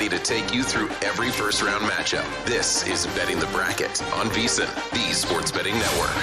ready to take you through every first-round matchup. This is Betting the Bracket on VSiN, the Sports Betting Network.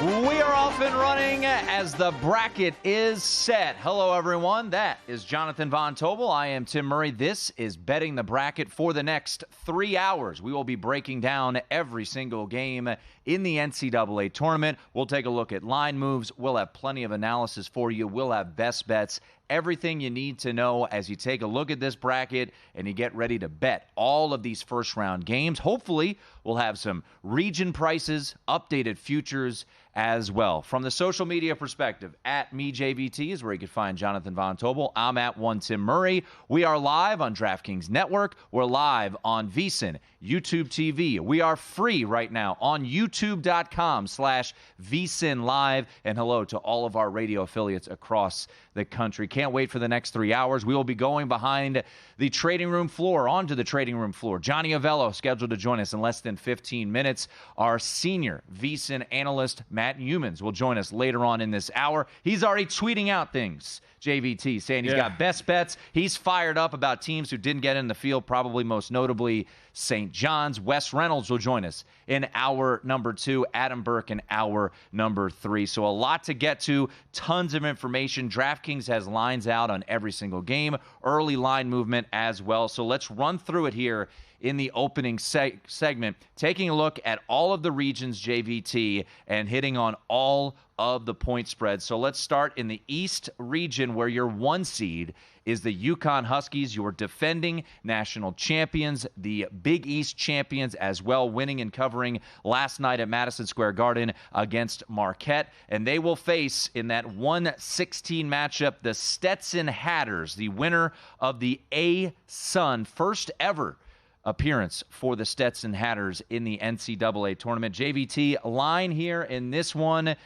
We are off and running as the bracket is set. Hello, everyone. That is Jonathan Von Tobel. I am Tim Murray. This is Betting the Bracket. For the next 3 hours, we will be breaking down every single game in the NCAA tournament. We'll take a look at line moves. We'll have plenty of analysis for you. We'll have best bets. Everything you need to know as you take a look at this bracket and you get ready to bet all of these first-round games. Hopefully, we'll have some region prices, updated futures as well. From the social media perspective, at MeJVT is where you can find Jonathan Von Tobel. I'm at One Tim Murray. We are live on DraftKings Network. We're live on VSiN, YouTube TV. We are free right now on youtube.com/VSiN Live. And hello to all of our radio affiliates across the country. Can't wait for the next 3 hours. We will be going behind the trading room floor, onto the trading room floor. Johnny Avello scheduled to join us in less than 15 minutes. Our senior VSiN analyst, Matt Humans, will join us later on in this hour. He's already tweeting out things, JVT, saying he's got best bets. He's fired up about teams who didn't get in the field, probably most notably St. John's. Wes Reynolds will join us in hour number 2, Adam Burke in hour number 3. So a lot to get to, tons of information. DraftKings has lines out on every single game, early line movement as well. So let's run through it here in the opening segment, taking a look at all of the regions, JVT, and hitting on all of the point spreads. So let's start in the East region, where your 1 seed is the UConn Huskies, your defending national champions, the Big East champions as well, winning and covering last night at Madison Square Garden against Marquette. And they will face, in that 1-16 matchup, the Stetson Hatters, the winner of the A-Sun, first ever appearance for the Stetson Hatters in the NCAA tournament. JVT, line here in this one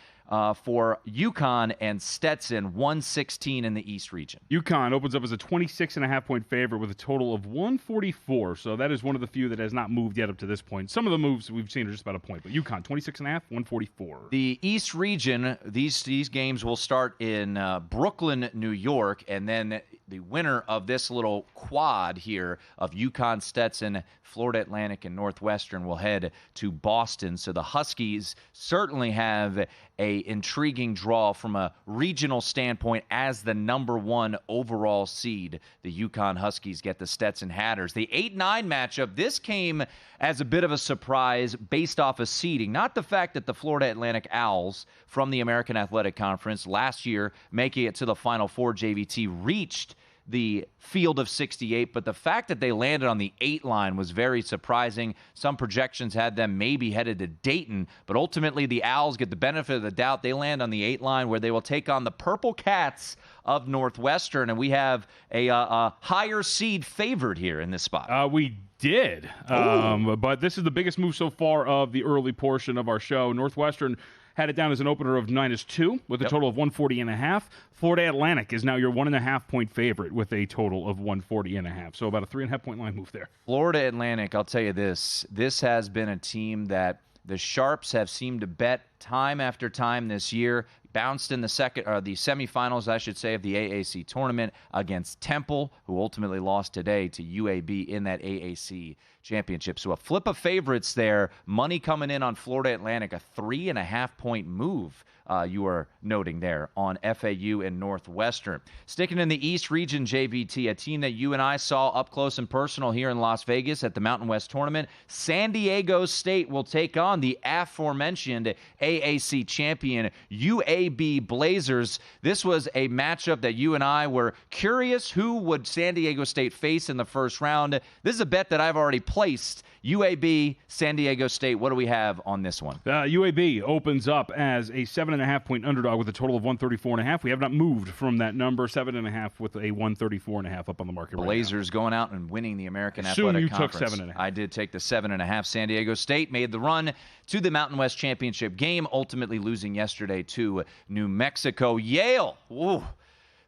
for UConn and Stetson, 116 in the East region. UConn opens up as a 26.5-point favorite with a total of 144. So that is one of the few that has not moved yet up to this point. Some of the moves we've seen are just about a point, but UConn 26.5, 144. The East region, these games will start in Brooklyn, New York, and then the winner of this little quad here of UConn, Stetson, Florida Atlantic, and Northwestern will head to Boston. So the Huskies certainly have a intriguing draw from a regional standpoint as the number 1 overall seed. The UConn Huskies get the Stetson Hatters. The 8-9 matchup, this came as a bit of a surprise based off of seeding. Not the fact that the Florida Atlantic Owls from the American Athletic Conference last year, making it to the Final Four, JVT, reached the field of 68, but the fact that they landed on the 8 line was very surprising. Some projections had them maybe headed to Dayton, but ultimately the Owls get the benefit of the doubt. They land on the 8 line, where they will take on the Purple Cats of Northwestern, and we have a higher seed favored here in this spot. We did, but this is the biggest move so far of the early portion of our show. Northwestern had it down as an opener of -2 with a total of 140.5. Florida Atlantic is now your 1.5-point favorite with a total of 140.5. So about a 3.5-point line move there. Florida Atlantic, I'll tell you this has been a team that the Sharps have seemed to bet time after time this year. Bounced in the semifinals, I should say, of the AAC tournament against Temple, who ultimately lost today to UAB in that AAC championship. So a flip of favorites there. Money coming in on Florida Atlantic, a 3.5-point move. You are noting there on FAU and Northwestern. Sticking in the East region, JVT, a team that you and I saw up close and personal here in Las Vegas at the Mountain West Tournament. San Diego State will take on the aforementioned AAC champion UAB Blazers. This was a matchup that you and I were curious who would San Diego State face in the first round. This is a bet that I've already placed. UAB, San Diego State, what do we have on this one? UAB opens up as a 7.5-point underdog with a total of 134.5. We have not moved from that number, 7.5 with a 134.5 up on the market. Blazers right going out and winning the American Athletic Conference. Took 7.5. I did take the 7.5. San Diego State made the run to the Mountain West Championship game, ultimately losing yesterday to New Mexico. Yale,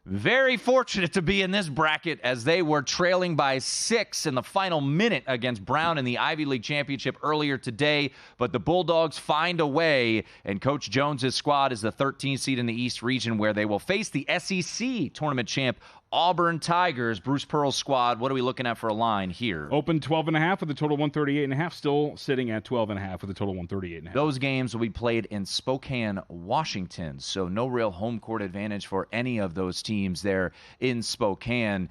very fortunate to be in this bracket as they were trailing by 6 in the final minute against Brown in the Ivy League Championship earlier today. But the Bulldogs find a way, and Coach Jones's squad is the 13th seed in the East region, where they will face the SEC tournament champ Auburn Tigers. Bruce Pearl's squad, what are we looking at for a line here? Open 12.5 with a total 138.5. Still sitting at 12.5 with a total 138.5. Those games will be played in Spokane, Washington, so no real home court advantage for any of those teams there in Spokane.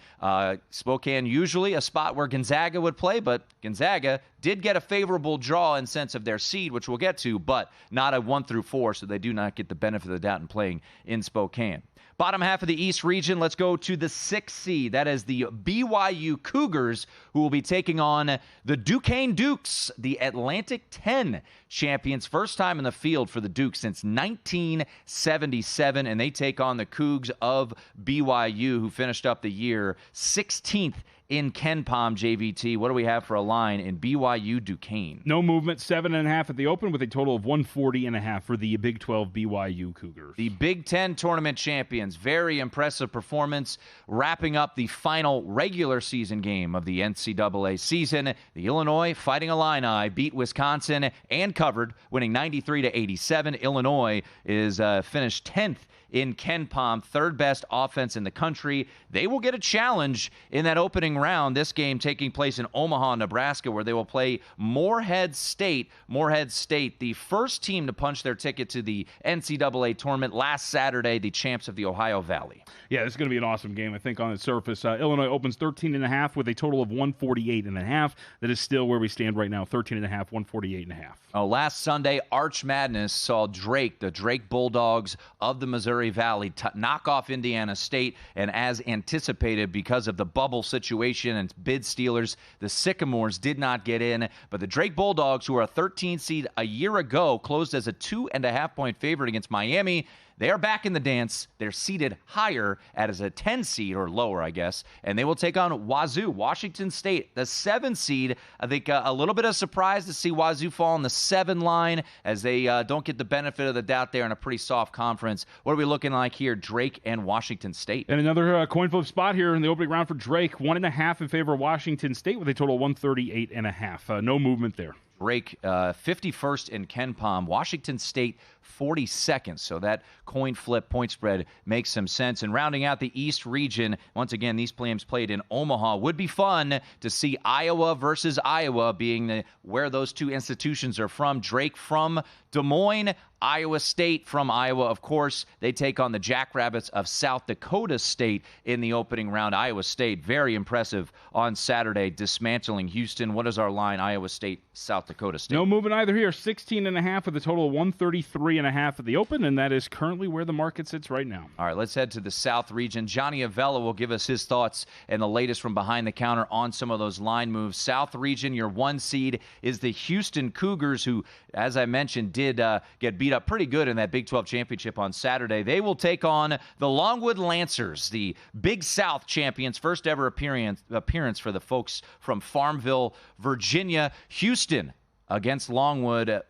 Spokane usually a spot where Gonzaga would play, but Gonzaga did get a favorable draw in sense of their seed, which we'll get to, but not a 1 through 4, so they do not get the benefit of the doubt in playing in Spokane. Bottom half of the East region, let's go to the 6th seed. That is the BYU Cougars, who will be taking on the Duquesne Dukes, the Atlantic 10 champions. First time in the field for the Dukes since 1977, and they take on the Cougs of BYU, who finished up the year 16th in KenPom. JVT, what do we have for a line in BYU Duquesne? No movement, 7.5 at the open with a total of 140.5 for the Big 12 BYU Cougars. The Big 10 tournament champions, very impressive performance, wrapping up the final regular season game of the NCAA season. The Illinois Fighting Illini beat Wisconsin and covered, winning 93-87. Illinois is finished 10th in KenPom, third best offense in the country. They will get a challenge in that opening round. This game taking place in Omaha, Nebraska, where they will play Morehead State. Morehead State, the first team to punch their ticket to the NCAA tournament last Saturday, the champs of the Ohio Valley. Yeah, this is going to be an awesome game, I think, on its surface. Illinois opens 13.5 with a total of 148.5. That is still where we stand right now, 13.5, 148.5. Last Sunday, Arch Madness saw Drake, the Drake Bulldogs of the Missouri Valley, knock off Indiana State, and as anticipated, because of the bubble situation and bid stealers, the Sycamores did not get in, but the Drake Bulldogs, who were a 13 seed a year ago, closed as a 2.5-point favorite against Miami. They are back in the dance. They're seeded higher as a 10 seed, or lower, I guess, and they will take on Wazoo, Washington State, the 7 seed. I think a little bit of surprise to see Wazoo fall on the 7 line, as they don't get the benefit of the doubt there in a pretty soft conference. What are we looking like here, Drake and Washington State? And another coin flip spot here in the opening round for Drake, 1.5 in favor of Washington State with a total of 138.5. No movement there. Drake 51st in KenPom, Washington State 42nd. So that coin flip point spread makes some sense. And rounding out the East region, once again, these games played in Omaha. Would be fun to see Iowa versus Iowa, being where those two institutions are from. Drake from Des Moines, Iowa State from Iowa, of course. They take on the Jackrabbits of South Dakota State in the opening round. Iowa State, very impressive on Saturday, dismantling Houston. What is our line, Iowa State, South Dakota State? No movement either here. 16.5 with a total of 133.5 at the open, and that is currently where the market sits right now. All right, let's head to the South region. Johnny Avella will give us his thoughts and the latest from behind the counter on some of those line moves. South region, your 1 seed is the Houston Cougars, who, as I mentioned, did get beat up pretty good in that Big 12 championship on Saturday. They will take on the Longwood Lancers, the Big South champions, first ever appearance for the folks from Farmville, Virginia. Houston against Longwood,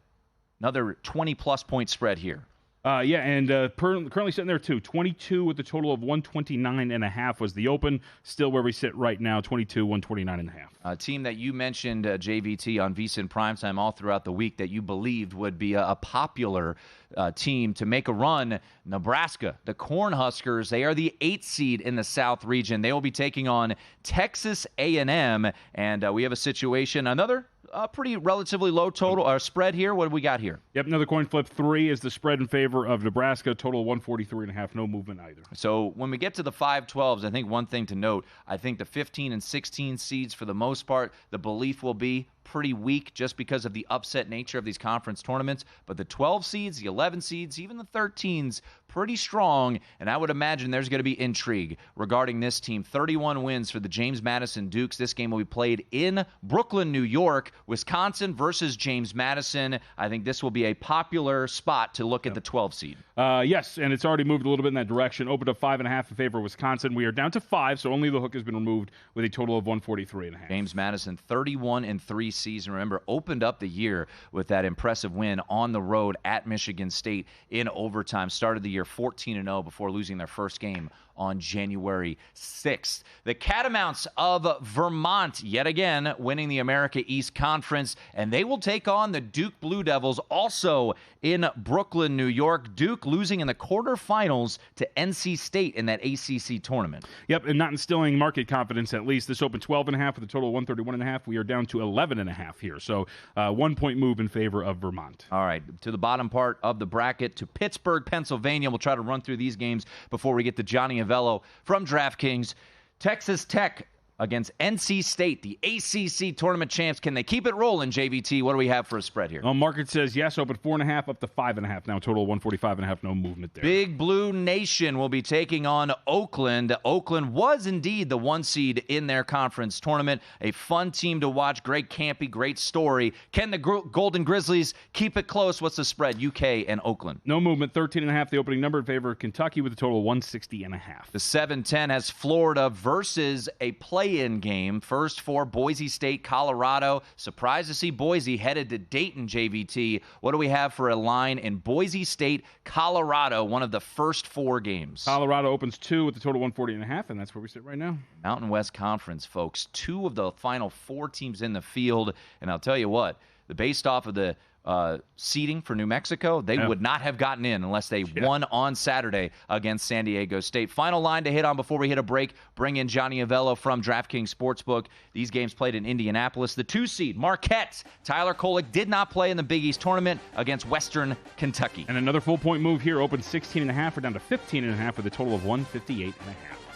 another 20-plus point spread here. Currently sitting there, too. 22 with a total of 129.5 was the open. Still where we sit right now, 22, 129.5. A team that you mentioned, JVT, on VSiN Primetime all throughout the week that you believed would be a popular team to make a run, Nebraska, the Cornhuskers. They are the 8th seed in the South region. They will be taking on Texas A&M, and we have a situation, another pretty relatively low total spread here. What do we got here? Yep, another coin flip. 3 is the spread in favor of Nebraska. Total 143.5. No movement either. So when we get to the 5-12s, I think one thing to note, I think the 15 and 16 seeds, for the most part, the belief will be pretty weak just because of the upset nature of these conference tournaments. But the 12 seeds, the 11 seeds, even the 13s, pretty strong. And I would imagine there's going to be intrigue regarding this team. 31 wins for the James Madison Dukes. This game will be played in Brooklyn, New York. Wisconsin versus James Madison. I think this will be a popular spot to look at the 12 seed. Yes, and it's already moved a little bit in that direction. Opened up 5.5 in favor of Wisconsin. We are down to 5, so only the hook has been removed with a total of 143.5. James Madison, 31-3 season. Remember, opened up the year with that impressive win on the road at Michigan State in overtime. Started the year 14-0 before losing their first game on January 6th. The Catamounts of Vermont, yet again, winning the America East Conference, and they will take on the Duke Blue Devils, also in Brooklyn, New York. Duke losing in the quarterfinals to NC State in that ACC tournament. Yep, and not instilling market confidence, at least. This opened 12.5 with a total of 131.5. We are down to 11.5 here, so 1 point move in favor of Vermont. All right, to the bottom part of the bracket, to Pittsburgh, Pennsylvania. We'll try to run through these games before we get to Johnny Avello from DraftKings. Texas Tech against NC State, the ACC tournament champs. Can they keep it rolling, JVT? What do we have for a spread here? Well, market says yes, open 4.5 up to 5.5 now. Total 145.5, no movement there. Big Blue Nation will be taking on Oakland. Oakland was indeed the 1 seed in their conference tournament. A fun team to watch. Great campy, great story. Can the Golden Grizzlies keep it close? What's the spread? UK and Oakland. No movement, 13.5. The opening number in favor of Kentucky with a total of 160.5. The 7-10 has Florida versus a play-in game. First for Boise State, Colorado. Surprised to see Boise headed to Dayton, JVT. What do we have for a line in Boise State, Colorado, one of the first 4 games? Colorado opens 2 with a total of 140.5, and that's where we sit right now. Mountain West Conference, folks. 2 of the final 4 teams in the field. And I'll tell you what, based off of the seeding for New Mexico, they would not have gotten in unless they won on Saturday against San Diego State. Final line to hit on before we hit a break. Bring in Johnny Avello from DraftKings Sportsbook. These games played in Indianapolis. The 2 seed, Marquette. Tyler Kolek did not play in the Big East tournament against Western Kentucky. And another full point move here. Open 16.5. We're down to 15.5 with a total of 158.5.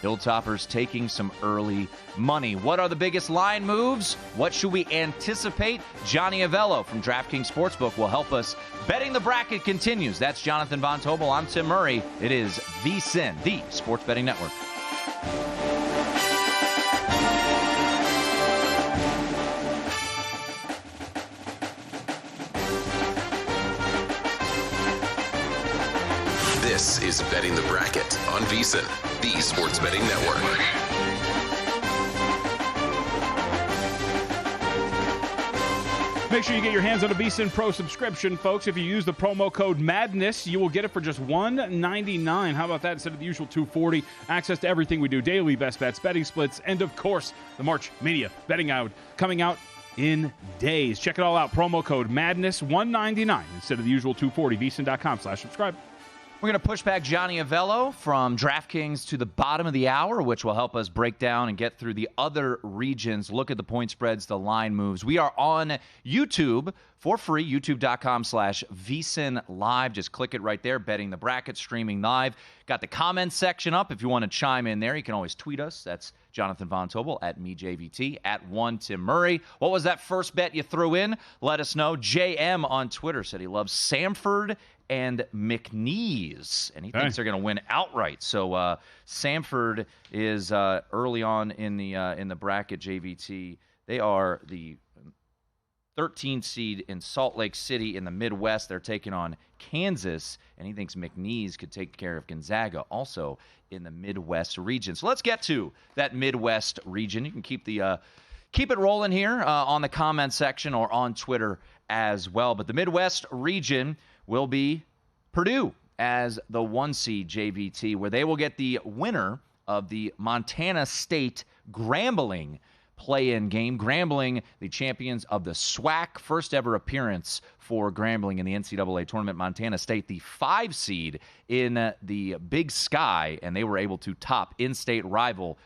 Hilltoppers taking some early money. What are the biggest line moves? What should we anticipate? Johnny Avello from DraftKings Sportsbook will help us. Betting the Bracket continues. That's Jonathan Von Tobel. I'm Tim Murray. It is VSiN, the Sports Betting Network. This is Betting the Bracket on VSiN, the Sports Betting Network. Make sure you get your hands on a VSiN Pro subscription, folks. If you use the promo code MADNESS, you will get it for just $199. How about that instead of the usual $240? Access to everything we do, daily best bets, betting splits, and, of course, the March Media Betting Out coming out in days. Check it all out. Promo code MADNESS, $199 instead of the usual $240. VSiN.com/subscribe. We're going to push back Johnny Avello from DraftKings to the bottom of the hour, which will help us break down and get through the other regions, look at the point spreads, the line moves. We are on YouTube for free, youtube.com/VSiN Live. Just click it right there, Betting the Bracket, streaming live. Got the comments section up. If you want to chime in there, you can always tweet us. That's Jonathan Von Tobel, at MeJVT, at 1TimMurray. What was that first bet you threw in? Let us know. JM on Twitter said he loves Samford and McNeese, and he thinks they're going to win outright. So Samford is early on in the bracket. JVT, they are the 13th seed in Salt Lake City in the Midwest. They're taking on Kansas, and he thinks McNeese could take care of Gonzaga, also in the Midwest region. So let's get to that Midwest region. You can keep it rolling here on the comment section or on Twitter as well. But the Midwest region will be Purdue as the 1 seed, JVT, where they will get the winner of the Montana State Grambling play-in game. Grambling, the champions of the SWAC, first ever appearance for Grambling in the NCAA tournament. Montana State, the 5 seed in the Big Sky, and they were able to top in-state rival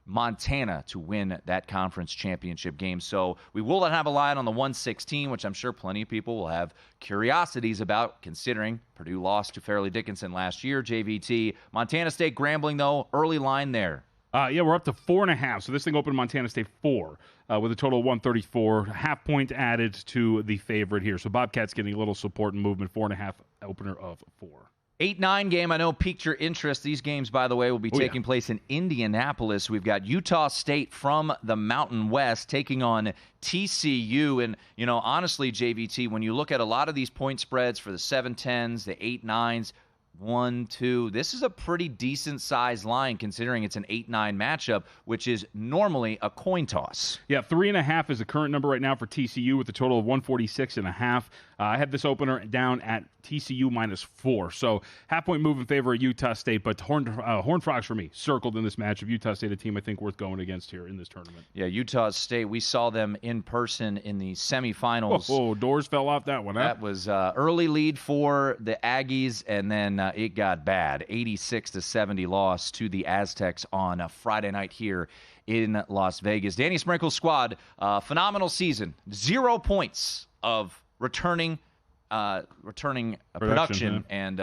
Montana to win that conference championship game. So we will have a line on the 116, which I'm sure plenty of people will have curiosities about, considering Purdue lost to Fairleigh Dickinson last year. JVT, Montana State Grambling, though, early line there. Yeah, we're up to 4.5. So this thing opened Montana State 4 with a total of 134. Half point added to the favorite here. So Bobcats getting a little support and movement. 4.5 opener of 4. 8-9 game, I know, piqued your interest. These games, by the way, will be taking place in Indianapolis. We've got Utah State from the Mountain West taking on TCU. And, you know, honestly, JVT, when you look at a lot of these point spreads for the 7-10s, the 8-9s, 1-2, this is a pretty decent size line considering it's an 8-9 matchup, which is normally a coin toss. Yeah, 3.5 is the current number right now for TCU with a total of 146.5. I had this opener down at TCU -4. So half-point move in favor of Utah State, but Horned Frogs for me circled in this matchup. Utah State, a team I think worth going against here in this tournament. Yeah, Utah State, we saw them in person in the semifinals. Oh, doors fell off that one, huh? That was early lead for the Aggies, and then it got bad. 86-70 loss to the Aztecs on a Friday night here in Las Vegas. Danny Sprinkle's squad, phenomenal season. 0 points of returning production and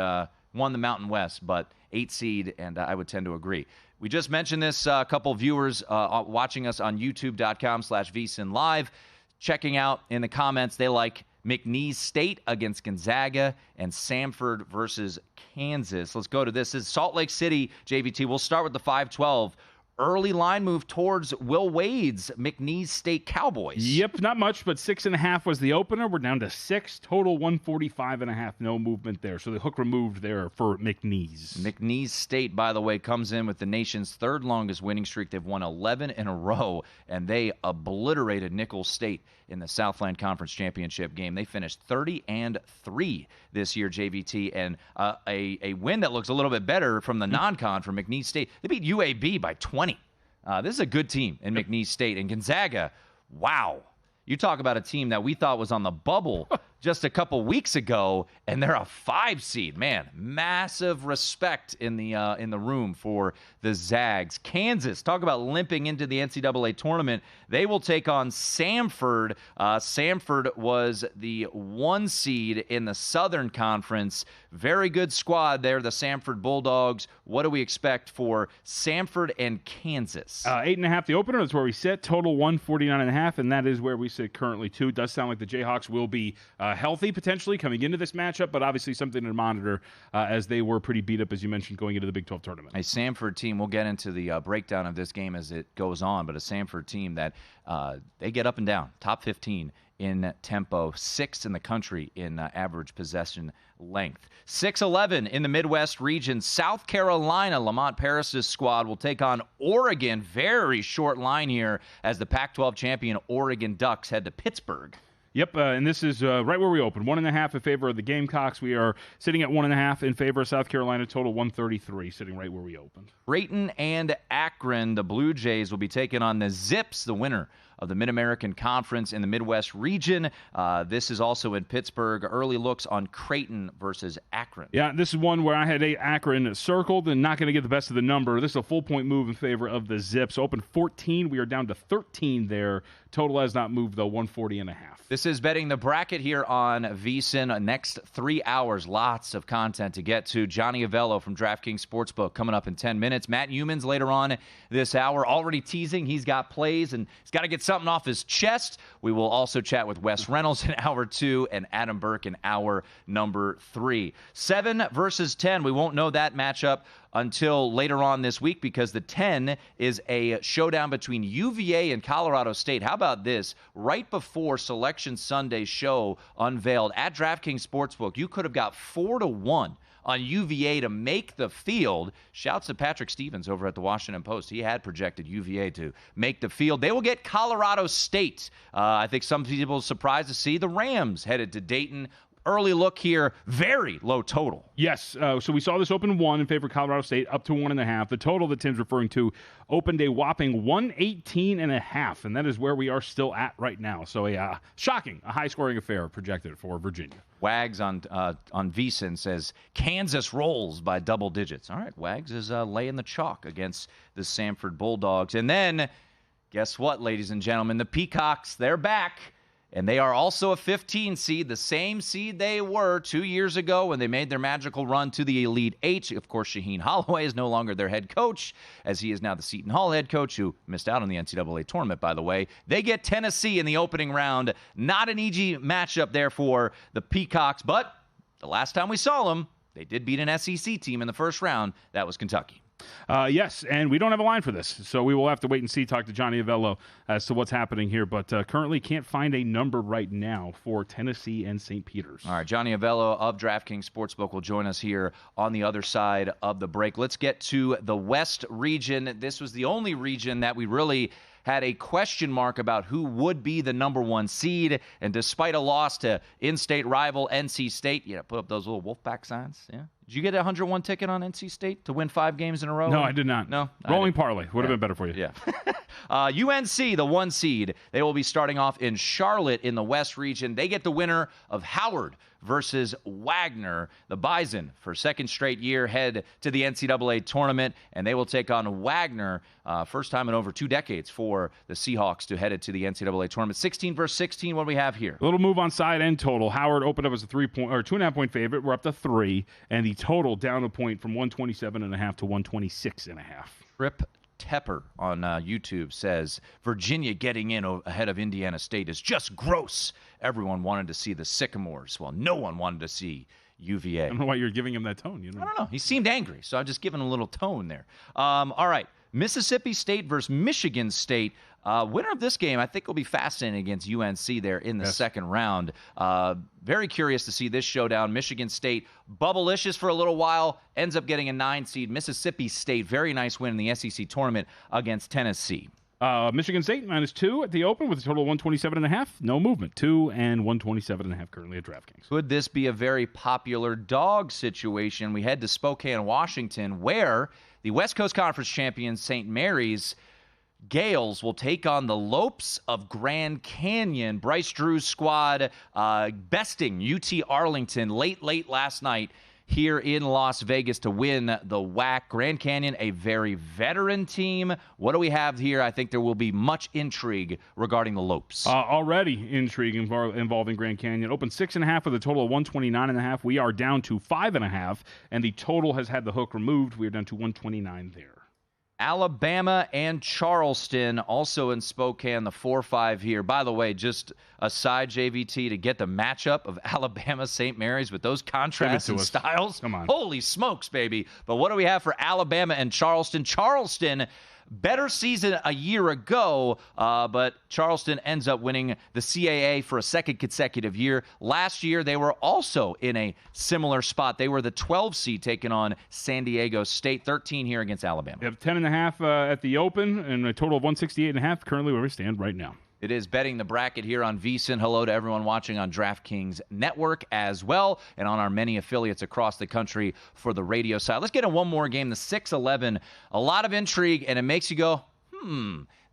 won the Mountain West, but 8 seed, and I would tend to agree. We just mentioned this, a couple viewers watching us on youtube.com/VSiN Live, checking out in the comments, they like McNeese State against Gonzaga and Samford versus Kansas. Let's go to this. This is Salt Lake City, JVT. We'll start with the 5-12. Early line move towards Will Wade's McNeese State Cowboys. Yep, not much, but 6.5 was the opener. We're down to 6. Total 145.5. No movement there. So the hook removed there for McNeese. McNeese State, by the way, comes in with the nation's third longest winning streak. They've won 11 in a row, and they obliterated Nicholls State in the Southland Conference Championship game. They finished 30-3 this year, JVT, and a win that looks a little bit better from the non-con for McNeese State. They beat UAB by 20. This is a good team in McNeese State. And Gonzaga, wow. You talk about a team that we thought was on the bubble just a couple weeks ago, and they're a 5 seed. Man, massive respect in the room for the Zags. Kansas, talk about limping into the NCAA tournament. They will take on Samford. Samford was the 1 seed in the Southern Conference. Very good squad there, the Samford Bulldogs. What do we expect for Samford and Kansas? 8.5 the opener. That's where we sit. Total 149.5, and that is where we sit currently, too. It does sound like the Jayhawks will be healthy, potentially, coming into this matchup, but obviously something to monitor as they were pretty beat up, as you mentioned, going into the Big 12 tournament. A Samford team, we'll get into the breakdown of this game as it goes on, but a Samford team that they get up and down, top 15 in tempo, 6th in the country in average possession length. 6-11 in the Midwest region. South Carolina, Lamont Paris's squad will take on Oregon. Very short line here as the Pac-12 champion Oregon Ducks head to Pittsburgh. Yep, and this is right where we open. 1.5 in favor of the Gamecocks. We are sitting at 1.5 in favor of South Carolina. Total 133, sitting right where we opened. Creighton and Akron, the Blue Jays will be taking on the Zips, the winner of the Mid-American Conference in the Midwest region. This is also in Pittsburgh. Early looks on Creighton versus Akron. Yeah, this is one where I had Akron circled and not going to get the best of the number. This is a full-point move in favor of the Zips. Open 14. We are down to 13 there. Total has not moved, though, 140.5. This is Betting the Bracket here on VSiN. Next 3 hours, lots of content to get to. Johnny Avello from DraftKings Sportsbook coming up in 10 minutes. Matt Humans later on this hour, already teasing he's got plays and he's got to get something off his chest. We will also chat with Wes Reynolds in hour 2 and Adam Burke in hour number 3. 7 versus 10. We won't know that matchup until later on this week because the 10 is a showdown between UVA and Colorado State. How about this? Right before Selection Sunday show unveiled at DraftKings Sportsbook, you could have got 4-1 on UVA to make the field. Shouts to Patrick Stevens over at the Washington Post. He had projected UVA to make the field. They will get Colorado State. I think some people are surprised to see the Rams headed to Dayton. Early look here, very low total. Yes, so we saw this open 1 in favor of Colorado State, up to 1.5. The total that Tim's referring to opened a whopping 118.5, and that is where we are still at right now. So shocking, a high-scoring affair projected for Virginia. Wags on VSiN says Kansas rolls by double digits. All right, Wags is laying the chalk against the Samford Bulldogs. And then, guess what, ladies and gentlemen? The Peacocks, they're back. And they are also a 15 seed, the same seed they were 2 years ago when they made their magical run to the Elite Eight. Of course, Shaheen Holloway is no longer their head coach, as he is now the Seton Hall head coach, who missed out on the NCAA tournament, by the way. They get Tennessee in the opening round. Not an easy matchup there for the Peacocks, but the last time we saw them, they did beat an SEC team in the first round. That was Kentucky. Yes, and we don't have a line for this, so we will have to wait and see, talk to Johnny Avello as to what's happening here, but currently can't find a number right now for Tennessee and St. Peter's. All right, Johnny Avello of DraftKings Sportsbook will join us here on the other side of the break. Let's get to the West region. This was the only region that we really had a question mark about who would be the number 1 seed. And despite a loss to in-state rival NC State, put up those little Wolfpack signs. Yeah. Did you get a 101 ticket on NC State to win 5 games in a row? No, I did not. No? Rolling parlay would have been better for you. Yeah. UNC, the 1 seed, they will be starting off in Charlotte in the West region. They get the winner of Howard versus Wagner. The Bison, for second straight year, head to the NCAA tournament, and they will take on Wagner. First time in over 2 decades for the Seahawks to head it to the NCAA tournament. 16 versus 16, what do we have here? A little move on side and total. Howard opened up as a 2.5 point favorite. We're up to 3, and the total down a point from 127.5 to 126.5. Trip Tepper on YouTube says, Virginia getting in ahead of Indiana State is just gross. Everyone wanted to see the Sycamores. Well, no one wanted to see UVA. I don't know why you're giving him that tone. I don't know. He seemed angry, so I'm just giving a little tone there. All right. Mississippi State versus Michigan State. Winner of this game, I think, will be fascinating against UNC there in the second round. Very curious to see this showdown. Michigan State, bubblicious for a little while, ends up getting a 9 seed. Mississippi State, very nice win in the SEC tournament against Tennessee. Michigan State -2 at the open with a total of 127.5. No movement. 2 and 127.5 currently at DraftKings. Could this be a very popular dog situation? We head to Spokane, Washington, where the West Coast Conference champions St. Mary's Gales will take on the Lopes of Grand Canyon. Bryce Drew's squad besting UT Arlington late last night here in Las Vegas to win the WAC. Grand Canyon, a very veteran team. What do we have here? I think there will be much intrigue regarding the Lopes. Already intrigue involving Grand Canyon. Open 6.5 with a total of 129.5. We are down to 5.5, and the total has had the hook removed. We are down to 129 there. Alabama and Charleston also in Spokane, the 4-5 here. By the way, just aside, JVT, to get the matchup of Alabama St. Mary's with those contrasts and styles. Come on. Holy smokes, baby. But what do we have for Alabama and Charleston? Charleston, better season a year ago, but Charleston ends up winning the CAA for a second consecutive year. Last year, they were also in a similar spot. They were the 12 seed taking on San Diego State, 13 here against Alabama. We have 10.5 at the open and a total of 168.5 currently where we stand right now. It is Betting the Bracket here on VSiN. Hello to everyone watching on DraftKings Network as well, and on our many affiliates across the country for the radio side. Let's get in one more game, the 6-11. A lot of intrigue, and it makes you go,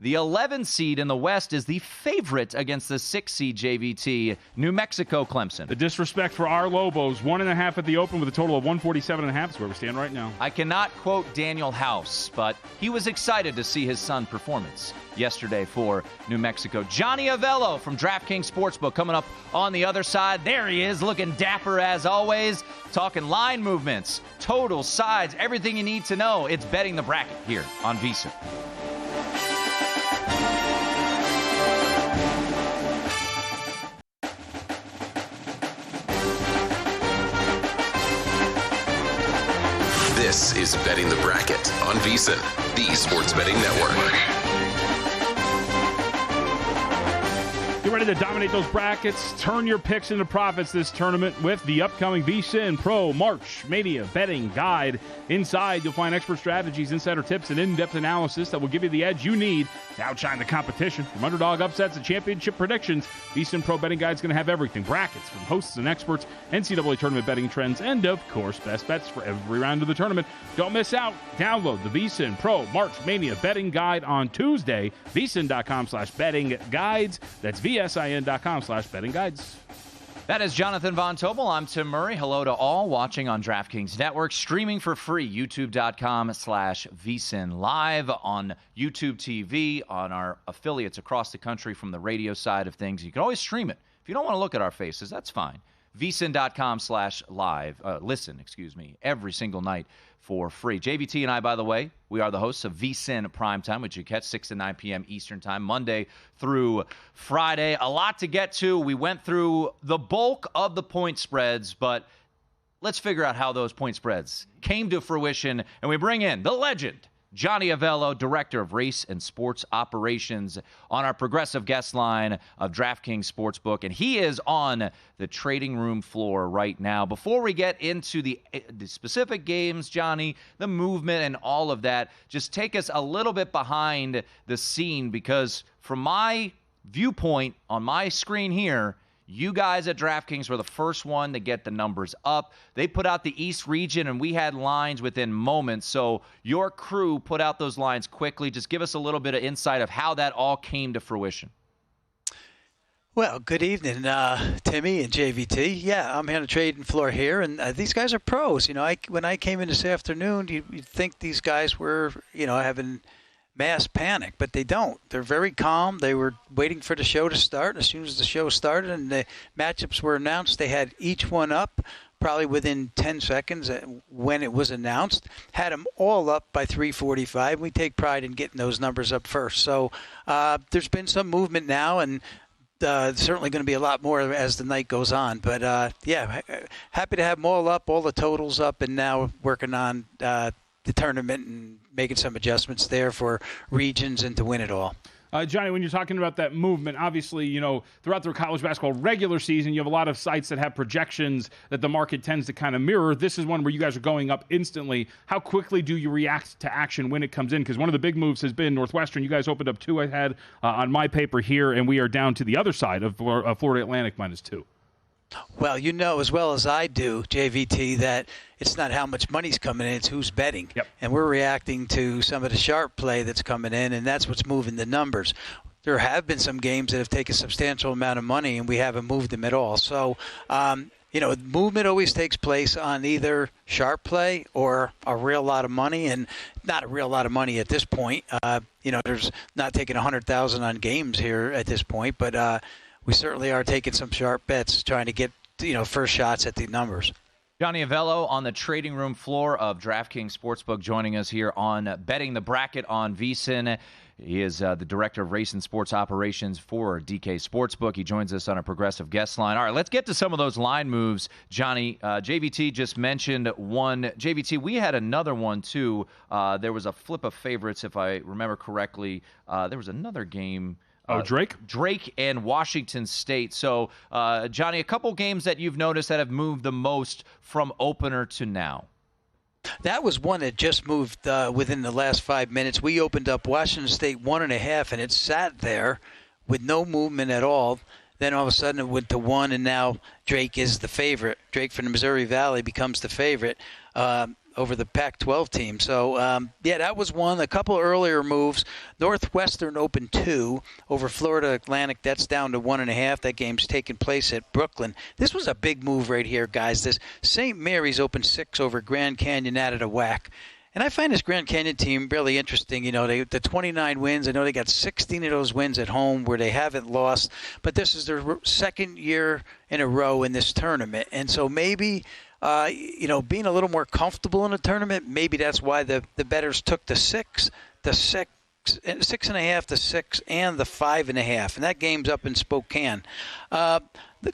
The 11 seed in the West is the favorite against the 6 seed JVT, New Mexico Clemson. The disrespect for our Lobos, 1.5 at the open with a total of 147.5 is where we stand right now. I cannot quote Daniel House, but he was excited to see his son's performance yesterday for New Mexico. Johnny Avello from DraftKings Sportsbook coming up on the other side. There he is, looking dapper as always, talking line movements, total sides, everything you need to know. It's Betting the Bracket here on VSiN. This is Betting the Bracket on VSiN, the Sports Betting Network. Get ready to dominate those brackets. Turn your picks into profits this tournament with the upcoming VSiN Pro March Mania Betting Guide. Inside, you'll find expert strategies, insider tips, and in-depth analysis that will give you the edge you need to outshine the competition. From underdog upsets to championship predictions, VSiN Pro Betting Guide is going to have everything. Brackets from hosts and experts, NCAA tournament betting trends, and, of course, best bets for every round of the tournament. Don't miss out. Download the VSiN Pro March Mania Betting Guide on Tuesday. VSiN.com/betting guides. That's VSIN.com/betting guides. That is Jonathan Von Tobel. I'm Tim Murray. Hello to all watching on DraftKings Network, streaming for free, youtube.com/VSiN Live on YouTube TV, on our affiliates across the country from the radio side of things. You can always stream it. If you don't want to look at our faces, that's fine. VSiN.com/live, listen, every single night for free. JVT and I, by the way, we are the hosts of VSiN Primetime, which you catch 6 to 9 p.m. Eastern Time, Monday through Friday. A lot to get to. We went through the bulk of the point spreads, but let's figure out how those point spreads came to fruition, and we bring in the legend, Johnny Avello, Director of Race and Sports Operations, on our progressive guest line of DraftKings Sportsbook, and he is on the trading room floor right now. Before we get into the specific games, Johnny, the movement and all of that, just take us a little bit behind the scene, because from my viewpoint on my screen here, you guys at DraftKings were the first one to get the numbers up. They put out the East region, and we had lines within moments. So your crew put out those lines quickly. Just give us a little bit of insight of how that all came to fruition. Well, good evening, Timmy and JVT. Yeah, I'm on the trading floor here, and these guys are pros. You know, when I came in this afternoon, you'd think these guys were, having mass panic, but they don't. They're very calm. They were waiting for the show to start. As soon as the show started and the matchups were announced, they had each one up probably within 10 seconds when it was announced. Had them all up by 3:45. We take pride in getting those numbers up first. So there's been some movement now, and certainly going to be a lot more as the night goes on. But, happy to have them all up, all the totals up, and now working on the tournament and making some adjustments there for regions and to win it all. Johnny, when you're talking about that movement, obviously, throughout the college basketball regular season, you have a lot of sites that have projections that the market tends to kind of mirror. This is one where you guys are going up instantly. How quickly do you react to action when it comes in? Because one of the big moves has been Northwestern. You guys opened up 2 ahead on my paper here, and we are down to the other side of Florida Atlantic -2. Well, you know as well as I do, JVT, that it's not how much money's coming in, it's who's betting. Yep. And we're reacting to some of the sharp play that's coming in, and that's what's moving the numbers. There have been some games that have taken a substantial amount of money, and we haven't moved them at all. So, movement always takes place on either sharp play or a real lot of money, and not a real lot of money at this point. There's not taking 100,000 on games here at this point, but we certainly are taking some sharp bets, trying to get, first shots at the numbers. Johnny Avello on the trading room floor of DraftKings Sportsbook, joining us here on Betting the Bracket on VSiN. He is the Director of Race and Sports Operations for DK Sportsbook. He joins us on a progressive guest line. All right, let's get to some of those line moves. Johnny, JVT just mentioned one. JVT, we had another one, too. There was a flip of favorites, if I remember correctly. There was another game. Drake? Drake and Washington State. So, Johnny, a couple games that you've noticed that have moved the most from opener to now. That was one that just moved within the last 5 minutes. We opened up Washington State 1.5, and it sat there with no movement at all. Then all of a sudden it went to 1, and now Drake is the favorite. Drake from the Missouri Valley becomes the favorite over the Pac-12 team. So, that was one. A couple earlier moves. Northwestern opened 2 over Florida Atlantic. That's down to 1.5. That game's taking place at Brooklyn. This was a big move right here, guys. This St. Mary's opened 6 over Grand Canyon out of the whack. And I find this Grand Canyon team really interesting. The 29 wins, I know they got 16 of those wins at home where they haven't lost. But this is their second year in a row in this tournament. And so maybe being a little more comfortable in the tournament, maybe that's why the bettors took the 6, the 6.5, the 6, and the 5.5, and that game's up in Spokane. A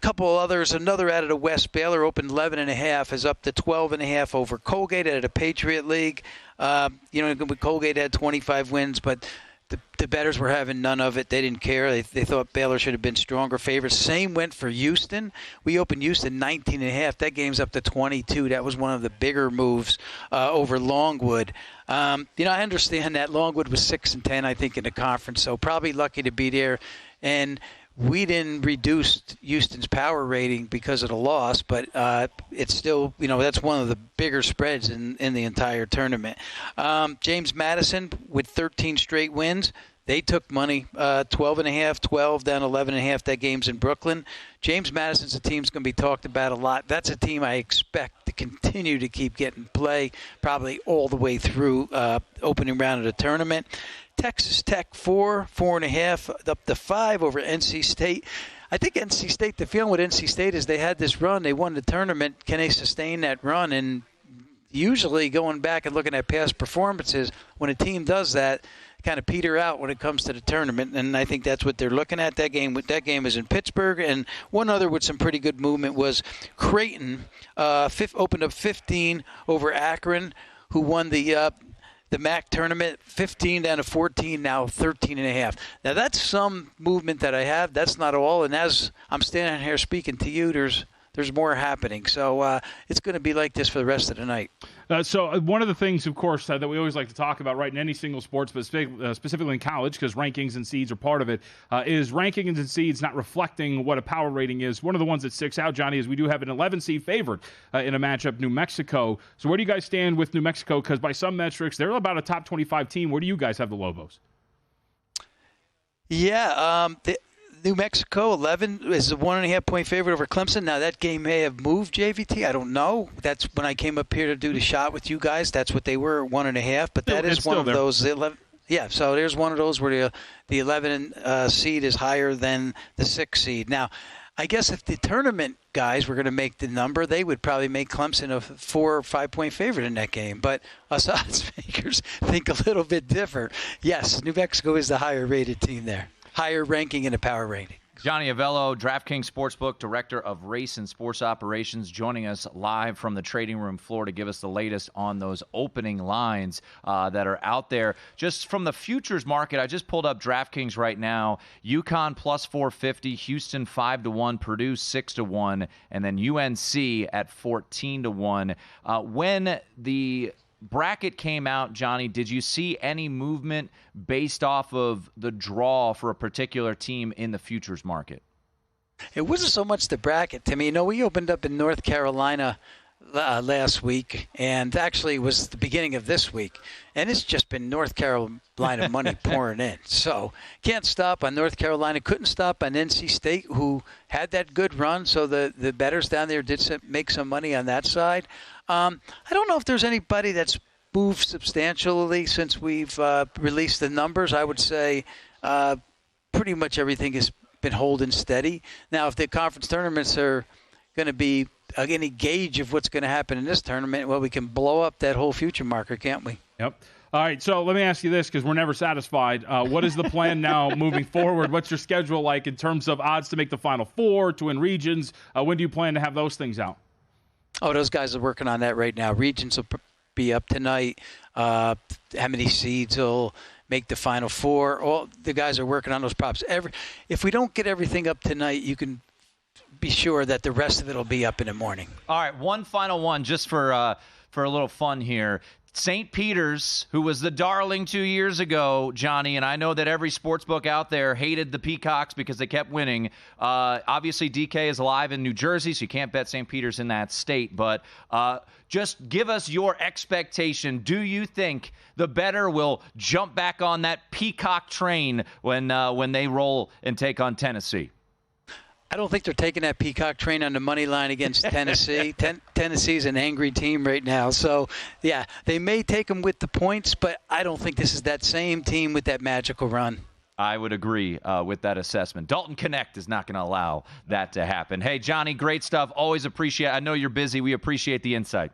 couple others, another out of the West, Baylor opened 11.5, is up to 12.5 over Colgate out of the Patriot League. Colgate had 25 wins, but the bettors were having none of it. They didn't care. They thought Baylor should have been stronger favorites. Same went for Houston. We opened Houston 19.5. That game's up to 22. That was one of the bigger moves over Longwood. I understand that Longwood was 6-10, I think, in the conference, so probably lucky to be there. And we didn't reduce Houston's power rating because of the loss, but it's still, that's one of the bigger spreads in the entire tournament. James Madison with 13 straight wins. They took money, 12.5, 12, down 11.5. That game's in Brooklyn. James Madison's a team that's going to be talked about a lot. That's a team I expect to continue to keep getting play, probably all the way through opening round of the tournament. Texas Tech 4.5, up to 5 over NC State. I think NC State, the feeling with NC State is they had this run. They won the tournament. Can they sustain that run? And usually going back and looking at past performances, when a team does that, kind of peter out when it comes to the tournament, and I think that's what they're looking at. That game is in Pittsburgh, and one other with some pretty good movement was Creighton opened up 15 over Akron, who won the the MAC tournament, 15 down to 14, now 13.5. Now, that's some movement that I have. That's not all. And as I'm standing here speaking to you, there's more happening. So it's going to be like this for the rest of the night. So one of the things, of course, that we always like to talk about, right, in any single sport, specifically in college, because rankings and seeds are part of it, is rankings and seeds not reflecting what a power rating is. One of the ones that sticks out, Johnny, is we do have an 11-seed favorite in a matchup, New Mexico. So where do you guys stand with New Mexico? Because by some metrics, they're about a top 25 team. Where do you guys have the Lobos? Yeah, New Mexico, 11 is a 1.5-point favorite over Clemson. Now, that game may have moved, JVT. I don't know. That's when I came up here to do the shot with you guys. That's what they were, 1.5. But that is one of those 11. Yeah, so there's one of those where the 11 seed is higher than the 6 seed. Now, I guess if the tournament guys were going to make the number, they would probably make Clemson a 4 or 5-point favorite in that game. But us odds makers think a little bit different. Yes, New Mexico is the higher-rated team there. Higher ranking in the power rating. Johnny Avello, DraftKings Sportsbook, Director of Race and Sports Operations, joining us live from the trading room floor to give us the latest on those opening lines that are out there. Just from the futures market, I just pulled up DraftKings right now. UConn plus 450, Houston 5-1, Purdue 6-1, and then UNC at 14-1. When the bracket came out, Johnny, did you see any movement based off of the draw for a particular team in the futures market? It wasn't so much the bracket, Timmy. You know, we opened up in North Carolina last week, and actually it was the beginning of this week, and it's just been North Carolina money pouring in. So can't stop on North Carolina, couldn't stop on NC State, who had that good run, so the bettors down there did make some money on that side. I don't know if there's anybody that's moved substantially since we've released the numbers. I would say pretty much everything has been holding steady. Now, if the conference tournaments are going to be any gauge of what's going to happen in this tournament, well, we can blow up that whole future marker, can't we? Yep. All right, so let me ask you this, because we're never satisfied. What is the plan now moving forward? What's your schedule like in terms of odds to make the Final Four, to win regions? When do you plan to have those things out? Oh, those guys are working on that right now. Regions will be up tonight. How many seeds will make the Final Four? All the guys are working on those props. If we don't get everything up tonight, you can be sure that the rest of it will be up in the morning. All right, one final one just for a little fun here. St. Peter's, who was the darling 2 years ago, Johnny, and I know that every sportsbook out there hated the Peacocks because they kept winning. Obviously, DK is alive in New Jersey, so you can't bet St. Peter's in that state. But just give us your expectation. Do you think the bettor will jump back on that Peacock train when they roll and take on Tennessee? I don't think they're taking that Peacock train on the money line against Tennessee. Tennessee's an angry team right now. So, yeah, they may take them with the points, but I don't think this is that same team with that magical run. I would agree with that assessment. Dalton Connect is not going to allow that to happen. Hey, Johnny, great stuff. Always appreciate it. I know you're busy. We appreciate the insight.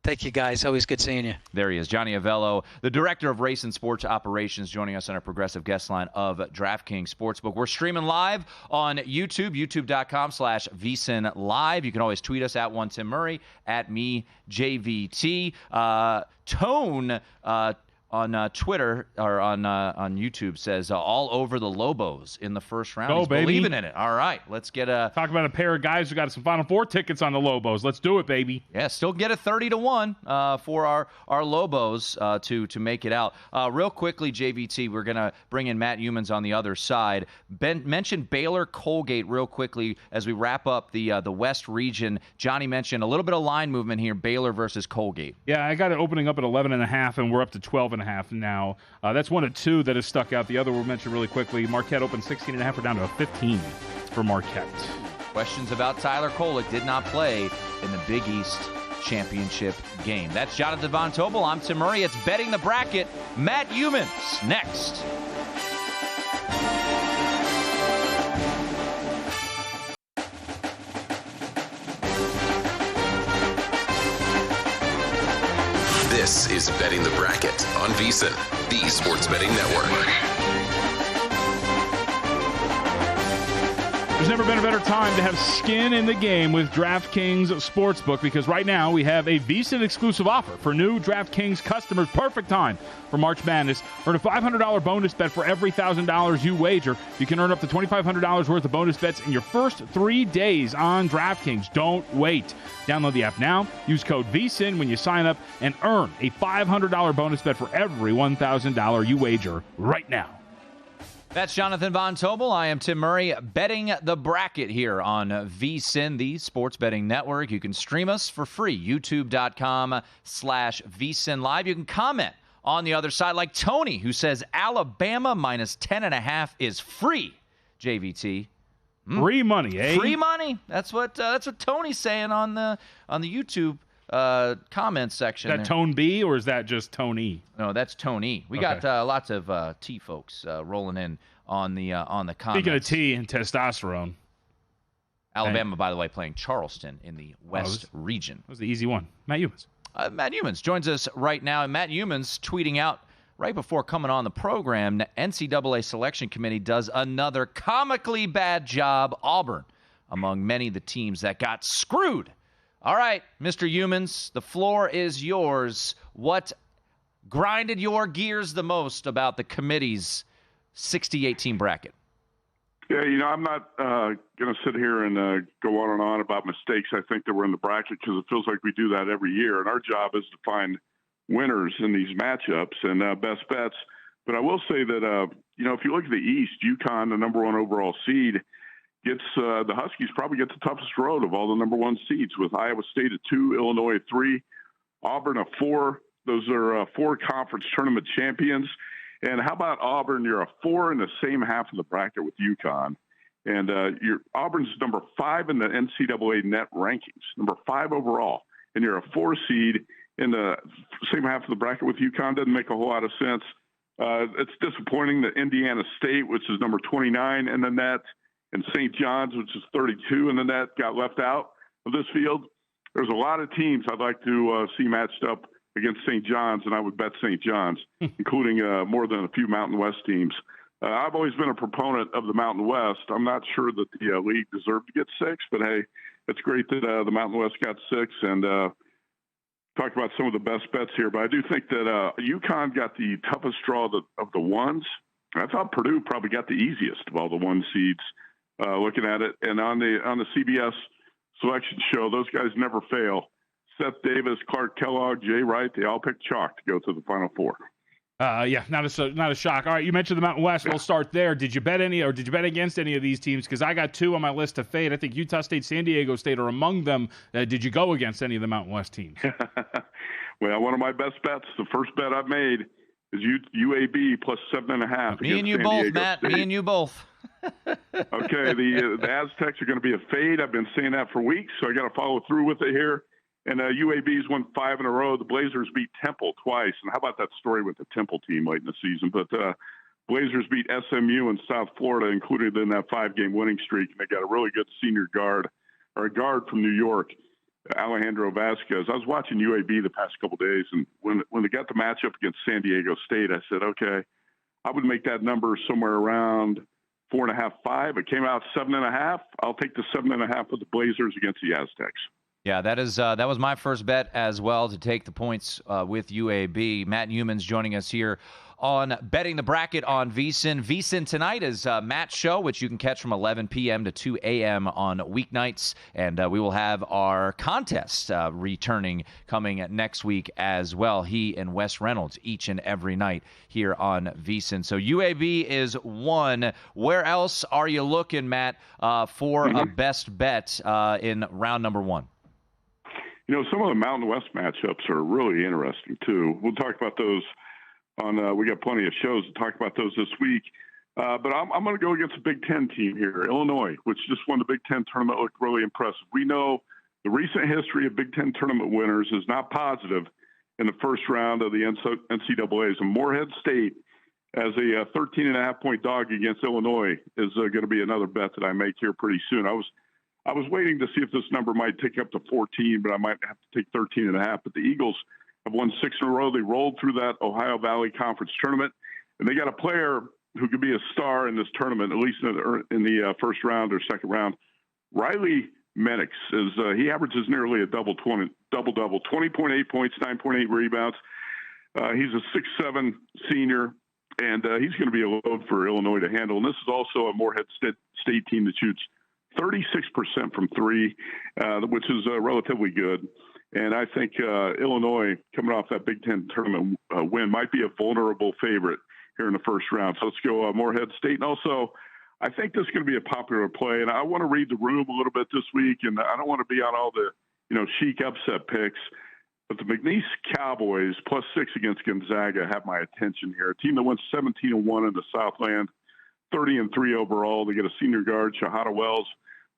Thank you, guys. Always good seeing you. There he is, Johnny Avello, the Director of Race and Sports Operations, joining us on our progressive guest line of DraftKings Sportsbook. We're streaming live on YouTube, youtube.com/VSiN Live. You can always tweet us at @1TimMurray, @MeJVT. Tone on Twitter or on YouTube says all over the Lobos in the first round. Go, He's baby. believing in it. All right, let's get a Talk about a pair of guys who got some Final Four tickets on the Lobos. Let's do it, baby. Yeah, still get a 30-1 for our Lobos to make it out. Real quickly, JVT, we're going to bring in Matt Humans on the other side. Mentioned Baylor Colgate real quickly as we wrap up the West region. Johnny mentioned a little bit of line movement here, Baylor versus Colgate. Yeah, I got it opening up at 11.5, and we're up to 12.5 now. That's one of two that has stuck out. The other we'll mention really quickly. Marquette opened 16.5. We're down to a 15 for Marquette. Questions about Tyler Kolek did not play in the Big East Championship game. That's Jonathan Von Tobel. I'm Tim Murray. It's Betting the Bracket. Matt Humans next. This is Betting the Bracket on VSiN, the Sports Betting Network. There's never been a better time to have skin in the game with DraftKings Sportsbook, because right now we have a VSiN exclusive offer for new DraftKings customers. Perfect time for March Madness. Earn a $500 bonus bet for every $1,000 you wager. You can earn up to $2,500 worth of bonus bets in your first 3 days on DraftKings. Don't wait. Download the app now. Use code VSiN when you sign up and earn a $500 bonus bet for every $1,000 you wager right now. That's Jonathan Von Tobel. I am Tim Murray, betting the bracket here on VSiN, the sports betting network. You can stream us for free, youtube.com/VSiN Live. You can comment on the other side, like Tony, who says Alabama minus 10.5 is free, JVT. Free money, eh? Free money. That's what Tony's saying on the YouTube comment section. Is that Tone B or is that just Tony? No, that's Tony. We got lots of T folks rolling in on the comments. Speaking of T and testosterone, Alabama, by the way, playing Charleston in the West region. That was the easy one. Matt Humans. Matt Humans joins us right now, and Matt Humans tweeting out right before coming on the program, the NCAA Selection Committee does another comically bad job. Auburn, among many of the teams that got screwed. All right, Mr. Humans, the floor is yours. What grinded your gears the most about the committee's 68-team bracket? Yeah, I'm not going to sit here and go on and on about mistakes I think that were in the bracket, because it feels like we do that every year. And our job is to find winners in these matchups and best bets. But I will say that, if you look at the East, UConn, the number one overall seed, gets the Huskies probably get the toughest road of all the number one seeds, with Iowa State at 2, Illinois at 3, Auburn at 4. Those are 4 conference tournament champions. And how about Auburn? You're a 4 in the same half of the bracket with UConn. And Auburn's number 5 in the NCAA net rankings, number 5 overall. And you're a 4 seed in the same half of the bracket with UConn. Doesn't make a whole lot of sense. It's disappointing that Indiana State, which is number 29 in the net, and St. John's, which is 32 in the net, got left out of this field. There's a lot of teams I'd like to see matched up against St. John's, and I would bet St. John's, including more than a few Mountain West teams. I've always been a proponent of the Mountain West. I'm not sure that the league deserved to get 6, but hey, it's great that the Mountain West got 6, and talk about some of the best bets here. But I do think that UConn got the toughest draw of the ones. I thought Purdue probably got the easiest of all the 1 seeds. Looking at it, and on the CBS selection show, those guys never fail. Seth Davis, Clark Kellogg, Jay Wright, they all picked chalk to go to the Final Four. Yeah, not a shock. All right, you mentioned the Mountain West. We'll start there. Did you bet against any of these teams? Because I got 2 on my list to fade. I think Utah State, San Diego State are among them. Did you go against any of the Mountain West teams? Well, one of my best bets, the first bet I made, is UAB plus 7.5. Me and you both, Matt. Me and you both. Okay, the Aztecs are going to be a fade. I've been saying that for weeks, so I got to follow through with it here. And UAB's won 5 in a row. The Blazers beat Temple twice. And how about that story with the Temple team late in the season? But Blazers beat SMU in South Florida, included in that 5-game winning streak. And they got a really good senior guard, or a guard from New York, Alejandro Vasquez. I was watching UAB the past couple of days, and when they got the matchup against San Diego State, I said, okay, I would make that number somewhere around 4.5, 5. It came out 7.5. I'll take the 7.5 with the Blazers against the Aztecs. Yeah, that was my first bet as well, to take the points with UAB. Matt Humans joining us here on Betting the Bracket on VSiN. VSiN tonight is Matt's show, which you can catch from 11 p.m. to 2 a.m. on weeknights. And we will have our contest returning coming next week as well. He and Wes Reynolds each and every night here on VSiN. So UAB is 1. Where else are you looking, Matt, for a best bet in round number 1? Some of the Mountain West matchups are really interesting, too. We'll talk about those we got plenty of shows to talk about those this week. But I'm going to go against a Big Ten team here, Illinois, which just won the Big Ten tournament, looked really impressive. We know the recent history of Big Ten tournament winners is not positive in the first round of the NCAAs. And Morehead State, as a 13.5-point dog against Illinois, is going to be another bet that I make here pretty soon. I was waiting to see if this number might tick up to 14, but I might have to take 13.5. But the Eagles have won 6 in a row. They rolled through that Ohio Valley Conference tournament, and they got a player who could be a star in this tournament, at least in the first round or second round. Riley Menix he averages nearly a double-double, 20.8 points, 9.8 rebounds. He's a 6'7" senior, and he's going to be a load for Illinois to handle. And this is also a Morehead State team that shoots 36% from three, which is relatively good. And I think Illinois, coming off that Big Ten tournament win, might be a vulnerable favorite here in the first round. So let's go Morehead State. And also, I think this is going to be a popular play. And I want to read the room a little bit this week, and I don't want to be on all the chic upset picks. But the McNeese Cowboys, +6 against Gonzaga, have my attention here. A team that went 17-1 in the Southland, 30-3 overall. They get a senior guard, Shahada Wells,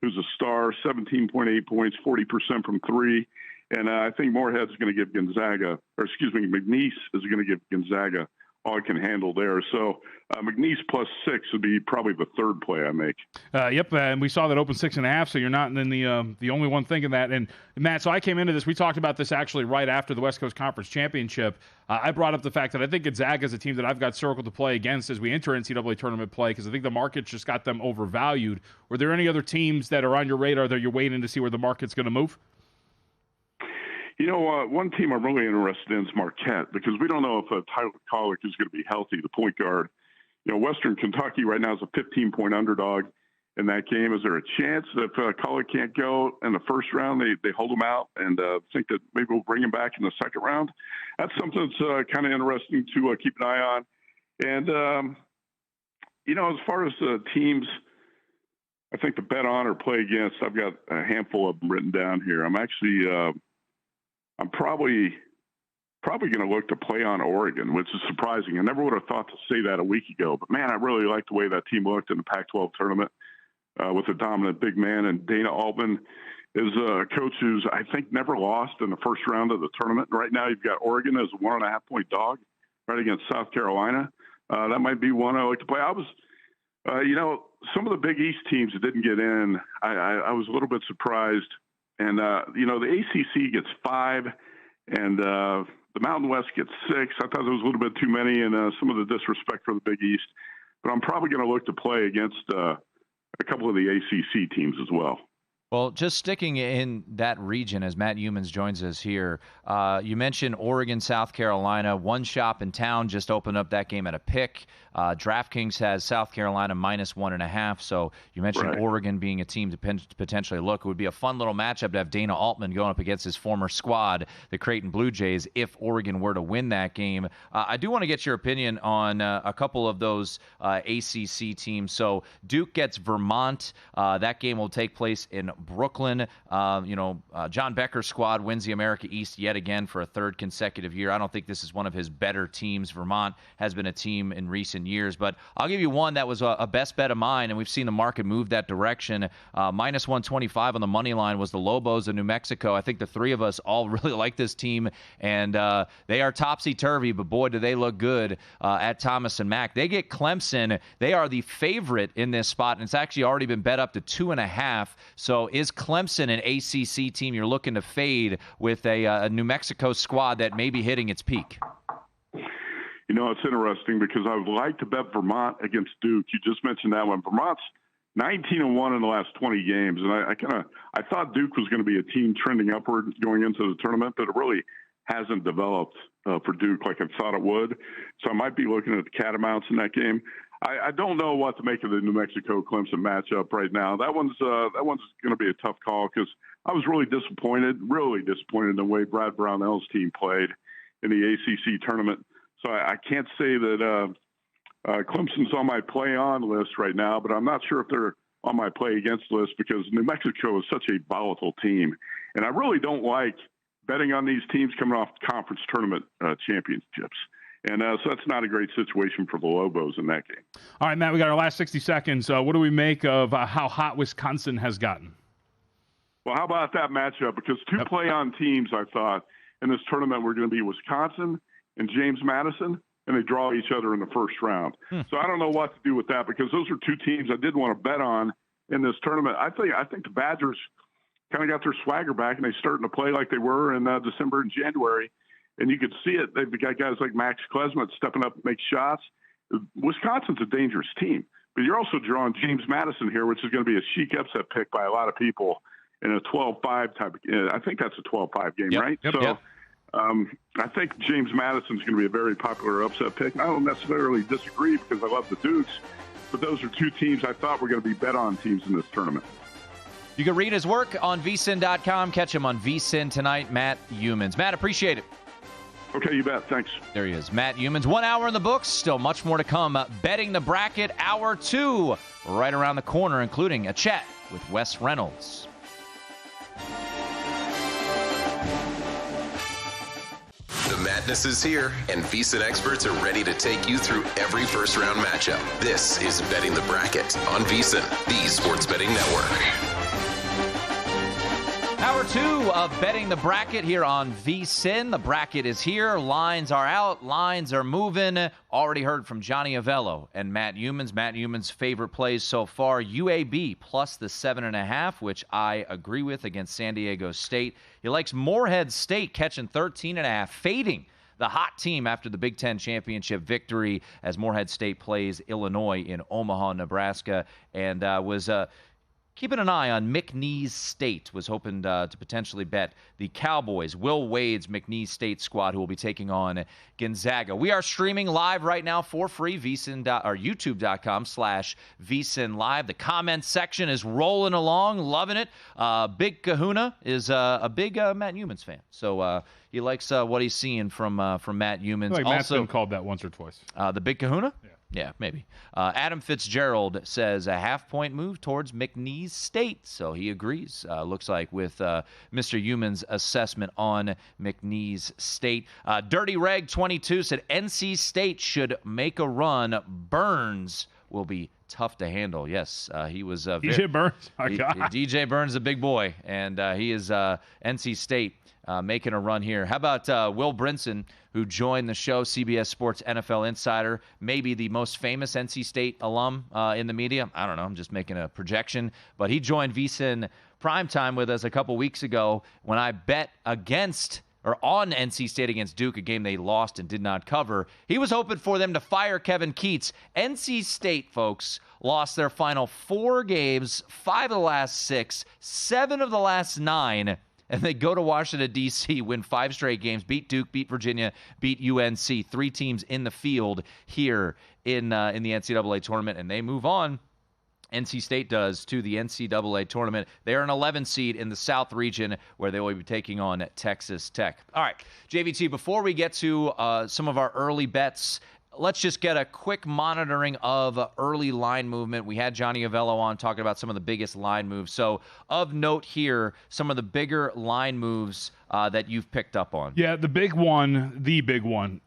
who's a star, 17.8 points, 40% from three. And I think Morehead's going to give McNeese is going to give Gonzaga all it can handle there. So McNeese +6 would be probably the third play I make. Yep, and we saw that open 6.5, so you're not in the only one thinking that. And Matt, so I came into this, we talked about this actually right after the West Coast Conference Championship. I brought up the fact that I think Gonzaga is a team that I've got circled to play against as we enter NCAA tournament play, because I think the market's just got them overvalued. Were there any other teams that are on your radar that you're waiting to see where the market's going to move? One team I'm really interested in is Marquette, because we don't know if Tyler Kolek is going to be healthy, the point guard. Western Kentucky right now is a 15-point underdog in that game. Is there a chance that if Kolek can't go in the first round, they hold him out and think that maybe we'll bring him back in the second round? That's something that's kind of interesting to keep an eye on. And, as far as teams I think to bet on or play against, I've got a handful of them written down here. I'm probably going to look to play on Oregon, which is surprising. I never would have thought to say that a week ago, but man, I really like the way that team looked in the Pac-12 tournament with a dominant big man. And Dana Altman is a coach who's, I think, never lost in the first round of the tournament. And right now you've got Oregon as a 1.5-point dog right against South Carolina. That might be one I like to play. I was, some of the Big East teams that didn't get in, I was a little bit surprised. And, the ACC gets 5, and the Mountain West gets 6. I thought there was a little bit too many, and some of the disrespect for the Big East. But I'm probably going to look to play against a couple of the ACC teams as well. Well, just sticking in that region as Matt Humans joins us here, you mentioned Oregon, South Carolina. One shop in town just opened up that game at a pick. DraftKings has South Carolina -1.5. So you mentioned Oregon being a team to potentially look. It would be a fun little matchup to have Dana Altman going up against his former squad, the Creighton Blue Jays, if Oregon were to win that game. I do want to get your opinion on a couple of those ACC teams. So Duke gets Vermont. That game will take place in Brooklyn. John Becker's squad wins the America East yet again for a third consecutive year. I don't think this is one of his better teams. Vermont has been a team in recent years, but I'll give you one that was a best bet of mine, and we've seen the market move that direction. -125 on the money line was the Lobos of New Mexico. I think the three of us all really like this team, and they are topsy-turvy, but boy, do they look good at Thomas and Mack. They get Clemson. They are the favorite in this spot, and it's actually already been bet up to 2.5. So is Clemson an ACC team you're looking to fade with a New Mexico squad that may be hitting its peak? It's interesting because I would like to bet Vermont against Duke. You just mentioned that one. Vermont's 19-1 in the last 20 games, and I thought Duke was going to be a team trending upward going into the tournament, but it really hasn't developed for Duke like I thought it would. So I might be looking at the Catamounts in that game. I don't know what to make of the New Mexico-Clemson matchup right now. That one's going to be a tough call because I was really disappointed in the way Brad Brownell's team played in the ACC tournament. So I can't say that Clemson's on my play-on list right now, but I'm not sure if they're on my play-against list because New Mexico is such a volatile team. And I really don't like betting on these teams coming off conference tournament championships. And so that's not a great situation for the Lobos in that game. All right, Matt, we got our last 60 seconds. What do we make of how hot Wisconsin has gotten? Well, how about that matchup? Because two play-on teams, I thought, in this tournament were going to be Wisconsin and James Madison, and they draw each other in the first round. So I don't know what to do with that because those are two teams I did want to bet on in this tournament. I think the Badgers kind of got their swagger back, and they're starting to play like they were in December and January. And you could see it. They've got guys like Max Klesmit stepping up to make shots. Wisconsin's a dangerous team, but you're also drawing James Madison here, which is going to be a chic upset pick by a lot of people in a 12-5 type of, I think that's a 12-5 game, right? Yep. I think James Madison's going to be a very popular upset pick. I don't necessarily disagree because I love the Dukes, but those are two teams I thought were going to be bet-on teams in this tournament. You can read his work on VSiN.com. Catch him on VSiN tonight, Matt Youmans. Matt, appreciate it. Okay, you bet. Thanks. There he is, Matt Youmans. 1 hour in the books. Still much more to come. Betting the Bracket, Hour 2, right around the corner, including a chat with Wes Reynolds. The madness is here, and VSiN experts are ready to take you through every first-round matchup. This is Betting the Bracket on VSiN, the Sports Betting Network. Hour 2 of Betting the Bracket here on VSiN. The bracket is here. Lines are out. Lines are moving. Already heard from Johnny Avello and Matt Youmans. Matt Youmans' favorite plays so far, UAB plus the 7.5, which I agree with against San Diego State. He likes Morehead State catching 13.5, fading the hot team after the Big Ten championship victory as Morehead State plays Illinois in Omaha, Nebraska, and was keeping an eye on McNeese State. Was hoping to potentially bet the Cowboys, Will Wade's McNeese State squad, who will be taking on Gonzaga. We are streaming live right now for free, youtube.com/VSiN Live. The comments section is rolling along, loving it. Big Kahuna is a big Matt Youmans fan, so he likes what he's seeing from Matt Youmans. I feel like Matt's been called that once or twice. The Big Kahuna? Yeah. Yeah, maybe. Adam Fitzgerald says a half-point move towards McNeese State, so he agrees, looks like, with Mr. Youmans' assessment on McNeese State. Dirty Reg 22 said NC State should make a run. Burns will be tough to handle. Yes, he was DJ Burns. DJ Burns is a big boy, and he is NC State making a run here. How about Will Brinson, who joined the show, CBS Sports NFL Insider, maybe the most famous NC State alum in the media? I don't know. I'm just making a projection. But he joined VSiN Primetime with us a couple weeks ago when I bet against or on NC State against Duke, a game they lost and did not cover. He was hoping for them to fire Kevin Keatts. NC State, folks, lost their final 4 games, 5 of the last 6, 7 of the last 9, and they go to Washington, D.C., win 5 straight games, beat Duke, beat Virginia, beat UNC, 3 teams in the field here in the NCAA tournament, and they move on. NC State does to the NCAA tournament. They're an 11 seed in the South region where they will be taking on Texas Tech. All right, JVT, before we get to some of our early bets, let's just get a quick monitoring of early line movement. We had Johnny Avello on talking about some of the biggest line moves. So of note here, some of the bigger line moves that you've picked up on. Yeah, the big one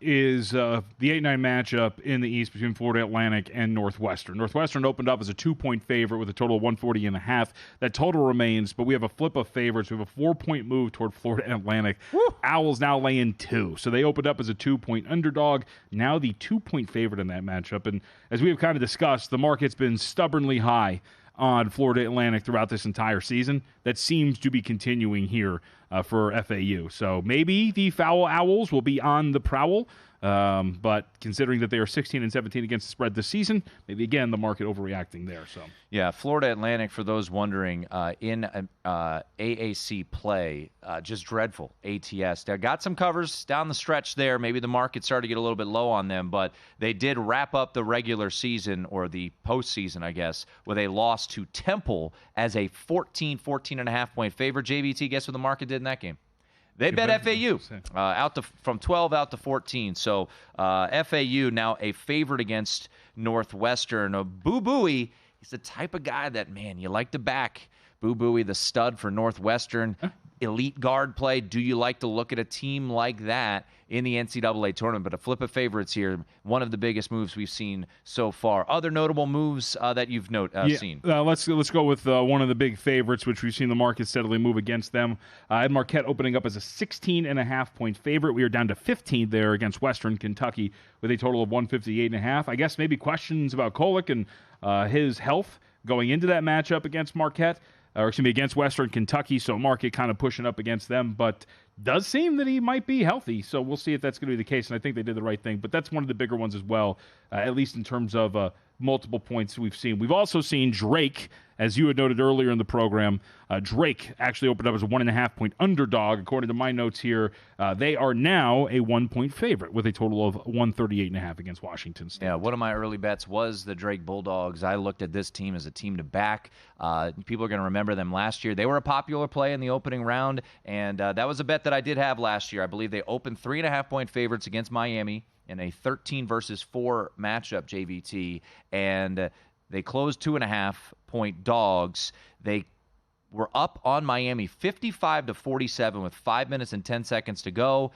is the 8-9 matchup in the East between Florida Atlantic and Northwestern. Northwestern opened up as a 2-point favorite with a total of 140.5. That total remains, but we have a flip of favorites. We have a 4-point move toward Florida Atlantic. Woo! Owls now laying 2. So they opened up as a 2-point underdog, now the 2-point favorite in that matchup. And as we have kind of discussed, the market's been stubbornly high on Florida Atlantic throughout this entire season. That seems to be continuing here for FAU. So maybe the Foul Owls will be on the prowl, but considering that they are 16-17 against the spread this season, maybe again the market overreacting there. So yeah, Florida Atlantic, for those wondering, in AAC play, just dreadful. ATS. They got some covers down the stretch there. Maybe the market started to get a little bit low on them, but they did wrap up the regular season, or the postseason, I guess, with a loss to Temple as a 14.5 point favorite. JVT, guess what the market did in that game? They bet FAU from 12 out to 14. So FAU now a favorite against Northwestern. Boo Buie, he's the type of guy that, man, you like to back. Boo Buie, the stud for Northwestern. Elite guard play. Do you like to look at a team like that in the NCAA tournament? But a flip of favorites here, one of the biggest moves we've seen so far. Other notable moves that you've seen? Let's go with one of the big favorites, which we've seen the market steadily move against them. Ed Marquette opening up as a 16.5 point favorite. We are down to 15 there against Western Kentucky with a total of 158.5. I guess maybe questions about Kolek and his health going into that matchup against Marquette. Against Western Kentucky, so market kind of pushing up against them. But does seem that he might be healthy. So we'll see if that's going to be the case, and I think they did the right thing. But that's one of the bigger ones as well, at least in terms of multiple points we've seen. We've also seen Drake, as you had noted earlier in the program. Drake actually opened up as a 1.5-point underdog. According to my notes here, they are now a 1-point favorite with a total of 138.5 against Washington State. Yeah, one of my early bets was the Drake Bulldogs. I looked at this team as a team to back. People are going to remember them last year. They were a popular play in the opening round, and that was a bet that I did have last year. I believe they opened 3.5-point favorites against Miami in a 13 versus 4 matchup, JVT, and they closed 2.5-point dogs. They were up on Miami 55-47 with 5 minutes and 10 seconds to go,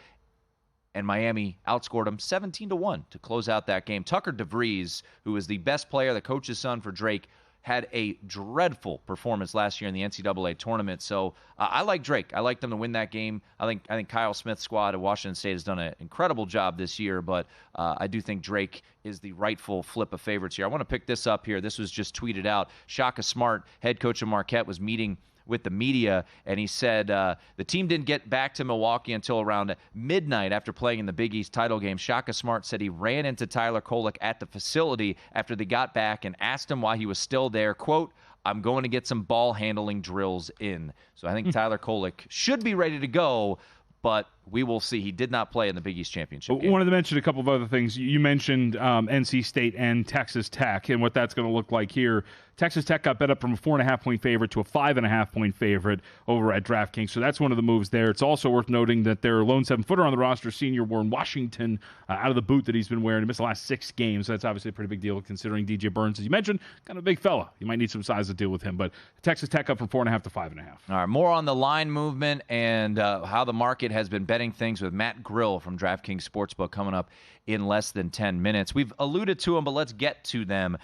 and Miami outscored them 17-1 to close out that game. Tucker DeVries, who is the best player, the coach's son for Drake, had a dreadful performance last year in the NCAA tournament. So I like Drake. I like them to win that game. I think Kyle Smith's squad at Washington State has done an incredible job this year, but I do think Drake is the rightful flip of favorites here. I want to pick this up here. This was just tweeted out. Shaka Smart, head coach of Marquette, was meeting with the media, and he said the team didn't get back to Milwaukee until around midnight after playing in the Big East title game. Shaka Smart said he ran into Tyler Kolek at the facility after they got back and asked him why he was still there. Quote, "I'm going to get some ball handling drills in." So I think Tyler Kolek should be ready to go, but we will see. He did not play in the Big East Championship game. I wanted to mention a couple of other things. You mentioned NC State and Texas Tech and what that's going to look like here. Texas Tech got bet up from a 4.5-point favorite to a 5.5-point favorite over at DraftKings, so that's one of the moves there. It's also worth noting that their lone 7-footer on the roster, senior Warren Washington, out of the boot that he's been wearing. He missed the last 6 games, so that's obviously a pretty big deal considering DJ Burns, as you mentioned, kind of a big fella. You might need some size to deal with him, but Texas Tech up from 4.5 to 5.5. All right, more on the line movement and how the market has been betting things with Matt Grill from DraftKings Sportsbook coming up in less than 10 minutes. We've alluded to them, but let's get to them.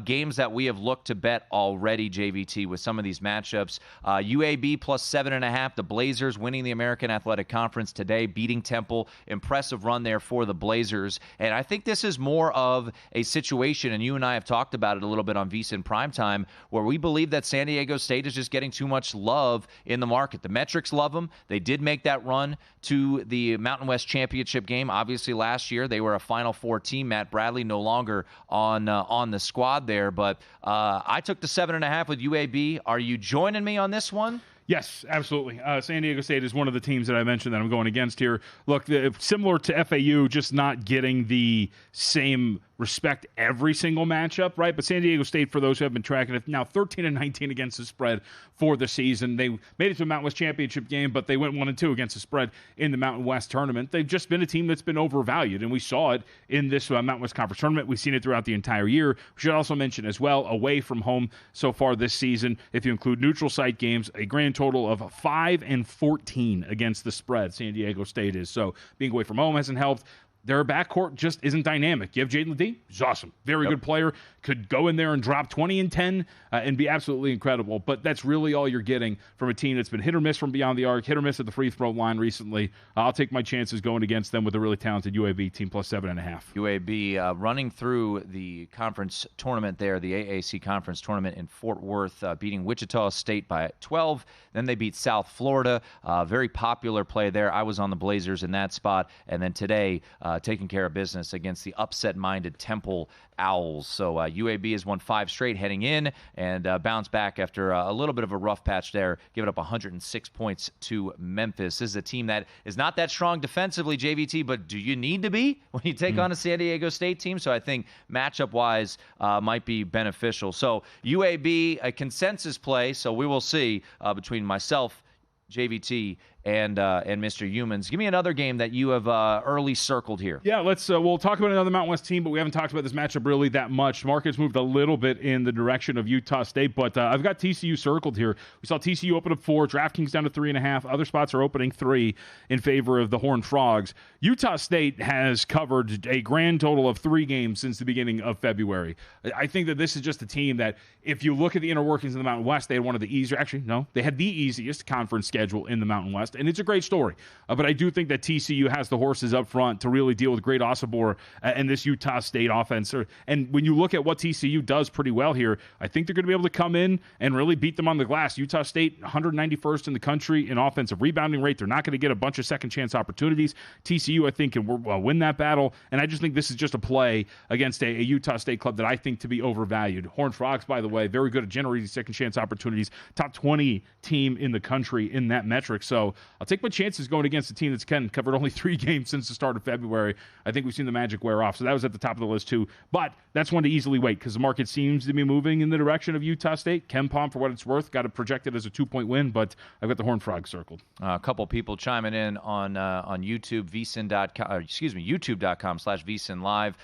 Games that we have looked to bet already, JVT, with some of these matchups. UAB plus 7.5. The Blazers winning the American Athletic Conference today, beating Temple. Impressive run there for the Blazers. And I think this is more of a situation, and you and I have talked about it a little bit on VSiN Primetime, where we believe that San Diego State is just getting too much love in the market. The metrics love them. They did make that run to the Mountain West Championship game. Obviously, last year they were a Final Four team. Matt Bradley no longer on the squad there, but I took the 7.5 with UAB. Are you joining me on this one? Yes, absolutely. San Diego State is one of the teams that I mentioned that I'm going against here. Look, similar to FAU, just not getting the same respect every single matchup, right? But San Diego State, for those who have been tracking it, now 13-19 against the spread for the season. They made it to a Mountain West Championship game, but they went 1-2 against the spread in the Mountain West tournament. They've just been a team that's been overvalued, and we saw it in this Mountain West Conference tournament. We've seen it throughout the entire year. We should also mention as well, away from home so far this season, if you include neutral site games, a grand total of 5-14 against the spread. San Diego State is. So being away from home hasn't helped. Their backcourt just isn't dynamic. You have Jaden Ledee, he's awesome. Very good player. Could go in there and drop 20 and 10 and be absolutely incredible. But that's really all you're getting from a team that's been hit or miss from beyond the arc, hit or miss at the free throw line recently. I'll take my chances going against them with a really talented UAB team plus 7.5. UAB running through the conference tournament there, the AAC conference tournament in Fort Worth, beating Wichita State by 12. Then they beat South Florida. Very popular play there. I was on the Blazers in that spot. And then today, taking care of business against the upset-minded Temple Owls. So UAB has won 5 straight heading in and bounced back after a little bit of a rough patch there, giving up 106 points to Memphis. This is a team that is not that strong defensively, JVT, but do you need to be when you take on a San Diego State team? So I think matchup-wise might be beneficial. So UAB, a consensus play, so we will see between myself, JVT, and Mr. Humans. Give me another game that you have early circled here. Yeah, we'll talk about another Mountain West team, but we haven't talked about this matchup really that much. Market's moved a little bit in the direction of Utah State, but I've got TCU circled here. We saw TCU open up 4, DraftKings down to 3.5. Other spots are opening 3 in favor of the Horned Frogs. Utah State has covered a grand total of 3 games since the beginning of February. I think that this is just a team that, if you look at the inner workings of the Mountain West, they had one of the easier, actually, no, they had the easiest conference schedule in the Mountain West. discussed, and it's a great story. But I do think that TCU has the horses up front to really deal with great Osibor and this Utah State offense. And when you look at what TCU does pretty well here, I think they're going to be able to come in and really beat them on the glass. Utah State, 191st in the country in offensive rebounding rate. They're not going to get a bunch of second-chance opportunities. TCU, I think, can win that battle, and I just think this is just a play against a Utah State club that I think to be overvalued. Horned Frogs, by the way, very good at generating second-chance opportunities. Top 20 team in the country in that metric. So I'll take my chances going against a team that's covered only 3 games since the start of February. I think we've seen the magic wear off. So that was at the top of the list, too. But that's one to easily wait because the market seems to be moving in the direction of Utah State. KenPom, for what it's worth, got it projected as a 2-point win, but I've got the Horned Frogs circled. A couple people chiming in on YouTube, youtube.com/VSiN Live.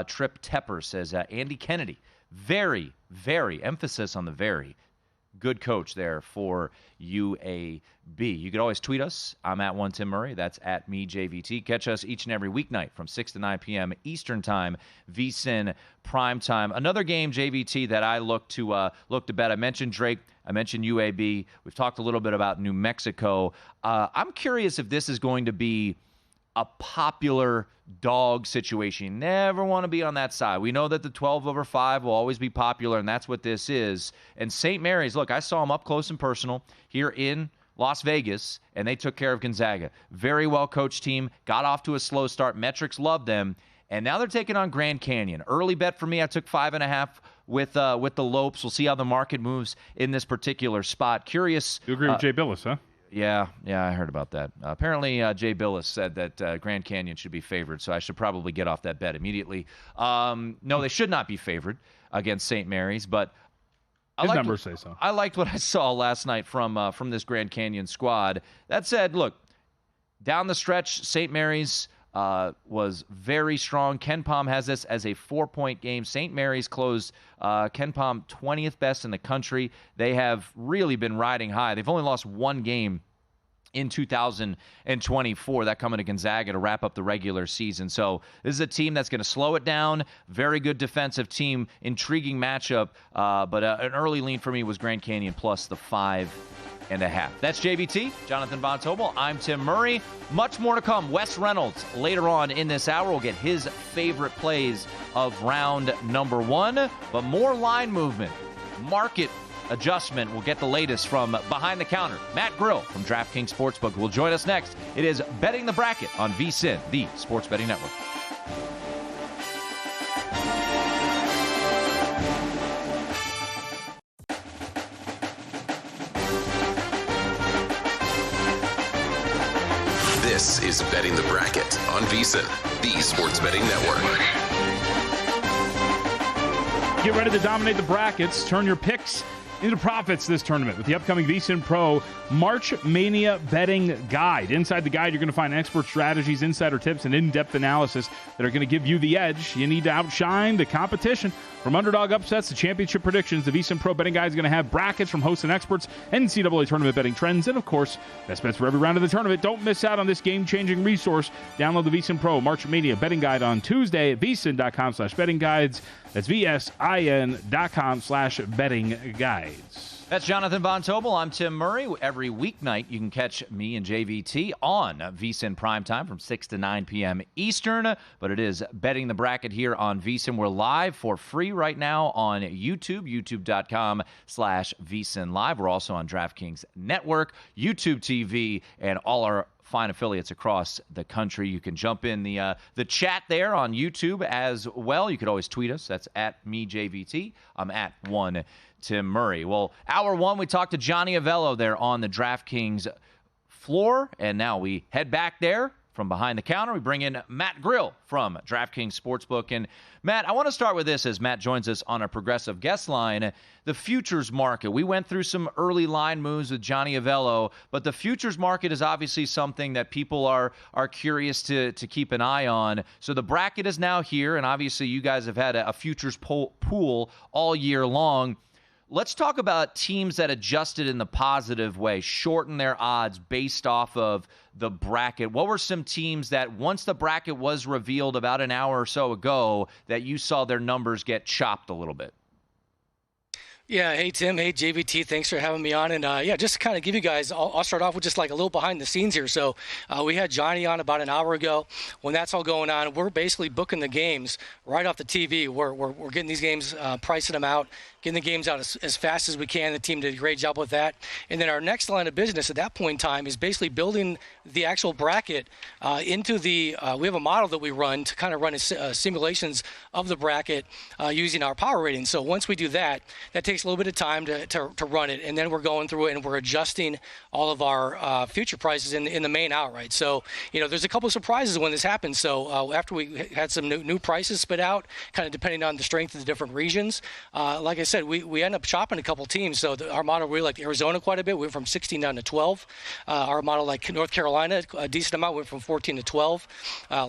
Trip Tepper says, Andy Kennedy, very, very, emphasis on the very, good coach there for UAB. You could always tweet us. I'm at one Tim Murray. That's at me, JVT. Catch us each and every weeknight from 6 to 9 p.m. Eastern Time, VSiN Prime Time. Another game, JVT, that I look to bet. I mentioned Drake. I mentioned UAB. We've talked a little bit about New Mexico. I'm curious if this is going to be a popular dog situation. You never want to be on that side. We know that the 12/5 will always be popular, and that's what this is. And St. Mary's, look, I saw them up close and personal here in Las Vegas, and they took care of Gonzaga. Very well-coached team, got off to a slow start. Metrics loved them, and now they're taking on Grand Canyon. Early bet for me, I took 5.5 with the Lopes. We'll see how the market moves in this particular spot. Curious. You agree with Jay Billis, huh? Yeah, I heard about that. Apparently, Jay Billis said that Grand Canyon should be favored, so I should probably get off that bet immediately. No, they should not be favored against St. Mary's, but his numbers say so. I liked what I saw last night from this Grand Canyon squad. That said, look, down the stretch, St. Mary's was very strong. KenPom has this as a 4-point game. St. Mary's closed KenPom 20th best in the country. They have really been riding high. They've only lost 1 game in 2024, that coming to Gonzaga to wrap up the regular season. So this is a team that's going to slow it down. Very good defensive team. Intriguing matchup. But an early lean for me was Grand Canyon plus the 5.5. That's JVT, Jonathan Von Tobel. I'm Tim Murray. Much more to come. Wes Reynolds later on in this hour will get his favorite plays of round number 1. But more line movement, market adjustment. We'll get the latest from behind the counter. Matt Grill from DraftKings Sportsbook will join us next. It is Betting the Bracket on VSiN, the Sports Betting Network. This is Betting the Bracket on VSiN, the Sports Betting Network. Get ready to dominate the brackets. Turn your picks into profits this tournament with the upcoming VSiN Pro March Mania Betting Guide. Inside the guide, you're going to find expert strategies, insider tips, and in-depth analysis that are going to give you the edge. You need to outshine the competition. From underdog upsets to championship predictions, the VSiN Pro Betting Guide is going to have brackets from hosts and experts, NCAA tournament betting trends, and, of course, best bets for every round of the tournament. Don't miss out on this game-changing resource. Download the VSiN Pro March Mania Betting Guide on Tuesday at vsin.com/betting guides. That's VSIN.com/betting guides. That's Jonathan Von Tobel. I'm Tim Murray. Every weeknight, you can catch me and JVT on VSiN Primetime from 6 to 9 p.m. Eastern. But it is Betting the Bracket here on VSiN. We're live for free right now on YouTube, youtube.com/VSiN Live. We're also on DraftKings Network, YouTube TV, and all our fine affiliates across the country. You can jump in the chat there on YouTube as well. You could always tweet us. That's at me, JVT. I'm at one Tim Murray. Well, hour 1, we talked to Johnny Avello there on the DraftKings floor, and now we head back there from behind the counter. We bring in Matt Grill from DraftKings Sportsbook. And Matt, I want to start with this as Matt joins us on a progressive guest line. The futures market. We went through some early line moves with Johnny Avello, but the futures market is obviously something that people are curious to keep an eye on. So the bracket is now here, and obviously you guys have had a futures pool all year long. Let's talk about teams that adjusted in the positive way, shortened their odds based off of the bracket. What were some teams that once the bracket was revealed about an hour or so ago that you saw their numbers get chopped a little bit? Yeah, hey Tim, hey JVT, thanks for having me on. And just to kind of give you guys, I'll start off with just like a little behind the scenes here. So we had Johnny on about an hour ago. When that's all going on, we're basically booking the games right off the TV. We're getting these games, pricing them out, getting the games out as fast as we can. The team did a great job with that. And then our next line of business at that point in time is basically building the actual bracket into the we have a model that we run to kind of run simulations of the bracket using our power rating. So once we do that, that takes a little bit of time to run it, and then we're going through it and we're adjusting all of our future prices in the main outright. So there's a couple of surprises when this happens. So after we had some new prices spit out, kind of depending on the strength of the different regions, like I said, we end up shopping a couple teams. So our model really liked Arizona quite a bit. We went from 16 down to 12. Our model like North Carolina, a decent amount, went from 14 to 12.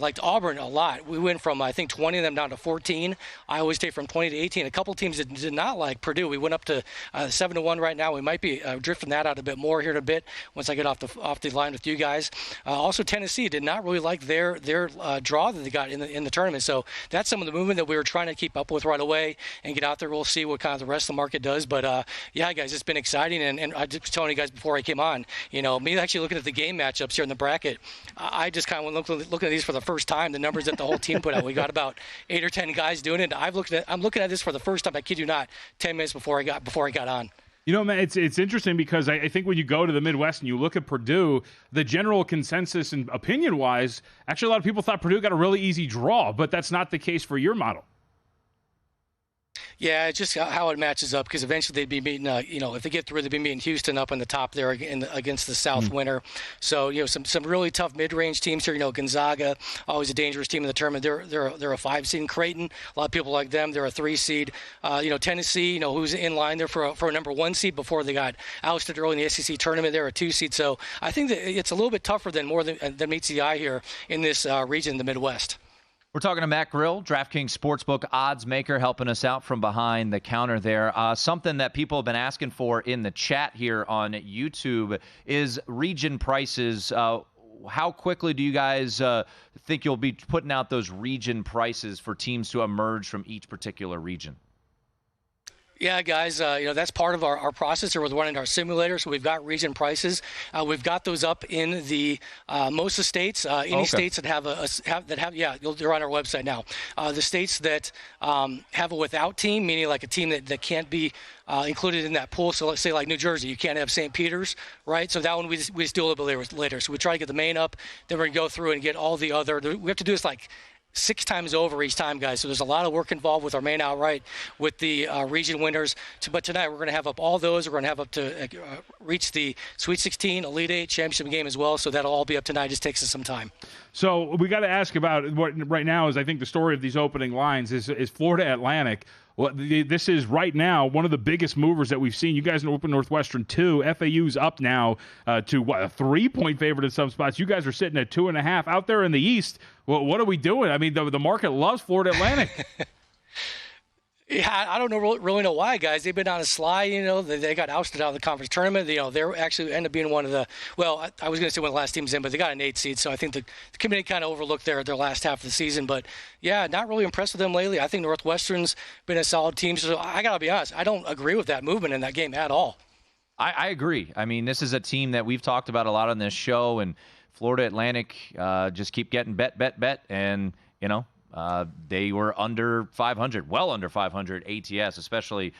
Liked Auburn a lot. We went from I think 20 of them down to 14. Iowa State from 20 to 18. A couple teams that did not like Purdue. We went up to 7-1 right now. We might be drifting that out a bit more here in a bit once I get off the line with you guys. Also, Tennessee did not really like their draw that they got in the tournament. So that's some of the movement that we were trying to keep up with right away and get out there. We'll see what kind of the rest of the market does. But yeah, guys, it's been exciting. And I just telling you guys before I came on, me actually looking at the game matchups here in the bracket, I just kind of looking at these for the first time. The numbers that the whole team put out, we got about 8 or 10 guys doing it. I'm looking at this for the first time. I kid you not, 10 minutes before I got on. Man, it's interesting because I think when you go to the Midwest and you look at Purdue, the general consensus and opinion-wise, actually a lot of people thought Purdue got a really easy draw, but that's not the case for your model. Yeah, it's just how it matches up because eventually they'd be meeting, if they get through, they'd be meeting Houston up on the top there against the South winner. So, some really tough mid-range teams here. Gonzaga, always a dangerous team in the tournament. They're a 5 seed. Creighton, a lot of people like them. They're a 3 seed. Tennessee, who's in line there for a number 1 seed before they got ousted early in the SEC tournament. They're a 2 seed. So I think that it's a little bit tougher than meets the eye here in this region in the Midwest. We're talking to Matt Grill, DraftKings Sportsbook odds maker, helping us out from behind the counter there. Something that people have been asking for in the chat here on YouTube is region prices. How quickly do you guys think you'll be putting out those region prices for teams to emerge from each particular region? Yeah, guys, that's part of our process. We're running our simulator, so we've got region prices. We've got those up in the most of the states. Any states that have they're on our website now. The states that have a without team, meaning like a team that can't be included in that pool. So let's say like New Jersey, you can't have St. Peter's, right? So that one we just do a little bit later. So we try to get the main up, then we're going to go through and get all the other. We have to do this like 6 times over each time, guys. So there's a lot of work involved with our main outright with the region winners. But tonight we're going to have up all those. We're going to have up to reach the Sweet 16, Elite 8 championship game as well. So that'll all be up tonight. It just takes us some time. So we got to ask about what right now is, I think the story of these opening lines is Florida Atlantic. Well, this is right now one of the biggest movers that we've seen. You guys in Open Northwestern 2. FAU's up now to a 3-point favorite in some spots. You guys are sitting at 2.5 out there in the East. Well, what are we doing? I mean, the market loves Florida Atlantic. Yeah, I don't really know why, guys. They've been on a slide, They got ousted out of the conference tournament. They're actually end up being one of the – well, I was going to say one of the last teams in, but they got an 8 seed. So I think the committee kind of overlooked their last half of the season. But, yeah, not really impressed with them lately. I think Northwestern's been a solid team. So I got to be honest, I don't agree with that movement in that game at all. I agree. I mean, this is a team that we've talked about a lot on this show, and Florida Atlantic just keep getting bet, and, they were under 500, well under 500 ATS, especially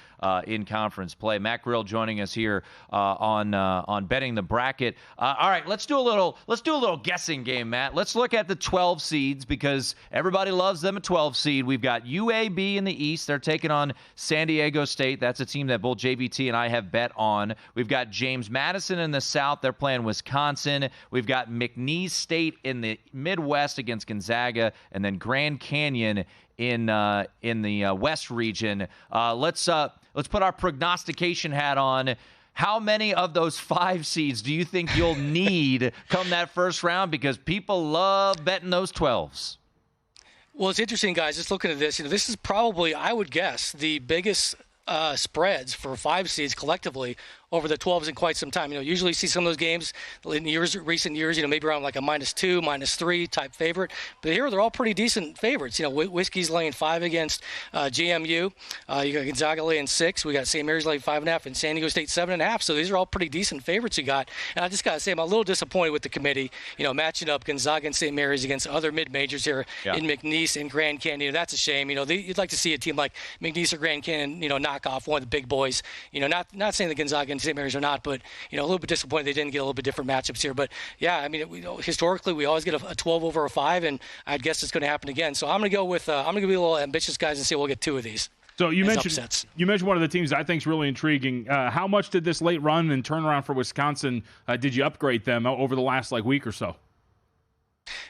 in conference play. Matt Grill joining us here on betting the bracket. All right, let's do a little guessing game, Matt. Let's look at the 12 seeds because everybody loves them a 12 seed. We've got UAB in the East. They're taking on San Diego State. That's a team that both JVT and I have bet on. We've got James Madison in the South. They're playing Wisconsin. We've got McNeese State in the Midwest against Gonzaga, and then Grand Canyon in the West region. Let's put our prognostication hat on. How many of those 5 seeds do you think you'll need come that first round? Because people love betting those 12s. Well, it's interesting, guys. Just looking at this, this is probably, I would guess, the biggest spreads for 5 seeds collectively over the 12s in quite some time. Usually you see some of those games in recent years, maybe around like a -2, -3 type favorite. But here they're all pretty decent favorites. Whiskey's laying 5 against JMU. You got Gonzaga laying 6. We got St. Mary's laying 5.5 and San Diego State 7.5. So these are all pretty decent favorites you got. And I just got to say, I'm a little disappointed with the committee, matching up Gonzaga and St. Mary's against other mid-majors here in McNeese and Grand Canyon. That's a shame. You'd like to see a team like McNeese or Grand Canyon, knock off one of the big boys. Not saying that Gonzaga and St. Mary's are not, but, a little bit disappointed they didn't get a little bit different matchups here. But, yeah, historically we always get a 12 over a 5, and I'd guess it's going to happen again. So I'm going to go with I'm going to be a little ambitious, guys, and say we'll get 2 of these. So you mentioned one of the teams I think is really intriguing. How much did this late run and turnaround for Wisconsin, did you upgrade them over the last week or so?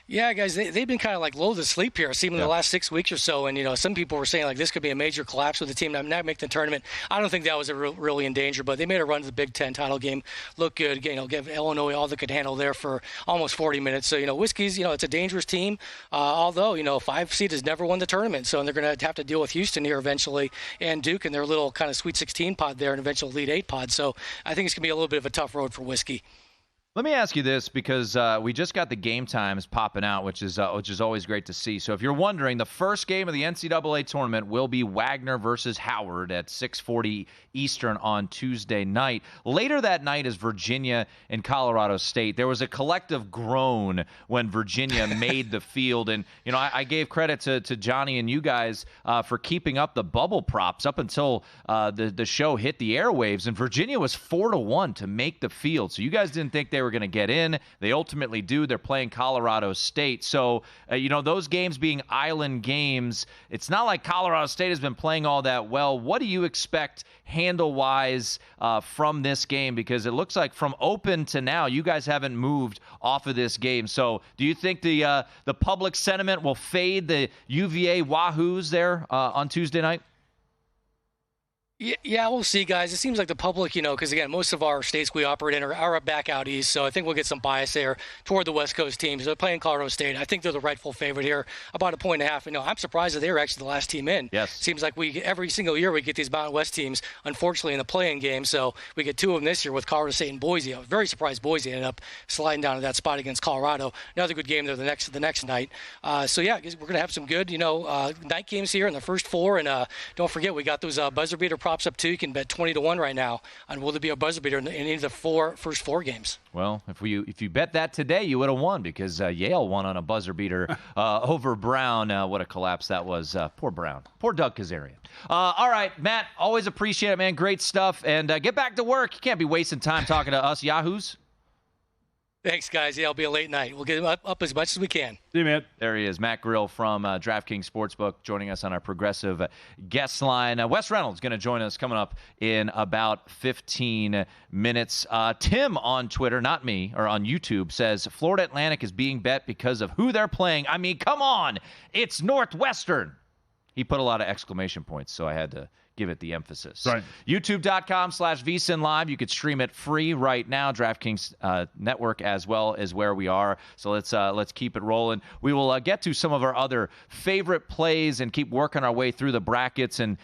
Yeah, guys, they've been kind of like lulled to sleep here, in the last 6 weeks or so. And, some people were saying, this could be a major collapse with the team not making the tournament. I don't think that was really in danger, but they made a run to the Big Ten title game. Look good. Give Illinois all they could handle there for almost 40 minutes. So, Whiskey's, it's a dangerous team. Although, 5 seed has never won the tournament. So they're going to have to deal with Houston here eventually and Duke in their little kind of Sweet 16 pod there and eventual Elite 8 pod. So I think it's going to be a little bit of a tough road for Whiskey. Let me ask you this, because we just got the game times popping out, which is always great to see. So if you're wondering, the first game of the NCAA tournament will be Wagner versus Howard at 6:40 Eastern on Tuesday night. Later that night is Virginia and Colorado State. There was a collective groan when Virginia made the field, and I gave credit to Johnny and you guys for keeping up the bubble props up until the show hit the airwaves, and Virginia was 4-1 to make the field. So you guys didn't think they were going to get in. They ultimately do. They're playing Colorado State. So, those games being island games, it's not like Colorado State has been playing all that well. What do you expect handle-wise from this game? Because it looks like from open to now, you guys haven't moved off of this game. So do you think the public sentiment will fade the UVA Wahoos there on Tuesday night? Yeah, we'll see, guys. It seems like the public, because, again, most of our states we operate in are back out east, so I think we'll get some bias there toward the West Coast teams. They're playing Colorado State. I think they're the rightful favorite here, about 1.5 points. I'm surprised that they were actually the last team in. Yes. Seems like every single year we get these Mountain West teams, unfortunately, in the play-in game, so we get 2 of them this year with Colorado State and Boise. I was very surprised Boise ended up sliding down to that spot against Colorado. Another good game there the next night. So, yeah, we're going to have some good, night games here in the first 4, and don't forget, we got those buzzer beater props up, too. You can bet 20-1 right now on will there be a buzzer beater in any of the first 4 games. Well, if you bet that today, you would have won, because Yale won on a buzzer beater over Brown. What a collapse that was. Poor Brown. Poor Doug Kazarian. All right, Matt, always appreciate it, man. Great stuff. And get back to work. You can't be wasting time talking to us yahoos. Thanks, guys. Yeah, it'll be a late night. We'll get him up as much as we can. See you, man. There he is, Matt Grill from DraftKings Sportsbook, joining us on our progressive guest line. Wes Reynolds going to join us coming up in about 15 minutes. Tim on Twitter, not me, or on YouTube, says Florida Atlantic is being bet because of who they're playing. I mean, come on. It's Northwestern. He put a lot of exclamation points, so I had to give it the emphasis. Right. YouTube.com/VSiN Live. You could stream it free right now. DraftKings Network as well is where we are. So let's keep it rolling. We will get to some of our other favorite plays and keep working our way through the brackets. And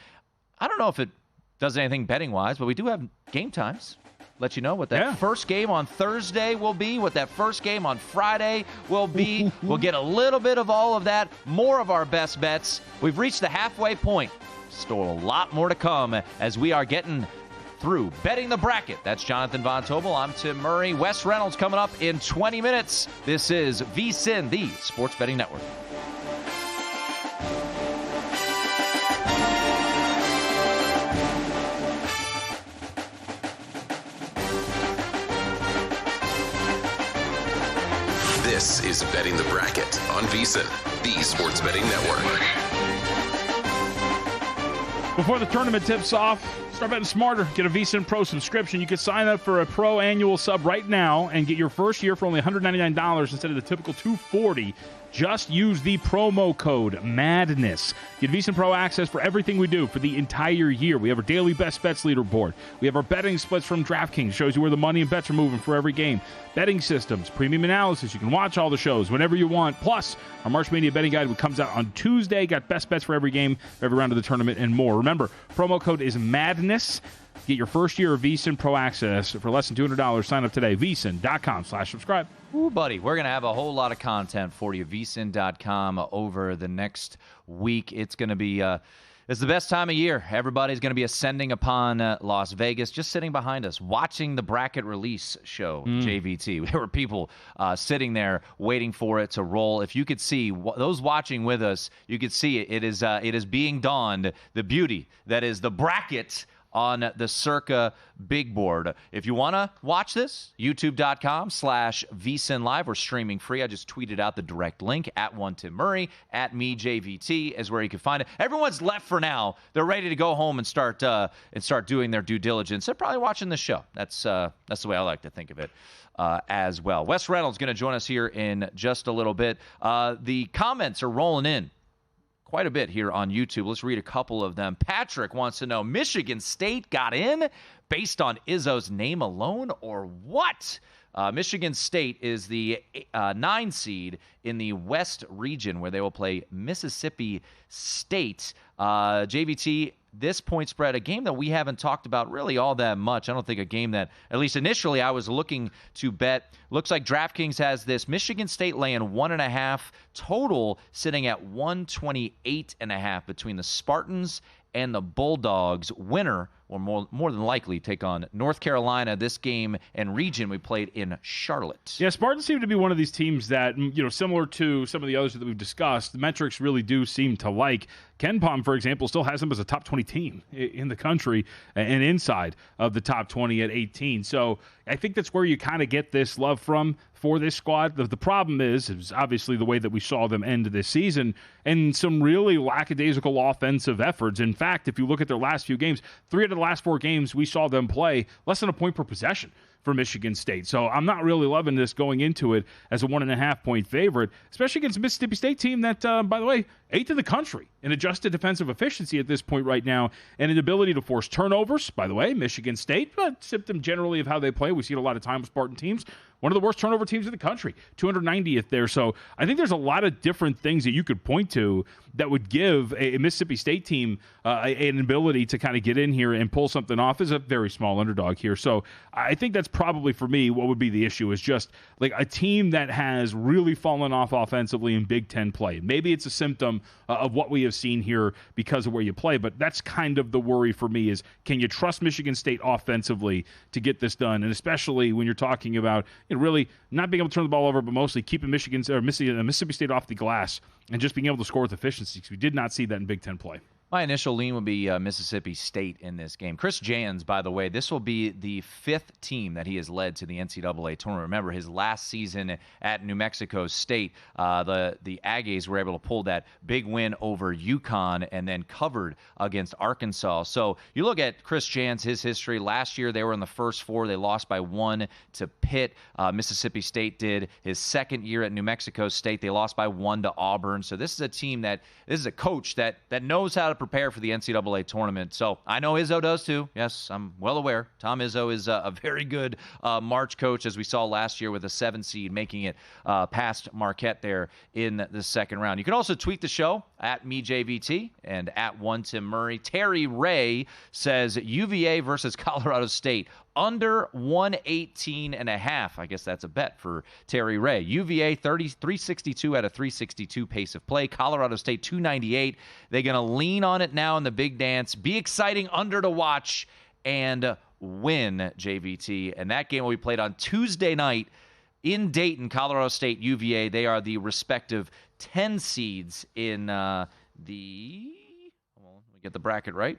I don't know if it does anything betting-wise, but we do have game times. Let you know what that first game on Thursday will be, what that first game on Friday will be. We'll get a little bit of all of that, more of our best bets. We've reached the halfway point. Still a lot more to come as we are getting through betting the bracket. That's Jonathan Von Tobel. I'm Tim Murray. Wes Reynolds coming up in 20 minutes. This is VSiN, the Sports Betting Network. This is Betting the Bracket on VSiN, the Sports Betting Network. Before the tournament tips off, start betting smarter. Get a VSiN Pro subscription. You can sign up for a Pro annual sub right now and get your first year for only $199 instead of the typical $240. Just use the promo code MADNESS. Get VSiN Pro access for everything we do for the entire year. We have our daily best bets leaderboard. We have our betting splits from DraftKings. Shows you where the money and bets are moving for every game. Betting systems, premium analysis. You can watch all the shows whenever you want. Plus, our March Mania betting guide, which comes out on Tuesday. Got best bets for every game, for every round of the tournament, and more. Remember, promo code is MADNESS. Get your first year of VSiN Pro Access for less than $200. Sign up today. VSiN.com/subscribe. Ooh, buddy, we're going to have a whole lot of content for you. VSiN.com over the next week. It's going to be it's the best time of year. Everybody's going to be ascending upon Las Vegas, just sitting behind us, watching the bracket release show, JVT. There were people sitting there waiting for it to roll. If you could see, those watching with us, you could see it. It is being donned, the beauty that is the bracket on the Circa big board. If you want to watch this, youtube.com/VSiN Live. We're streaming free. I just tweeted out the direct link at @1TimMurray, @MeJVT is where you can find it. Everyone's left for now. They're ready to go home and start doing their due diligence. They're probably watching the show. That's the way I like to think of it as well. Wes Reynolds going to join us here in just a little bit. The comments are rolling in quite a bit here on YouTube. Let's read a couple of them. Patrick wants to know, Michigan State got in based on Izzo's name alone or what? Michigan State is the 9 seed in the West region where they will play Mississippi State. JVT, this point spread, a game that we haven't talked about really all that much. I don't think a game that, at least initially, I was looking to bet. Looks like DraftKings has this Michigan State laying 1.5, total sitting at 128.5 between the Spartans and the Bulldogs. Winner will more than likely take on North Carolina. This game and region we played in Charlotte. Yeah, Spartans seem to be one of these teams that, similar to some of the others that we've discussed, the metrics really do seem to like. KenPom, for example, still has them as a top 20 team in the country and inside of the top 20 at 18. So I think that's where you kind of get this love from for this squad. The problem is obviously the way that we saw them end this season and some really lackadaisical offensive efforts. In fact, if you look at their last few games, 3 out of the last 4 games we saw them play less than a point per possession for Michigan State. So I'm not really loving this going into it as a 1.5-point favorite, especially against a Mississippi State team that, by the way, 8th in the country in adjusted defensive efficiency at this point right now, and an ability to force turnovers. By the way, Michigan State, but symptom generally of how they play. We see it a lot of time with Spartan teams. One of the worst turnover teams in the country, 290th there. So I think there's a lot of different things that you could point to that would give a Mississippi State team an ability to kind of get in here and pull something off as a very small underdog here. So I think that's probably, for me, what would be the issue is just like a team that has really fallen off offensively in Big Ten play. Maybe it's a symptom of what we have seen here because of where you play, but that's kind of the worry for me is, can you trust Michigan State offensively to get this done? And especially when you're talking about really not being able to turn the ball over, but mostly keeping Mississippi State off the glass and just being able to score with efficiency, because we did not see that in Big Ten play. My initial lean would be Mississippi State in this game. Chris Jans, by the way, this will be the 5th team that he has led to the NCAA tournament. Remember, his last season at New Mexico State, the Aggies were able to pull that big win over UConn and then covered against Arkansas. So you look at Chris Jans, his history. Last year, they were in the first 4. They lost by 1 to Pitt. Mississippi State did. His second year at New Mexico State, they lost by 1 to Auburn. So this is a team this is a coach that knows how to prepare for the NCAA tournament. So I know Izzo does too. Yes, I'm well aware. Tom Izzo is a very good March coach, as we saw last year with a 7 seed, making it past Marquette there in the second round. You can also tweet the show at MeJVT and at @1TimMurray. Terry Ray says UVA versus Colorado State under 118.5. I guess that's a bet for Terry Ray. UVA 362 at a 362 pace of play. Colorado State 298. They're going to lean on it now in the big dance. Be exciting under to watch and win, JVT. And that game will be played on Tuesday night in Dayton. Colorado State, UVA. They are the respective 10 seeds in let me get the bracket right.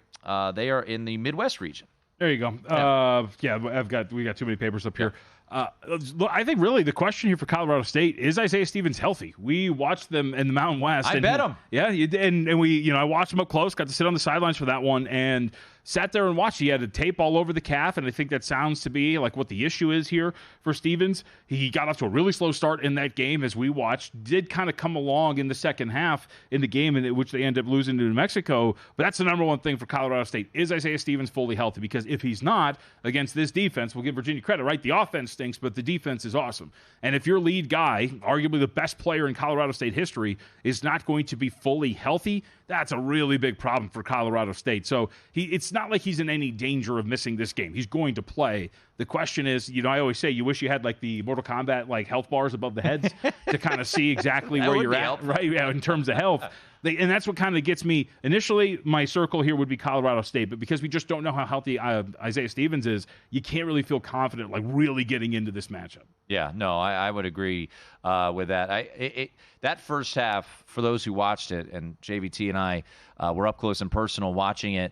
They are in the Midwest region. There you go. We got too many papers up here. I think really the question here for Colorado State is Isaiah Stevens healthy? We watched them in the Mountain West. I bet him. Yeah, you did, and we, I watched him up close. Got to sit on the sidelines for that one, and sat there and watched. He had a tape all over the calf, and I think that sounds to be like what the issue is here for Stevens. He got off to a really slow start in that game, as we watched. Did kind of come along in the second half in the game, in which they ended up losing to New Mexico. But that's the number one thing for Colorado State. Is Isaiah Stevens fully healthy? Because if he's not, against this defense, we'll give Virginia credit, right? The offense stinks, but the defense is awesome. And if your lead guy, arguably the best player in Colorado State history, is not going to be fully healthy, that's a really big problem for Colorado State. So it's not like he's in any danger of missing this game. He's going to play. The question is, I always say you wish you had like the Mortal Kombat like health bars above the heads to kind of see exactly where you're at, right? Yeah, in terms of health. And that's what kind of gets me. Initially, my circle here would be Colorado State, but because we just don't know how healthy Isaiah Stevens is, you can't really feel confident like really getting into this matchup. Yeah, no, I would agree with that. That first half, for those who watched it, and JVT and I were up close and personal watching it,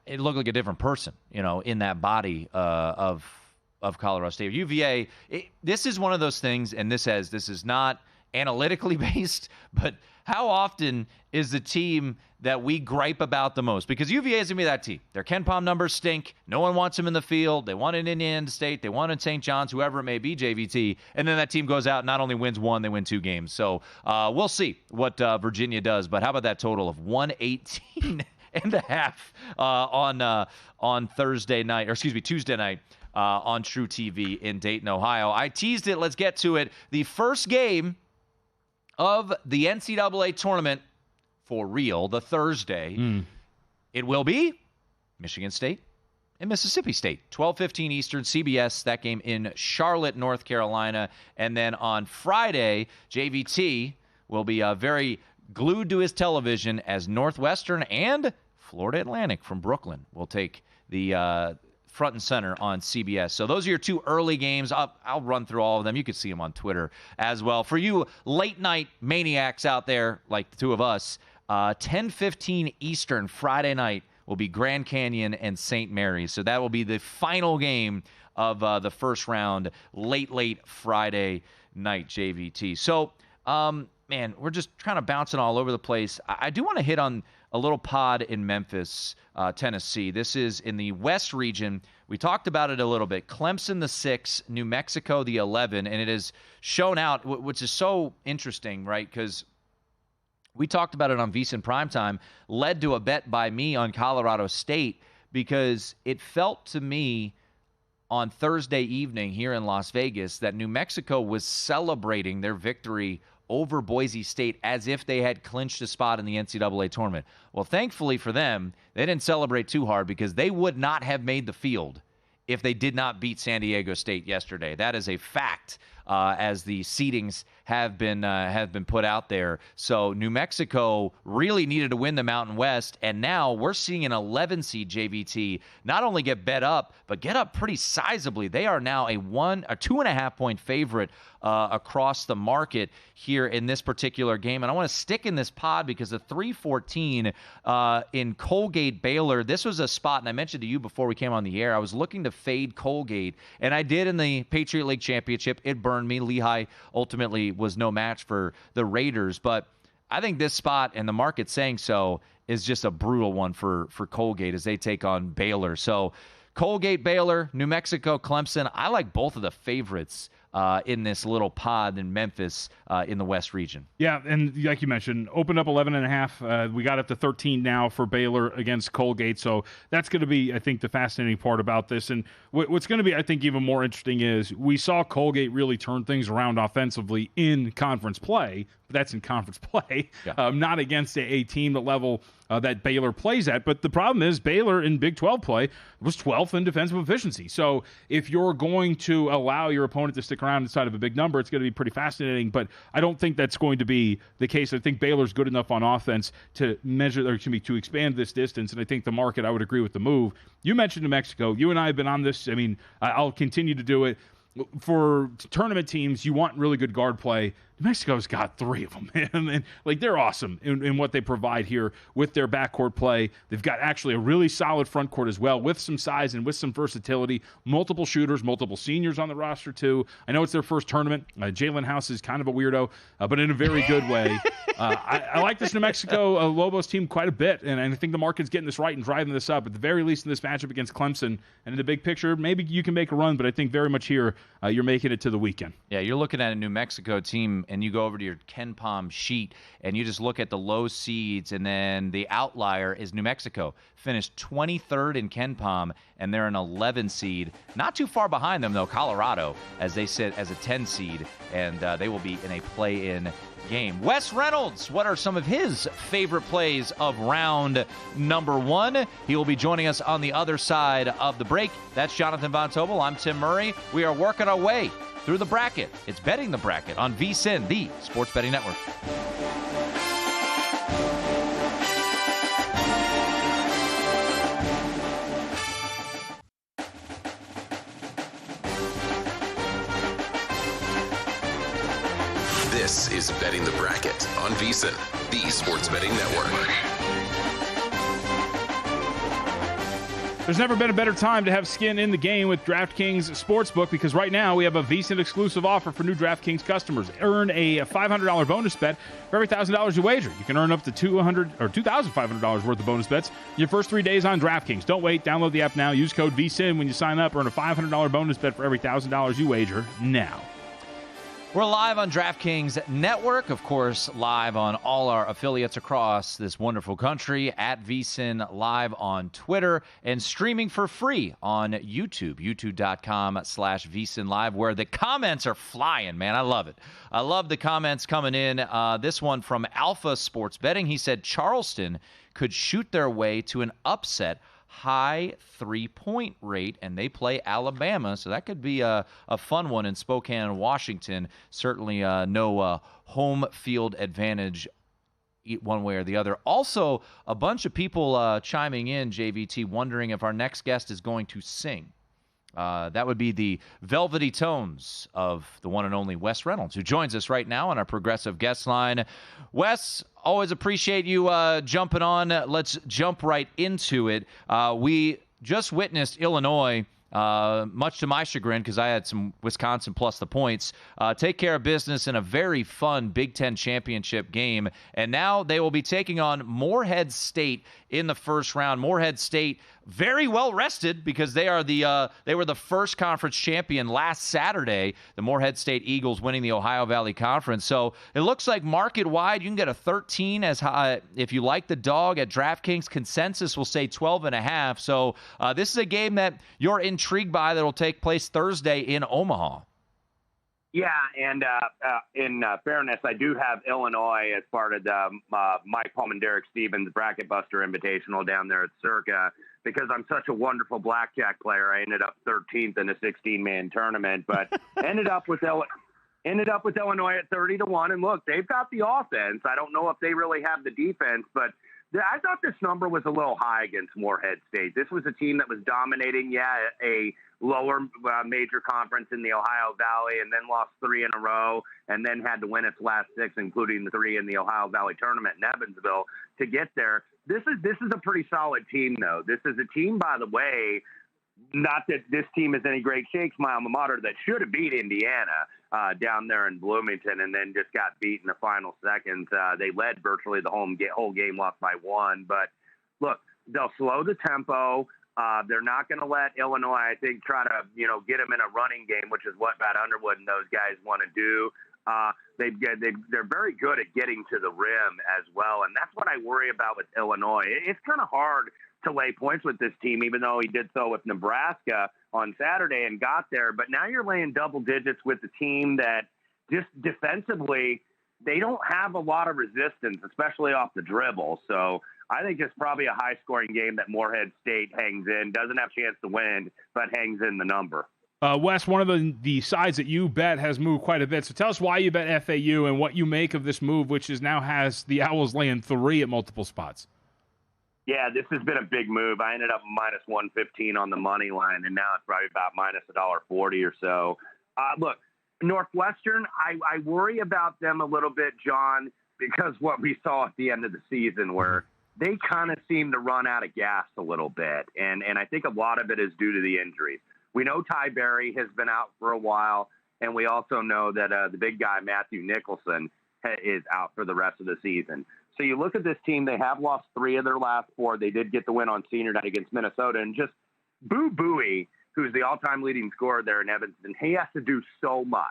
it looked like a different person, in that body of Colorado State. UVA, this is one of those things, and this is not analytically based, but how often is the team that we gripe about the most? Because UVA is going to be that team. Their Ken Pom numbers stink. No one wants them in the field. They want it in Indiana State. They want it in St. John's, whoever it may be, JVT. And then that team goes out and not only wins one, they win 2 games. So we'll see what Virginia does. But how about that total of 118 and a half on Tuesday night on True TV in Dayton, Ohio. I teased it. Let's get to it. The first game of the NCAA tournament for real, the Thursday, it will be Michigan State and Mississippi State, 12:15 Eastern, CBS, that game in Charlotte, North Carolina. And then on Friday, JVT will be very glued to his television as Northwestern and Florida Atlantic from Brooklyn will take the front and center on CBS. So those are your 2 early games. I'll run through all of them. You can see them on Twitter as well. For you late night maniacs out there, like the 2 of us, 10:15 Eastern Friday night will be Grand Canyon and St. Mary's. So that will be the final game of the first round, late Friday night, JVT. So, man, we're just kind of bouncing all over the place. I do want to hit on a little pod in Memphis, Tennessee. This is in the West region. We talked about it a little bit. Clemson the 6, New Mexico the 11, and it has shown out, which is so interesting, right? Because we talked about it on VSiN Primetime, led to a bet by me on Colorado State because it felt to me on Thursday evening here in Las Vegas that New Mexico was celebrating their victory over Boise State as if they had clinched a spot in the NCAA tournament. Well, thankfully for them, they didn't celebrate too hard because they would not have made the field if they did not beat San Diego State yesterday. That is a fact, as the seedings have been put out there. So New Mexico really needed to win the Mountain West, and now we're seeing an 11 seed JVT not only get bet up, but get up pretty sizably. They are now a 2.5 point favorite across the market here in this particular game. And I want to stick in this pod because the 3:14 in Colgate Baylor, this was a spot, and I mentioned to you before we came on the air, I was looking to fade Colgate, and I did in the Patriot League Championship. It burned me. Lehigh ultimately was no match for the Raiders, but I think this spot, and the market saying so, is just a brutal one for Colgate as they take on Baylor. So Colgate, Baylor, New Mexico, Clemson, I like both of the favorites in this little pod in Memphis in the West region. Yeah, and like you mentioned, opened up 11.5. We got up to 13 now for Baylor against Colgate. So that's going to be, I think, the fascinating part about this. And what's going to be, I think, even more interesting is we saw Colgate really turn things around offensively in conference play. But that's in conference play, not against a team at level that Baylor plays at. But the problem is Baylor in Big 12 play was 12th in defensive efficiency. So if you're going to allow your opponent to stick around inside of a big number, it's going to be pretty fascinating. But I don't think that's going to be the case. I think Baylor's good enough on offense to to expand this distance. And I think the market, I would agree with the move. You mentioned New Mexico. You and I have been on this. I mean, I'll continue to do it. For tournament teams, you want really good guard play. New Mexico's got 3 of them, man. And like, they're awesome in what they provide here with their backcourt play. They've got actually a really solid front court as well, with some size and with some versatility. Multiple shooters, multiple seniors on the roster too. I know it's their first tournament. Jalen House is kind of a weirdo, but in a very good way. I like this New Mexico Lobos team quite a bit, and I think the market's getting this right and driving this up, at the very least in this matchup against Clemson. And in the big picture, maybe you can make a run, but I think very much here you're making it to the weekend. Yeah, you're looking at a New Mexico team and you go over to your KenPom sheet and you just look at the low seeds, and then the outlier is New Mexico. Finished 23rd in KenPom, and they're an 11 seed. Not too far behind them, though, Colorado, as they sit as a 10 seed, and they will be in a play-in game. Wes Reynolds, what are some of his favorite plays of round number 1? He will be joining us on the other side of the break. That's Jonathan Von Tobel. I'm Tim Murray. We are working our way through the bracket. It's Betting the Bracket on VSiN, the Sports Betting Network. This is Betting the Bracket on VSiN, the Sports Betting Network. There's never been a better time to have skin in the game with DraftKings Sportsbook, because right now we have a VSiN exclusive offer for new DraftKings customers. Earn a $500 bonus bet for every $1,000 you wager. You can earn up to $2,500 worth of bonus bets your first 3 days on DraftKings. Don't wait. Download the app now. Use code VSiN when you sign up. Earn a $500 bonus bet for every $1,000 you wager now. We're live on DraftKings Network, of course, live on all our affiliates across this wonderful country, at VSiN Live on Twitter, and streaming for free on YouTube, youtube.com/VSiN Live, where the comments are flying, man. I love it. I love the comments coming in. This one from Alpha Sports Betting. He said Charleston could shoot their way to an upset high 3-point rate, and they play Alabama, so that could be a fun one in Spokane, Washington. Certainly no home field advantage one way or the other. Also, a bunch of people chiming in, JVT, wondering if our next guest is going to sing. That would be the velvety tones of the one and only Wes Reynolds, who joins us right now on our progressive guest line. Wes, always appreciate you jumping on. Let's jump right into it. We just witnessed Illinois, much to my chagrin, because I had some Wisconsin plus the points, take care of business in a very fun Big Ten championship game. And now they will be taking on Morehead State in the first round. Morehead State very well rested, because they were the first conference champion last Saturday. The Morehead State Eagles winning the Ohio Valley Conference. So it looks like market wide, you can get a 13 as high if you like the dog. At DraftKings, consensus will say 12.5. So this is a game that you're intrigued by that will take place Thursday in Omaha. Yeah, and in fairness, I do have Illinois as part of the Mike Palm and Derek Stevens Bracket Buster Invitational down there at Circa, because I'm such a wonderful blackjack player. I ended up 13th in a 16-man tournament, but ended up with Illinois at 30-1. And look, they've got the offense. I don't know if they really have the defense, but I thought this number was a little high against Morehead State. This was a team that was dominating, a lower major conference in the Ohio Valley, and then lost 3 in a row, and then had to win its last 6, including the 3 in the Ohio Valley tournament in Evansville, to get there. This is a pretty solid team, though. This is a team, by the way, not that this team is any great shakes, my alma mater, that should have beat Indiana down there in Bloomington, and then just got beat in the final seconds. They led virtually the whole game, lost by 1. But look, they'll slow the tempo. They're not going to let Illinois, I think, try to get them in a running game, which is what Matt Underwood and those guys want to do. They're very good at getting to the rim as well, and that's what I worry about with Illinois. It's kind of hard to lay points with this team, even though he did so with Nebraska on Saturday and got there. But now you're laying double digits with the team that just defensively, they don't have a lot of resistance, especially off the dribble. So I think it's probably a high-scoring game that Morehead State hangs in, doesn't have a chance to win, but hangs in the number. Wes, one of the sides that you bet has moved quite a bit. So tell us why you bet FAU and what you make of this move, which now has the Owls laying 3 at multiple spots. Yeah, this has been a big move. I ended up minus 115 on the money line, and now it's probably about minus $1.40 or so. Look, Northwestern, I worry about them a little bit, John, because what we saw at the end of the season where they kind of seem to run out of gas a little bit, and I think a lot of it is due to the injuries. We know Ty Berry has been out for a while, and we also know that the big guy, Matthew Nicholson, is out for the rest of the season. So you look at this team, they have lost 3 of their last 4. They did get the win on senior night against Minnesota. And just Boo Buie, who's the all-time leading scorer there in Evanston, he has to do so much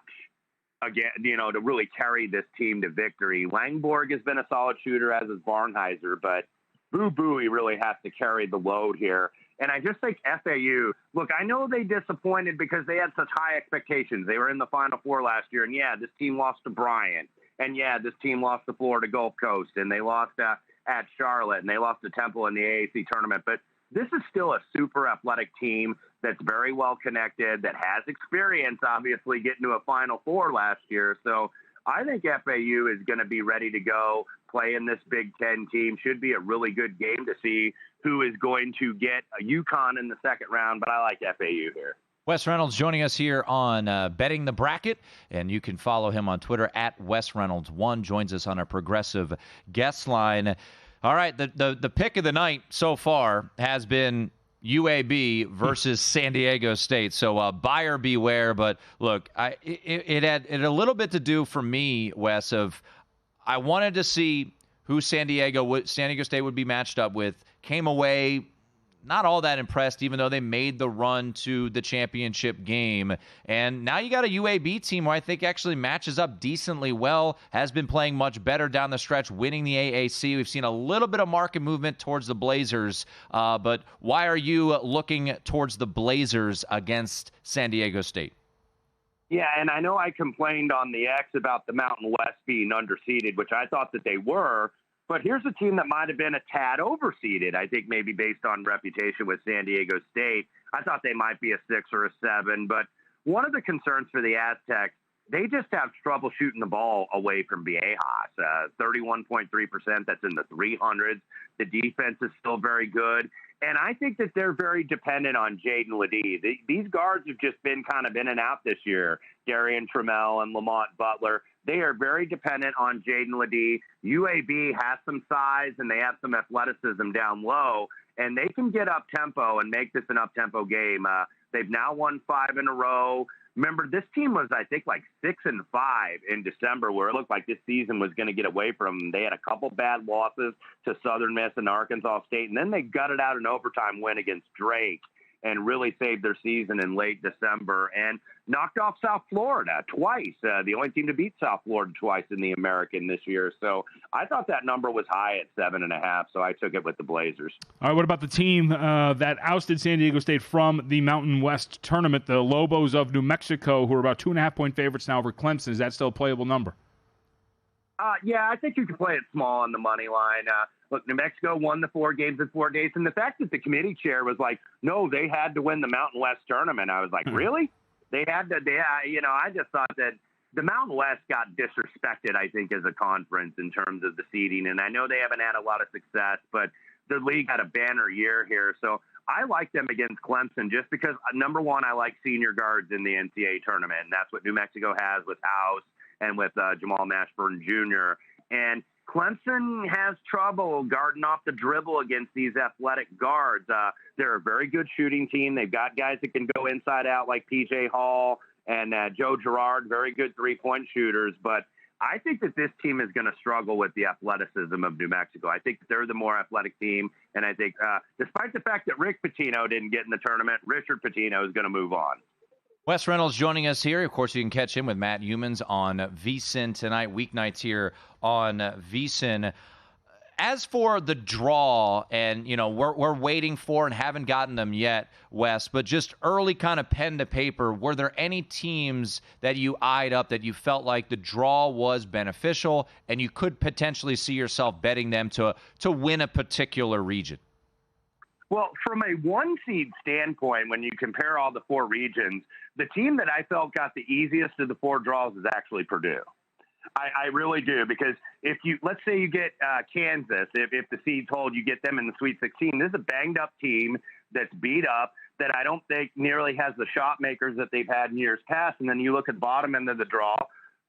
again, to really carry this team to victory. Langborg has been a solid shooter, as is Barnheiser, but Boo Buie really has to carry the load here. And I just think FAU, look, I know they disappointed because they had such high expectations. They were in the Final Four last year, and yeah, this team lost to Bryant. And yeah, this team lost to Florida Gulf Coast, and they lost at Charlotte, and they lost to Temple in the AAC tournament. But this is still a super athletic team that's very well connected, that has experience, obviously, getting to a Final Four last year. So I think FAU is going to be ready to go, play in this Big Ten team. Should be a really good game to see who is going to get a UConn in the second round, but I like FAU here. Wes Reynolds joining us here on Betting the Bracket, and you can follow him on Twitter at Wes Reynolds1. Joins us on our progressive guest line. All right, the pick of the night so far has been UAB versus San Diego State. So buyer beware. But look, it had a little bit to do for me, Wes, of I wanted to see who San Diego State would be matched up with. Came away not all that impressed, even though they made the run to the championship game. And now you got a UAB team who I think actually matches up decently well, has been playing much better down the stretch, winning the AAC. We've seen a little bit of market movement towards the Blazers. But why are you looking towards the Blazers against San Diego State? Yeah, and I know I complained on the X about the Mountain West being underseeded, which I thought that they were. But here's a team that might have been a tad overseeded, I think maybe based on reputation with San Diego State. I thought they might be a 6 or a 7. But one of the concerns for the Aztecs, they just have trouble shooting the ball away from Viejas. 31.3%, that's in the 300s. The defense is still very good. And I think that they're very dependent on Jaden Ledee. These guards have just been kind of in and out this year. Darian Trammell and Lamont Butler. They are very dependent on Jaden Ledee. UAB has some size and they have some athleticism down low, and they can get up tempo and make this an up tempo game. They've now won 5 in a row. Remember, this team was, I think, like 6-5 in December, where it looked like this season was going to get away from them. They had a couple bad losses to Southern Miss and Arkansas State, and then they gutted out an overtime win against Drake and really saved their season in late December and knocked off South Florida twice. The only team to beat South Florida twice in the American this year. So I thought that number was high at 7.5, so I took it with the Blazers. All right, what about the team that ousted San Diego State from the Mountain West tournament, the Lobos of New Mexico, who are about 2.5-point favorites now over Clemson? Is that still a playable number? Yeah, I think you can play it small on the money line. Look, New Mexico won the 4 games in 4 days, and the fact that the committee chair was like, no, they had to win the Mountain West tournament. I was like, really? They had to, I just thought that the Mountain West got disrespected, I think, as a conference in terms of the seeding. And I know they haven't had a lot of success, but the league had a banner year here. So I like them against Clemson just because, number one, I like senior guards in the NCAA tournament. And that's what New Mexico has with House and with Jamal Mashburn Jr. And Clemson has trouble guarding off the dribble against these athletic guards. They're a very good shooting team. They've got guys that can go inside out like P.J. Hall and Joe Girard, very good three-point shooters. But I think that this team is going to struggle with the athleticism of New Mexico. I think they're the more athletic team. And I think despite the fact that Rick Pitino didn't get in the tournament, Richard Pitino is going to move on. Wes Reynolds joining us here. Of course, you can catch him with Matt Humans on VSiN tonight, weeknights here on VSiN. As for the draw, and, we're waiting for and haven't gotten them yet, Wes, but just early kind of pen to paper, were there any teams that you eyed up that you felt like the draw was beneficial and you could potentially see yourself betting them to win a particular region? Well, from a 1-seed standpoint, when you compare all the 4 regions, the team that I felt got the easiest of the 4 draws is actually Purdue. I really do, because let's say you get Kansas, if the seeds hold, you get them in the Sweet 16. This is a banged-up team that's beat up, that I don't think nearly has the shot makers that they've had in years past. And then you look at the bottom end of the draw,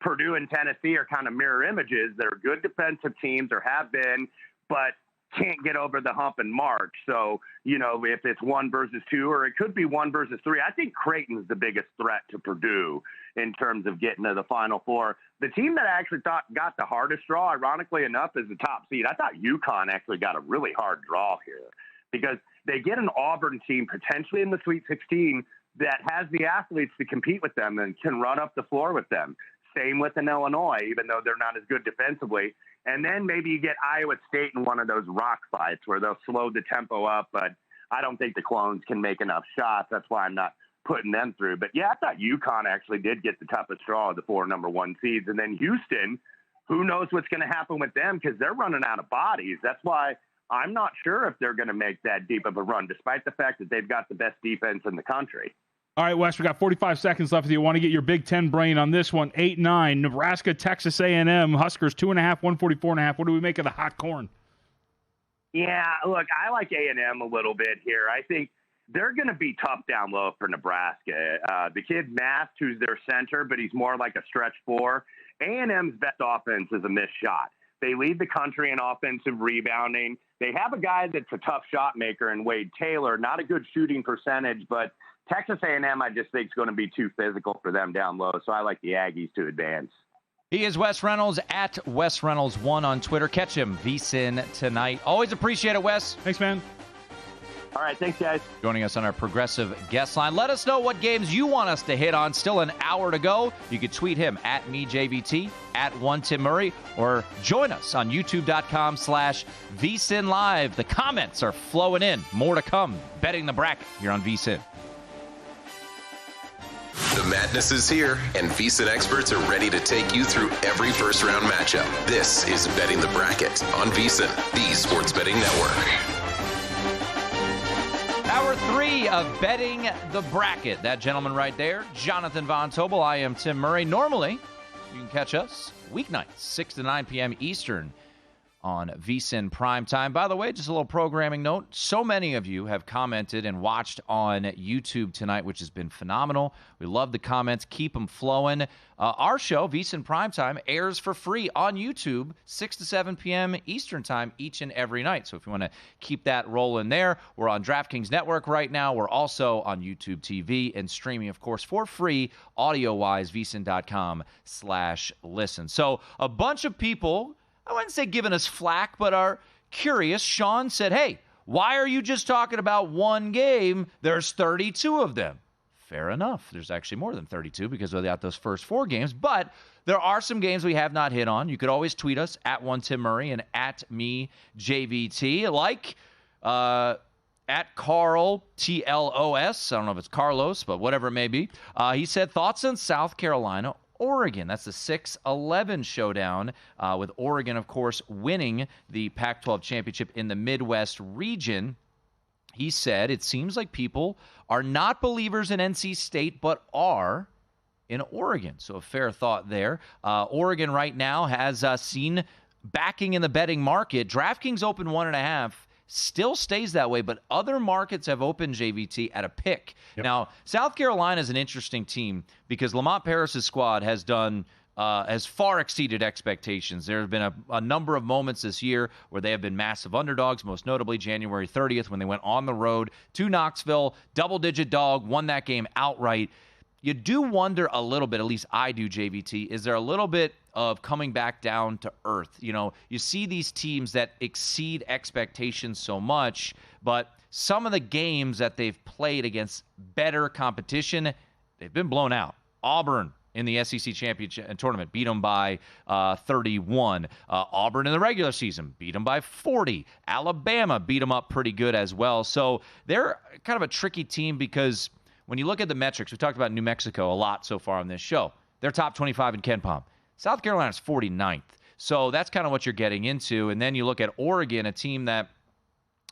Purdue and Tennessee are kind of mirror images. They're good defensive teams, or have been, but can't get over the hump in March. So, if it's 1 versus 2, or it could be 1 versus 3, I think Creighton's the biggest threat to Purdue in terms of getting to the Final Four. The team that I actually thought got the hardest draw, ironically enough, is the top seed. I thought UConn actually got a really hard draw here, because they get an Auburn team potentially in the Sweet 16 that has the athletes to compete with them and can run up the floor with them. Same with an Illinois, even though they're not as good defensively. And then maybe you get Iowa State in one of those rock fights where they'll slow the tempo up, but I don't think the Clones can make enough shots. That's why I'm not putting them through. But, yeah, I thought UConn actually did get the toughest straw of the 4 number 1 seeds. And then Houston, who knows what's going to happen with them because they're running out of bodies. That's why I'm not sure if they're going to make that deep of a run, despite the fact that they've got the best defense in the country. All right, Wes, we got 45 seconds left. If you want to get your Big Ten brain on this one, 8-9, Nebraska, Texas A&M, Huskers 2.5, 144.5. What do we make of the hot corn? Yeah, look, I like A&M a little bit here. I think they're going to be tough down low for Nebraska. The kid Mast, who's their center, but he's more like a stretch 4. A&M's best offense is a missed shot. They lead the country in offensive rebounding. They have a guy that's a tough shot maker in Wade Taylor, not a good shooting percentage, but Texas A&M I just think is going to be too physical for them down low, so I like the Aggies to advance. He is Wes Reynolds at Wes Reynolds 1 on Twitter. Catch him VSiN tonight. Always appreciate it, Wes. Thanks, man. All right, thanks, guys. Joining us on our progressive guest line. Let us know what games you want us to hit on. Still an hour to go. You can tweet him at MeJVT, at 1TimMurray, or join us on YouTube.com/VSiN Live. The comments are flowing in. More to come. Betting the bracket here on VSiN. The madness is here, and VSiN experts are ready to take you through every first-round matchup. This is Betting the Bracket on VSiN, the Sports Betting Network. Hour 3 of Betting the Bracket. That gentleman right there, Jonathan Von Tobel. I am Tim Murray. Normally, you can catch us weeknights, 6 to 9 p.m. Eastern on VSiN Primetime. By the way, just a little programming note. So many of you have commented and watched on YouTube tonight, which has been phenomenal. We love the comments. Keep them flowing. Our show, VSiN Primetime, airs for free on YouTube, 6 to 7 p.m. Eastern Time each and every night. So if you want to keep that rolling there, we're on DraftKings Network right now. We're also on YouTube TV and streaming, of course, for free, audio-wise, vsin.com/listen. So a bunch of people, I wouldn't say giving us flack, but are curious. Sean said, hey, why are you just talking about one game? There's 32 of them. Fair enough. There's actually more than 32 because we got those first 4 games. But there are some games we have not hit on. You could always tweet us at 1TimMurray and at MeJVT, like at Carl TLOS. I don't know if it's Carlos, but whatever it may be. He said, thoughts on South Carolina, Oregon. That's the 6-11 showdown, with Oregon, of course, winning the Pac-12 championship in the Midwest region. He said, it seems like people are not believers in NC State, but are in Oregon. So a fair thought there. Oregon right now has seen backing in the betting market. DraftKings open 1.5. Still stays that way, but other markets have opened JVT at a pick. Yep. Now, South Carolina is an interesting team because Lamont Paris' squad has done has far exceeded expectations. There have been a number of moments this year where they have been massive underdogs, most notably January 30th when they went on the road to Knoxville, double-digit dog, won that game outright. You do wonder a little bit, at least I do, JVT, is there a little bit of coming back down to earth? You know, you see these teams that exceed expectations so much, but some of the games that they've played against better competition, they've been blown out. Auburn in the SEC championship tournament beat them by 31. Auburn in the regular season beat them by 40. Alabama beat them up pretty good as well. So they're kind of a tricky team because when you look at the metrics, we talked about New Mexico a lot so far on this show. They're top 25 in KenPom. South Carolina's 49th. So that's kind of what you're getting into. And then you look at Oregon, a team that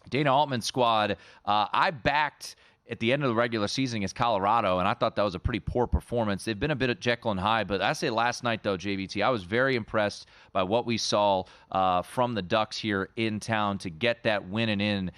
Dana Altman's squad, I backed at the end of the regular season against Colorado, and I thought that was a pretty poor performance. They've been a bit of Jekyll and Hyde, but I say last night, though, JVT, I was very impressed by what we saw from the Ducks here in town to get that win-and-in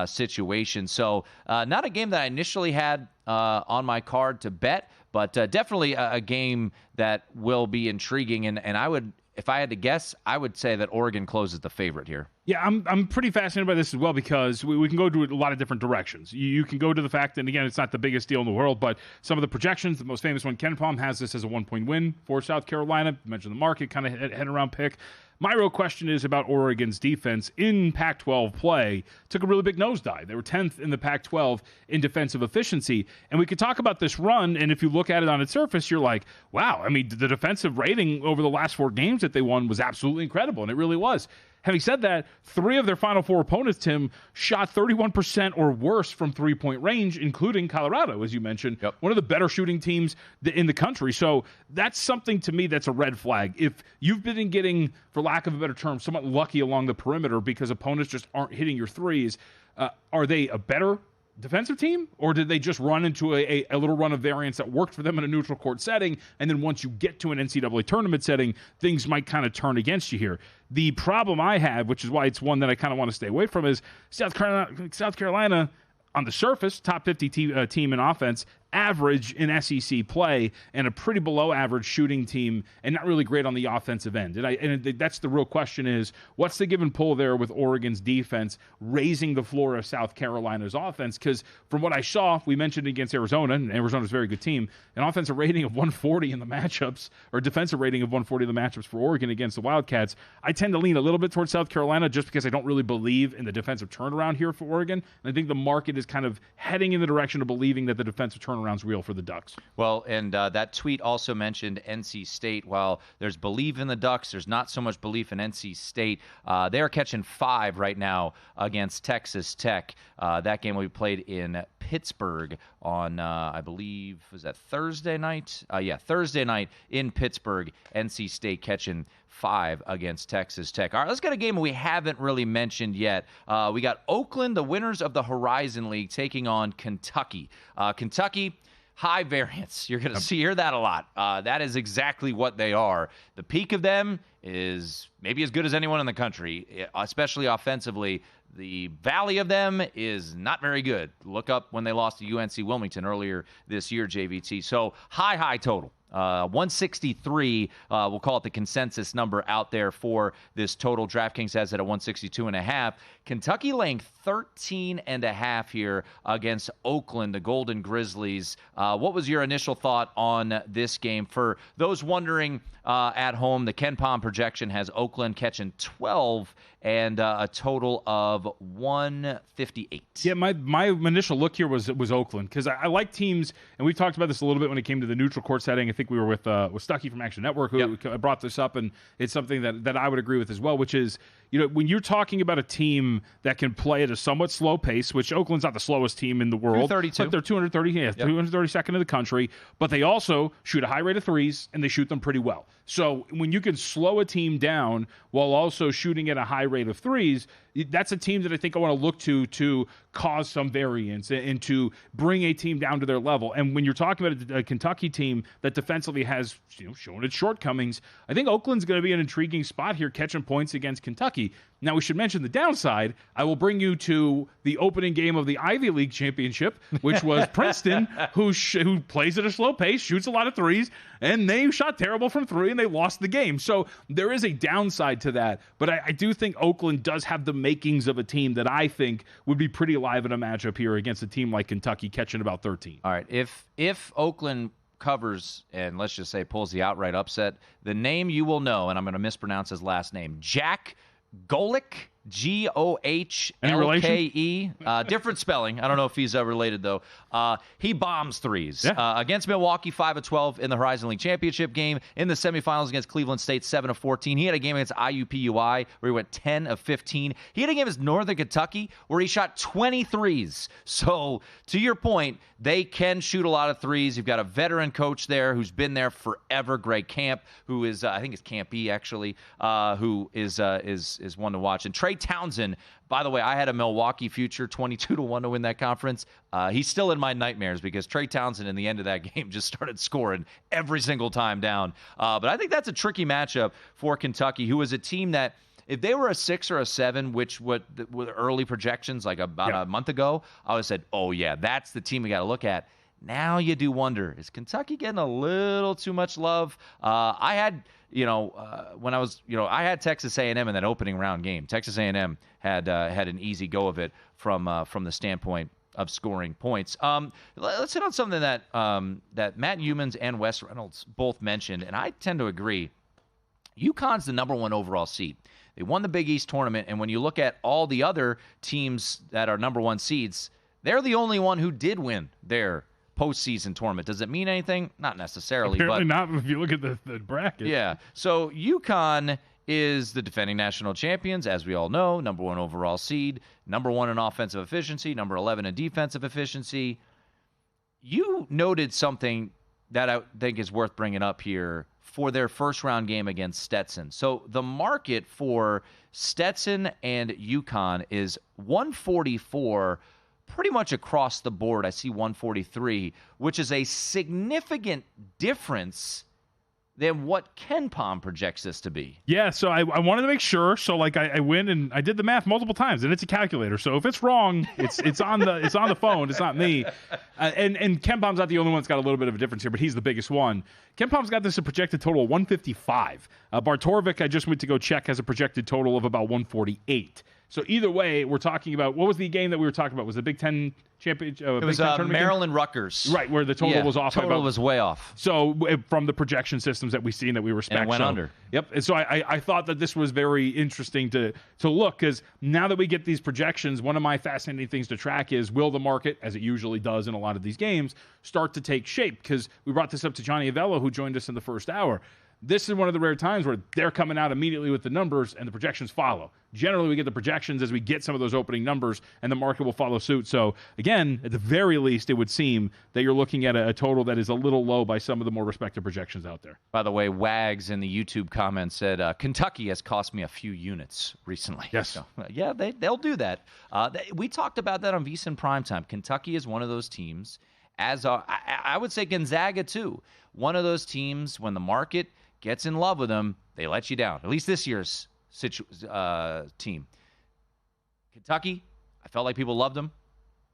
situation. So not a game that I initially had on my card to bet, but definitely a game that will be intriguing, and I would, if I had to guess, I would say that Oregon closes the favorite here. Yeah, I'm pretty fascinated by this as well because we can go to a lot of different directions. You can go to the fact that, again, it's not the biggest deal in the world, but some of the projections, the most famous one, KenPom has this as a 1-point win for South Carolina. You mentioned the market, kind of head around pick. My real question is about Oregon's defense in Pac-12 play. Took a really big nosedive. They were 10th in the Pac-12 in defensive efficiency. And we could talk about this run, and if you look at it on its surface, you're like, wow, I mean, the defensive rating over the last 4 games that they won was absolutely incredible, and it really was. Having said that, 3 of their final 4 opponents, Tim, shot 31% or worse from three-point range, including Colorado, as you mentioned, one of the better shooting teams in the country. So that's something to me that's a red flag. If you've been getting, for lack of a better term, somewhat lucky along the perimeter because opponents just aren't hitting your threes, are they a better defensive team, or did they just run into a little run of variance that worked for them in a neutral court setting, and then once you get to an NCAA tournament setting, things might kind of turn against you here? The problem I have, which is why it's one that I kind of want to stay away from, is South Carolina on the surface, top 50 team in offense, average in SEC play, and a pretty below average shooting team, and not really great on the offensive end. And that's the real question is, what's the give and pull there with Oregon's defense raising the floor of South Carolina's offense? Because from what I saw, we mentioned against Arizona, and Arizona's a very good team, an offensive rating of 140 in the matchups, or defensive rating of 140 in the matchups for Oregon against the Wildcats. I tend to lean a little bit towards South Carolina just because I don't really believe in the defensive turnaround here for Oregon. And I think the market is kind of heading in the direction of believing that the defensive turnaround's real for the Ducks. Well, and that tweet also mentioned NC State. While there's belief in the Ducks, there's not so much belief in NC State. They're catching 5 right now against Texas Tech. That game will be played in Pittsburgh on, I believe, was that Thursday night? Thursday night in Pittsburgh. NC State catching 5 against Texas Tech. All right, let's get a game we haven't really mentioned yet. We got Oakland, the winners of the Horizon League, taking on Kentucky. Kentucky, high variance. You're going to hear that a lot. That is exactly what they are. The peak of them is maybe as good as anyone in the country, especially offensively. The valley of them is not very good. Look up when they lost to UNC Wilmington earlier this year, JVT. So high total. 163, we'll call it the consensus number out there for this total. DraftKings has it at 162.5. Kentucky laying 13.5 here against Oakland, the Golden Grizzlies. What was your initial thought on this game? For those wondering at home, the Ken Pom projection has Oakland catching 12 and a total of 158. Yeah, my initial look here was Oakland, because I like teams, and we've talked about this a little bit when it came to the neutral court setting. I think we were with Stuckey from Action Network who brought this up, and it's something that I would agree with as well, which is, when you're talking about a team that can play at a somewhat slow pace, which Oakland's not the slowest team in the world. 232. But they're 232nd in the country, but they also shoot a high rate of threes, and they shoot them pretty well. So when you can slow a team down while also shooting at a high rate of threes, that's a team that I think I want to look to cause some variance and to bring a team down to their level. And when you're talking about a Kentucky team that defensively has shown its shortcomings, I think Oakland's going to be an intriguing spot here, catching points against Kentucky. Now, we should mention the downside. I will bring you to the opening game of the Ivy League Championship, which was Princeton, who plays at a slow pace, shoots a lot of threes, and they shot terrible from 3, and they lost the game. So there is a downside to that. But I do think Oakland does have the makings of a team that I think would be pretty alive in a matchup here against a team like Kentucky, catching about 13. All right, if Oakland covers and let's just say pulls the outright upset, the name you will know, and I'm going to mispronounce his last name, Jack Golick, Gohlke. Different spelling. I don't know if he's related, though. He bombs threes. Against Milwaukee, 5 of 12 in the Horizon League Championship game. In the semifinals against Cleveland State, 7 of 14. He had a game against IUPUI where he went 10 of 15. He had a game against Northern Kentucky where he shot 20 threes. So, to your point, they can shoot a lot of threes. You've got a veteran coach there who's been there forever, Greg Camp, who is, I think it's Camp E, actually, who is one to watch. And Trey Townsend, by the way, I had a Milwaukee future 22-1 to win that conference. He's still in my nightmares because Trey Townsend in the end of that game just started scoring every single time down. But I think that's a tricky matchup for Kentucky, who is a team that, if they were a 6 or a 7, which with early projections like about a month ago, I would have said, oh, yeah, that's the team we got to look at. Now you do wonder, is Kentucky getting a little too much love? I had, when I was, I had Texas A&M in that opening round game. Texas A&M had an easy go of it from the standpoint of scoring points. Let's hit on something that Matt Humans and Wes Reynolds both mentioned, and I tend to agree. UConn's the number 1 overall seed. They won the Big East tournament, and when you look at all the other teams that are number 1 seeds, they're the only one who did win their postseason tournament. Does it mean anything? Not necessarily. Apparently but, not if you look at the bracket. Yeah. So UConn is the defending national champions, as we all know, number 1 overall seed, number 1 in offensive efficiency, number 11 in defensive efficiency. You noted something that I think is worth bringing up here for their first-round game against Stetson. So the market for Stetson and UConn is 144 pretty much across the board. I see 143, which is a significant difference than what KenPom projects this to be. Yeah, so I wanted to make sure. So like I went and I did the math multiple times, and it's a calculator. So if it's wrong, it's on the phone. It's not me. And KenPom's not the only one that's got a little bit of a difference here, but he's the biggest one. KenPom's got this a projected total of 155. Bartorvik, I just went to go check, has a projected total of about 148. So either way, we're talking about, what was the game that we were talking about? Was the Big Ten championship? It was Maryland Rutgers. Right, where the total was off. Total was way off. So from the projection systems that we've seen that we respect. And it went under. Yep. And so I thought that this was very interesting to look, because now that we get these projections, one of my fascinating things to track is, will the market, as it usually does in a lot of these games, start to take shape? Because we brought this up to Johnny Avello, who joined us in the first hour. This is one of the rare times where they're coming out immediately with the numbers and the projections follow. Generally, we get the projections as we get some of those opening numbers, and the market will follow suit. So, again, at the very least, it would seem that you're looking at a total that is a little low by some of the more respected projections out there. By the way, Wags in the YouTube comments said, Kentucky has cost me a few units recently. Yes. So, yeah, they'll do that. We talked about that on VSiN Primetime. Kentucky is one of those teams, as I would say Gonzaga too, one of those teams when the market gets in love with them, they let you down. At least this year's team. Kentucky, I felt like people loved them.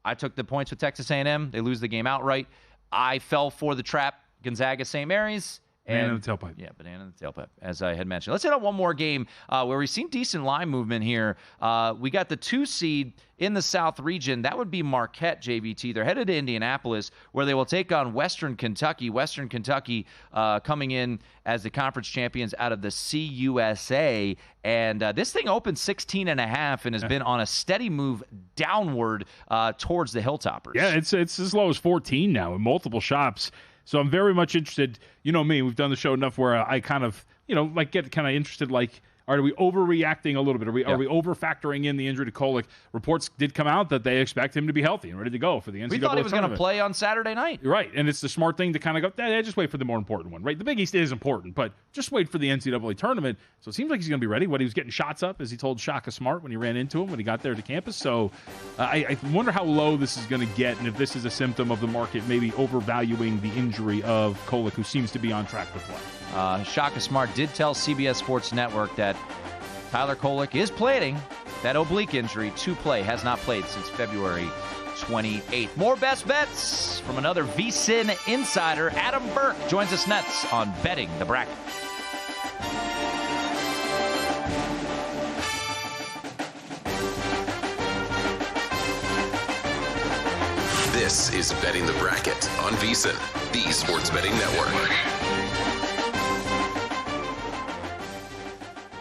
I took the points with Texas A&M. They lose the game outright. I fell for the trap. Gonzaga, St. Mary's. Banana in the tailpipe. Yeah, banana in the tailpipe, as I had mentioned. Let's hit on one more game where we've seen decent line movement here. We got the 2 seed in the South region. That would be Marquette, JVT. They're headed to Indianapolis, where they will take on Western Kentucky. Western Kentucky coming in as the conference champions out of the CUSA. And this thing opened 16.5 and has been on a steady move downward towards the Hilltoppers. Yeah, it's as low as 14 now in multiple shops. So I'm very much interested. You know me, we've done the show enough where I kind of, get kind of interested, like, are we overreacting a little bit? Are we over-factoring in the injury to Kolek? Reports did come out that they expect him to be healthy and ready to go for the NCAA tournament. We thought he was going to play on Saturday night. You're right, and it's the smart thing to kind of go, just wait for the more important one, right? The Big East is important, but just wait for the NCAA tournament. So it seems like he's going to be ready. He was getting shots up, as he told Shaka Smart when he ran into him when he got there to campus. So I wonder how low this is going to get, and if this is a symptom of the market maybe overvaluing the injury of Kolek, who seems to be on track to play. Shaka Smart did tell CBS Sports Network that Tyler Kolek is planning that oblique injury to play. Has not played since February 28th. More best bets from another VSiN insider. Adam Burke joins us next on Betting the Bracket. This is Betting the Bracket on VSiN, the Sports Betting Network.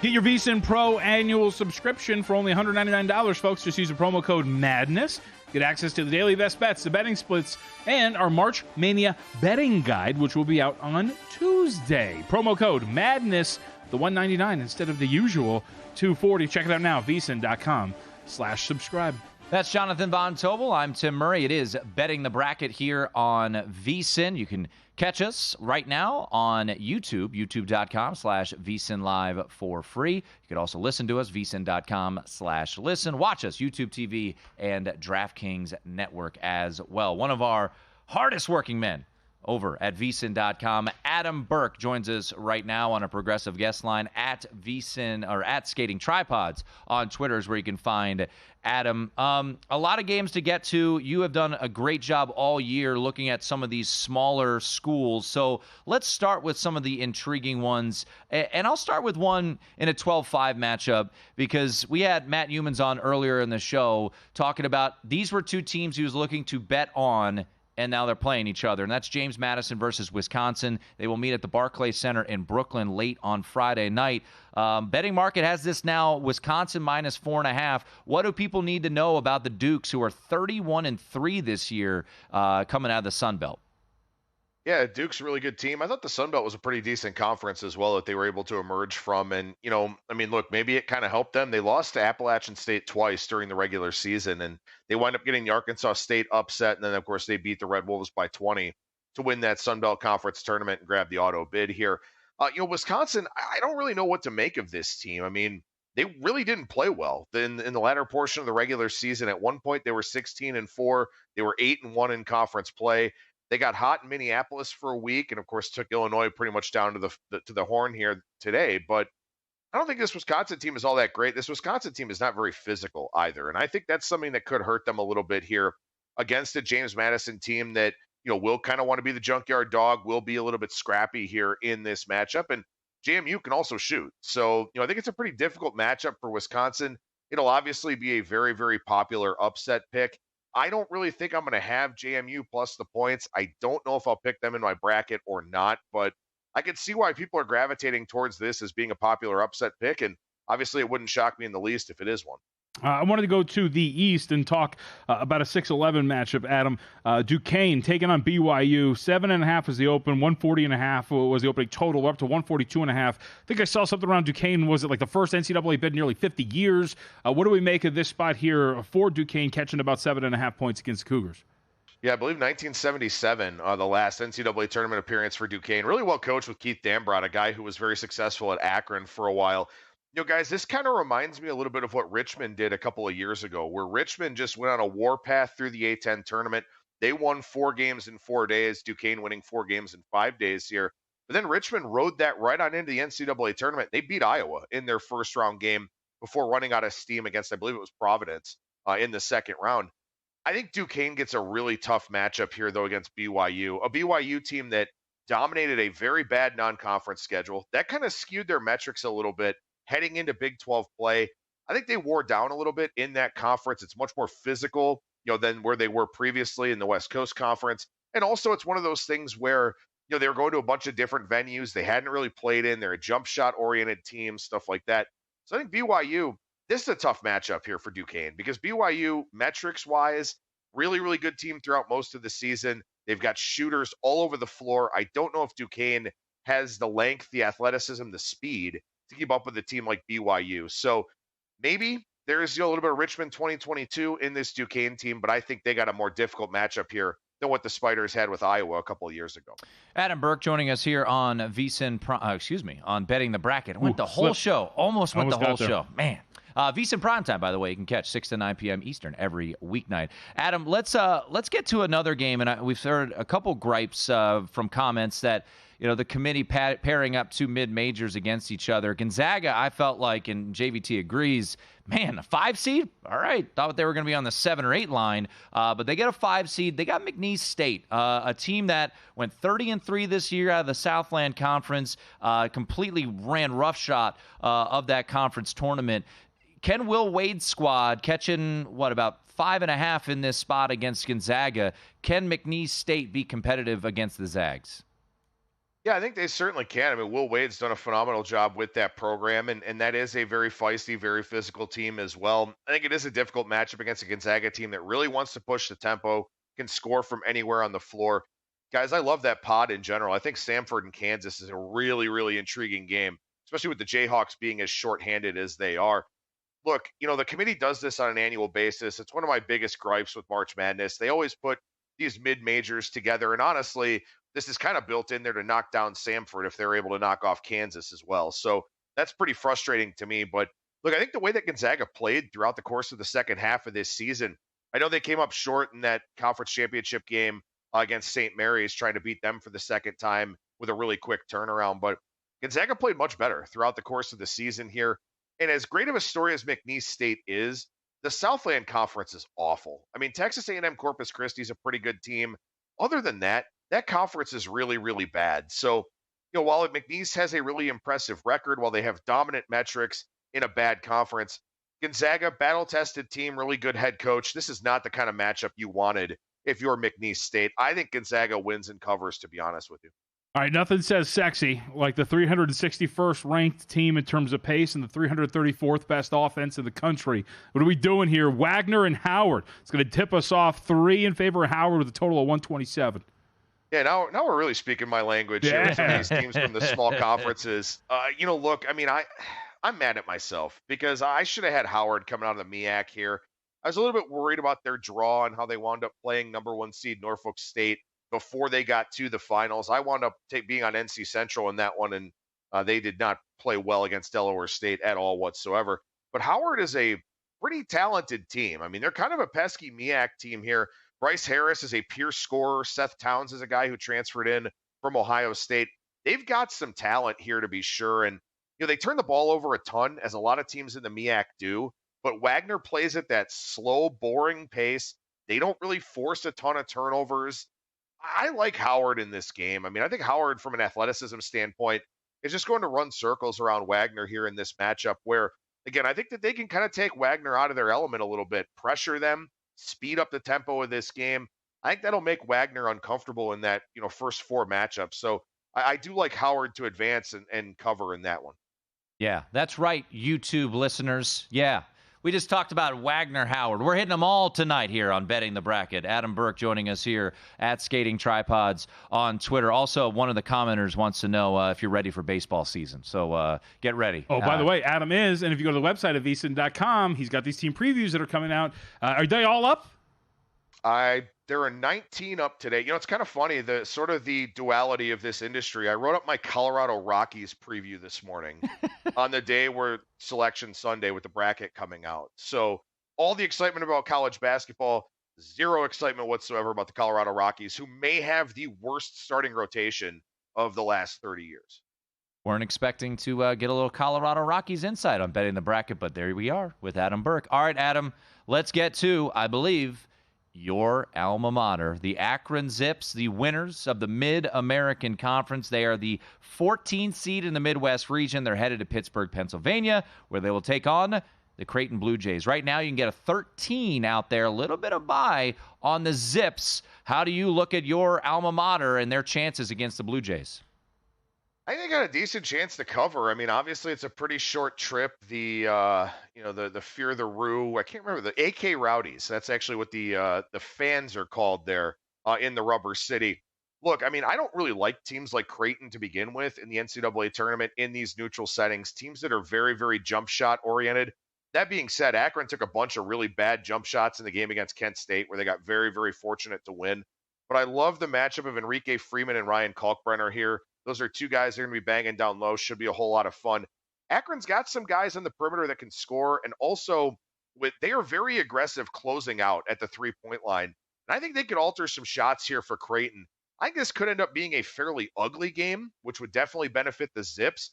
Get your VSiN Pro annual subscription for only $199, folks. Just use the promo code MADNESS. Get access to the daily best bets, the betting splits, and our March Mania betting guide, which will be out on Tuesday. Promo code MADNESS, the $199 instead of the usual $240. Check it out now, vsin.com/subscribe. That's Jonathan Von Tobel. I'm Tim Murray. It is Betting the Bracket here on VSiN. You can catch us right now on YouTube, youtube.com/VSiN Live for free. You can also listen to us, vsin.com/listen. Watch us, YouTube TV and DraftKings Network as well. One of our hardest working men over at vsin.com, Adam Burke, joins us right now on a progressive guest line at VSiN, or at Skating Tripods on Twitter is where you can find Adam. A lot of games to get to. You have done a great job all year looking at some of these smaller schools. So let's start with some of the intriguing ones. And I'll start with one in a 12-5 matchup, because we had Matt Humans on earlier in the show talking about these were 2 teams he was looking to bet on and now they're playing each other, and that's James Madison versus Wisconsin. They will meet at the Barclays Center in Brooklyn late on Friday night. Betting market has this now, Wisconsin minus 4.5. What do people need to know about the Dukes, who are 31-3 this year, coming out of the Sun Belt? Yeah, Duke's a really good team. I thought the Sun Belt was a pretty decent conference as well that they were able to emerge from. And, look, maybe it kind of helped them. They lost to Appalachian State twice during the regular season, and they wind up getting the Arkansas State upset. And then, of course, they beat the Red Wolves by 20 to win that Sun Belt Conference tournament and grab the auto bid here. Wisconsin, I don't really know what to make of this team. I mean, they really didn't play well in the latter portion of the regular season. At one point, they were 16-4. They were 8-1 in conference play. They got hot in Minneapolis for a week, and of course took Illinois pretty much down to the horn here today. But I don't think this Wisconsin team is all that great. This Wisconsin team is not very physical either, and I think that's something that could hurt them a little bit here against a James Madison team that will kind of want to be the junkyard dog, will be a little bit scrappy here in this matchup, and JMU can also shoot. So I think it's a pretty difficult matchup for Wisconsin. It'll obviously be a very, very popular upset pick. I don't really think I'm going to have JMU plus the points. I don't know if I'll pick them in my bracket or not, but I can see why people are gravitating towards this as being a popular upset pick, and obviously it wouldn't shock me in the least if it is one. I wanted to go to the East and talk about a 6-11 matchup, Adam. Duquesne taking on BYU. 7.5 was the open. 140.5 was the opening total. We're up to 142.5. I think I saw something around Duquesne. Was it like the first NCAA bid in nearly 50 years? What do we make of this spot here for Duquesne catching about 7.5 points against the Cougars? Yeah, I believe 1977, the last NCAA tournament appearance for Duquesne. Really well coached with Keith Dambrot, a guy who was very successful at Akron for a while. Guys, this kind of reminds me a little bit of what Richmond did a couple of years ago, where Richmond just went on a warpath through the A10 tournament. They won 4 games in 4 days, Duquesne winning 4 games in 5 days here. But then Richmond rode that right on into the NCAA tournament. They beat Iowa in their first round game before running out of steam against, I believe it was Providence, in the second round. I think Duquesne gets a really tough matchup here, though, against BYU, a BYU team that dominated a very bad non-conference schedule. That kind of skewed their metrics a little bit. Heading into Big 12 play, I think they wore down a little bit in that conference. It's much more physical, than where they were previously in the West Coast Conference. And also, it's one of those things where, they were going to a bunch of different venues they hadn't really played in. They're a jump shot-oriented team, stuff like that. So I think BYU, this is a tough matchup here for Duquesne because BYU, metrics-wise, really, really good team throughout most of the season. They've got shooters all over the floor. I don't know if Duquesne has the length, the athleticism, the speed to keep up with a team like BYU. So maybe there's a little bit of Richmond 2022 in this Duquesne team, but I think they got a more difficult matchup here than what the Spiders had with Iowa a couple of years ago. Adam Burke joining us here on VSiN, on Betting the Bracket. Went the whole show. Almost went the whole show. Man. VSiN Primetime, by the way, you can catch 6 to 9 p.m. Eastern every weeknight. Adam, let's get to another game, and we've heard a couple gripes from comments that the committee pairing up 2 mid-majors against each other. Gonzaga, I felt like, and JVT agrees, man, a 5 seed? All right. Thought they were going to be on the 7 or 8 line, but they get a 5 seed. They got McNeese State, a team that went 30-3 this year out of the Southland Conference, completely ran roughshod of that conference tournament. Can Will Wade's squad catching, about 5.5 in this spot against Gonzaga? Can McNeese State be competitive against the Zags? Yeah, I think they certainly can. I mean, Will Wade's done a phenomenal job with that program, and that is a very feisty, very physical team as well. I think it is a difficult matchup against a Gonzaga team that really wants to push the tempo, can score from anywhere on the floor. Guys, I love that pod in general. I think Samford and Kansas is a really, really intriguing game, especially with the Jayhawks being as shorthanded as they are. Look, the committee does this on an annual basis. It's one of my biggest gripes with March Madness. They always put these mid-majors together, and honestly, this is kind of built in there to knock down Samford if they're able to knock off Kansas as well. So that's pretty frustrating to me. But look, I think the way that Gonzaga played throughout the course of the second half of this season, I know they came up short in that conference championship game against St. Mary's, trying to beat them for the second time with a really quick turnaround. But Gonzaga played much better throughout the course of the season here. And as great of a story as McNeese State is, the Southland Conference is awful. I mean, Texas A&M Corpus Christi is a pretty good team. Other than that, that conference is really, really bad. So, while McNeese has a really impressive record, while they have dominant metrics in a bad conference, Gonzaga, battle-tested team, really good head coach. This is not the kind of matchup you wanted if you're McNeese State. I think Gonzaga wins and covers, to be honest with you. All right, nothing says sexy like the 361st ranked team in terms of pace and the 334th best offense in the country. What are we doing here? Wagner and Howard. It's going to tip us off 3 in favor of Howard with a total of 127. Yeah, now we're really speaking my language here with some of these teams from the small conferences. Look, I mean, I'm mad at myself because I should have had Howard coming out of the MEAC here. I was a little bit worried about their draw and how they wound up playing number 1 seed Norfolk State before they got to the finals. I wound up being on NC Central in that one, and they did not play well against Delaware State at all whatsoever. But Howard is a pretty talented team. I mean, they're kind of a pesky MEAC team here. Bryce Harris is a pure scorer. Seth Towns is a guy who transferred in from Ohio State. They've got some talent here to be sure. And, they turn the ball over a ton, as a lot of teams in the MEAC do. But Wagner plays at that slow, boring pace. They don't really force a ton of turnovers. I like Howard in this game. I mean, I think Howard, from an athleticism standpoint, is just going to run circles around Wagner here in this matchup where, again, I think that they can kind of take Wagner out of their element a little bit, pressure them, speed up the tempo of this game. I think that'll make Wagner uncomfortable in that, first 4 matchups. So I do like Howard to advance and cover in that one. Yeah, that's right, YouTube listeners. Yeah. We just talked about Wagner Howard. We're hitting them all tonight here on Betting the Bracket. Adam Burke joining us here at Skating Tripods on Twitter. Also, one of the commenters wants to know if you're ready for baseball season. So get ready. Oh, by the way, Adam is. And if you go to the website at VSiN.com, he's got these team previews that are coming out. Are they all up? There are 19 up today. It's kind of funny, the duality of this industry. I wrote up my Colorado Rockies preview this morning on the day where Selection Sunday with the bracket coming out. So all the excitement about college basketball, zero excitement whatsoever about the Colorado Rockies, who may have the worst starting rotation of the last 30 years. Weren't expecting to get a little Colorado Rockies insight on Betting the Bracket, but there we are with Adam Burke. All right, Adam, let's get to, I believe, your alma mater, the Akron Zips, the winners of the Mid-American Conference. They are the 14th seed in the Midwest region. They're headed to Pittsburgh, Pennsylvania, where they will take on the Creighton Blue Jays. Right now, you can get a 13 out there, a little bit of buy on the Zips. How do you look at your alma mater and their chances against the Blue Jays? I think they got a decent chance to cover. I mean, obviously it's a pretty short trip. The Fear the Roo, I can't remember, the AK Rowdies. That's actually what the fans are called there in the Rubber City. Look, I mean, I don't really like teams like Creighton to begin with in the NCAA tournament in these neutral settings, teams that are very, very jump shot oriented. That being said, Akron took a bunch of really bad jump shots in the game against Kent State where they got very, very fortunate to win. But I love the matchup of Enrique Freeman and Ryan Kalkbrenner here. Those are 2 guys that are going to be banging down low. Should be a whole lot of fun. Akron's got some guys on the perimeter that can score, and also they are very aggressive closing out at the 3-point line. And I think they could alter some shots here for Creighton. I think this could end up being a fairly ugly game, which would definitely benefit the Zips.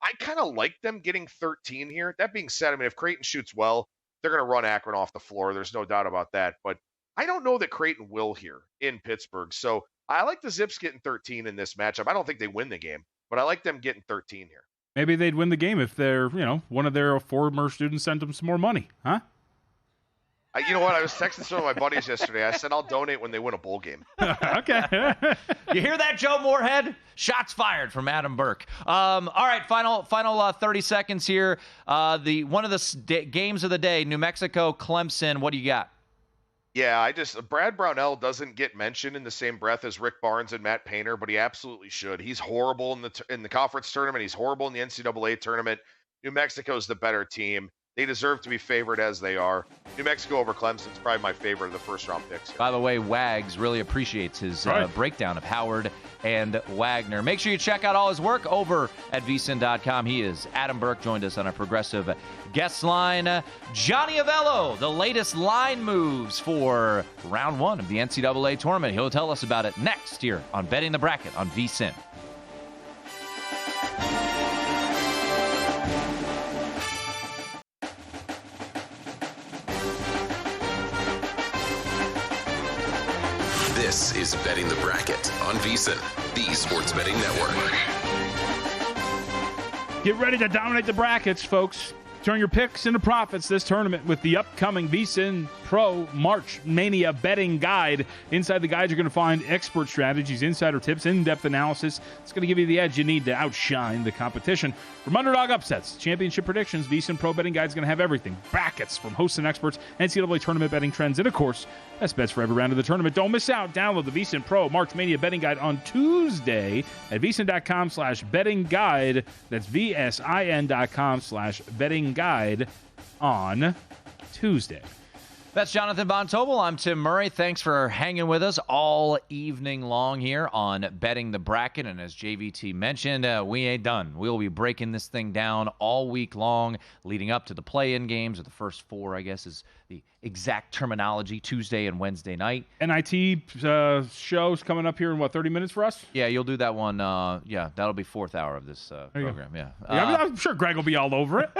I kind of like them getting 13 here. That being said, I mean, if Creighton shoots well, they're going to run Akron off the floor. There's no doubt about that. But I don't know that Creighton will here in Pittsburgh. So I like the Zips getting 13 in this matchup. I don't think they win the game, but I like them getting 13 here. Maybe they'd win the game if they're, one of their former students sent them some more money, huh? You know what? I was texting some of my buddies yesterday. I said I'll donate when they win a bowl game. Okay. You hear that, Joe Moorhead? Shots fired from Adam Burke. All right, final 30 seconds here. One of the games of the day, New Mexico, Clemson. What do you got? Yeah, Brad Brownell doesn't get mentioned in the same breath as Rick Barnes and Matt Painter, but he absolutely should. He's horrible in the conference tournament. He's horrible in the NCAA tournament. New Mexico's the better team. They deserve to be favored as they are. New Mexico over Clemson is probably my favorite of the first-round picks. By the way, Wags really appreciates his breakdown of Howard and Wagner. Make sure you check out all his work over at VSiN.com. He is Adam Burke, joined us on a progressive guest line. Johnny Avello, the latest line moves for round 1 of the NCAA tournament. He'll tell us about it next here on Betting the Bracket on VSiN. This is Betting the Bracket on VSiN, the Sports Betting Network. Get ready to dominate the brackets, folks. Turn your picks into profits this tournament with the upcoming VSiN Pro March Mania Betting Guide. Inside the guide, you're going to find expert strategies, insider tips, in-depth analysis. It's going to give you the edge you need to outshine the competition. From underdog upsets, championship predictions, VSiN Pro Betting Guide is going to have everything. Brackets from hosts and experts, NCAA tournament betting trends, and of course, best bets for every round of the tournament. Don't miss out. Download the VSiN Pro March Mania Betting Guide on Tuesday at VSiN.com/betting guide. That's VSIN.com/betting guide on Tuesday. That's Jonathan Von Tobel. I'm Tim Murray. Thanks for hanging with us all evening long here on Betting the Bracket. And as JVT mentioned, we ain't done. We'll be breaking this thing down all week long, leading up to the play-in games, or the first four, I guess, is the exact terminology, Tuesday and Wednesday night. NIT shows coming up here in, 30 minutes for us? Yeah, you'll do that one. Yeah, that'll be fourth hour of this program. Yeah, I'm sure Greg will be all over it.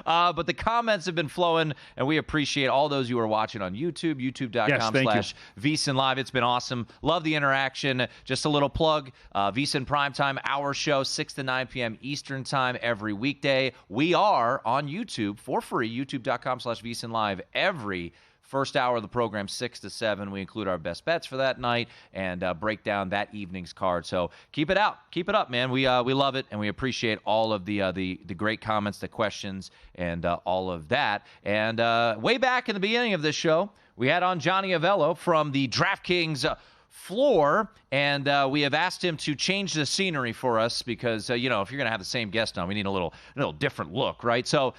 But the comments have been flowing, and we appreciate all those who are watching on YouTube, youtube.com/VSiN Live. It's been awesome. Love the interaction. Just a little plug, VSiN Primetime, our show, 6 to 9 p.m. Eastern Time every weekday. We are on YouTube for free, youtube.com/VSiN Live every first hour of the program, 6 to 7. We include our best bets for that night and break down that evening's card. So keep it out. Keep it up, man. We love it, and we appreciate all of the great comments, the questions, and all of that. And way back in the beginning of this show, we had on Johnny Avello from the DraftKings floor, and we have asked him to change the scenery for us because, if you're going to have the same guest on, we need a little different look, right? So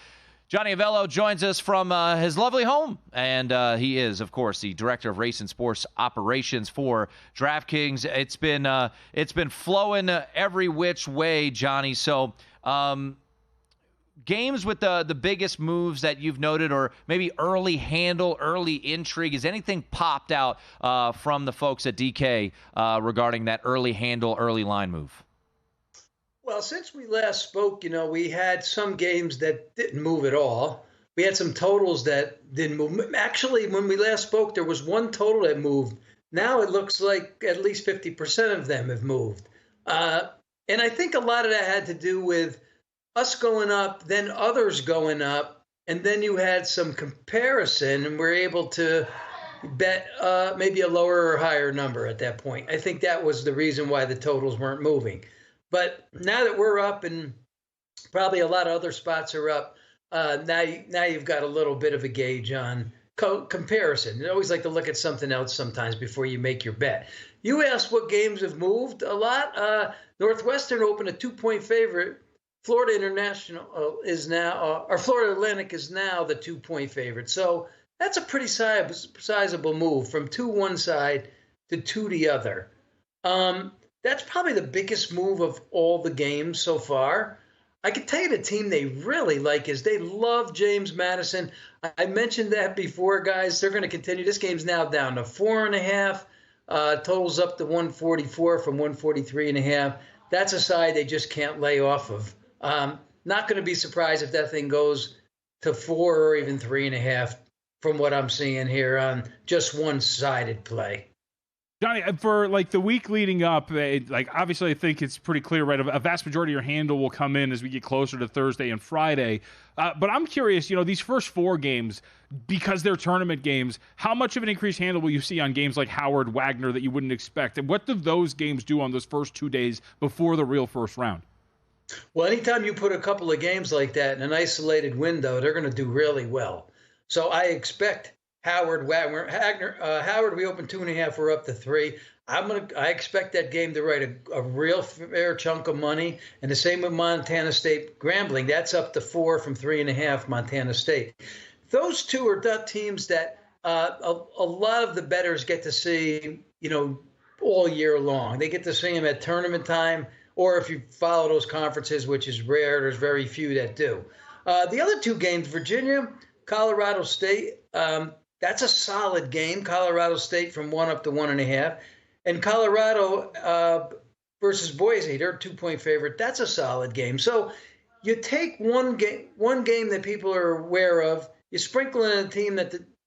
Johnny Avello joins us from his lovely home, and he is, of course, the director of race and sports operations for DraftKings. It's been flowing every which way, Johnny. So games with the biggest moves that you've noted, or maybe early handle, early intrigue, has anything popped out from the folks at DK regarding that early handle, early line move? Well, since we last spoke, we had some games that didn't move at all. We had some totals that didn't move. Actually, when we last spoke, there was one total that moved. Now it looks like at least 50% of them have moved. And I think a lot of that had to do with us going up, then others going up, and then you had some comparison, and we're able to bet maybe a lower or higher number at that point. I think that was the reason why the totals weren't moving. But now that we're up, and probably a lot of other spots are up, now you've got a little bit of a gauge on comparison. You always like to look at something else sometimes before you make your bet. You asked what games have moved a lot. Northwestern opened a 2-point favorite. Florida International is now, or Florida Atlantic is now the 2-point favorite. So that's a pretty sizable move from 2 one side to 2 the other. That's probably the biggest move of all the games so far. I can tell you the team they really like is they love James Madison. I mentioned that before, guys. They're going to continue. This game's now down to 4.5. Totals up to 144 from 143.5. That's a side they just can't lay off of. Not going to be surprised if that thing goes to 4 or even 3.5 from what I'm seeing here on just one-sided play. Johnny, for the week leading up, obviously I think it's pretty clear, right? A vast majority of your handle will come in as we get closer to Thursday and Friday. But I'm curious, these first 4 games, because they're tournament games, how much of an increased handle will you see on games like Howard, Wagner that you wouldn't expect? And what do those games do on those first 2 days before the real first round? Well, anytime you put a couple of games like that in an isolated window, they're going to do really well. So I expect Howard, Wagner, Howard, we opened 2.5. We're up to 3. I expect that game to write a real fair chunk of money. And the same with Montana State Grambling. That's up to 4 from 3.5. Montana State. Those two are the teams that a lot of the bettors get to see, all year long. They get to see them at tournament time, or if you follow those conferences, which is rare. There's very few that do. The other 2 games, Virginia, Colorado State. That's a solid game. Colorado State from 1 up to 1.5. And Colorado versus Boise, they're a 2-point favorite. That's a solid game. So you take one game that people are aware of, you sprinkle in a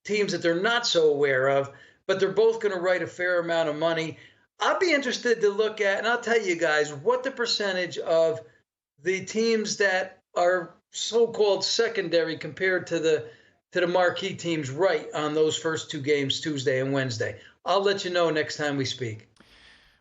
teams that they're not so aware of, but they're both going to write a fair amount of money. I'll be interested to look at, and I'll tell you guys, what the percentage of the teams that are so-called secondary compared to the to the marquee teams right on those first two games, Tuesday and Wednesday. I'll let you know next time we speak.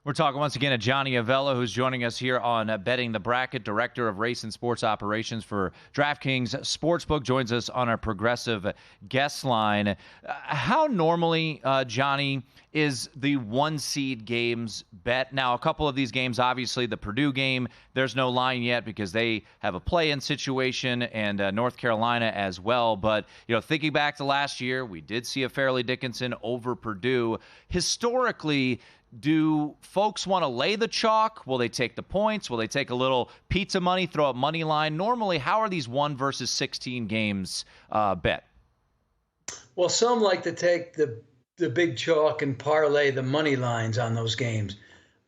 We're talking once again to Johnny Avello, who's joining us here on Betting the Bracket, Director of Race and Sports Operations for DraftKings Sportsbook, joins us on our progressive guest line. How normally, Johnny, is the one-seed games bet? Now, a couple of these games, obviously, the Purdue game, there's no line yet because they have a play-in situation, and North Carolina as well. But, thinking back to last year, we did see a Fairleigh Dickinson over Purdue. Historically, do folks want to lay the chalk? Will they take the points? Will they take a little pizza money, throw up money line? Normally, how are these 1 versus 16 games bet? Well, some like to take the big chalk and parlay the money lines on those games,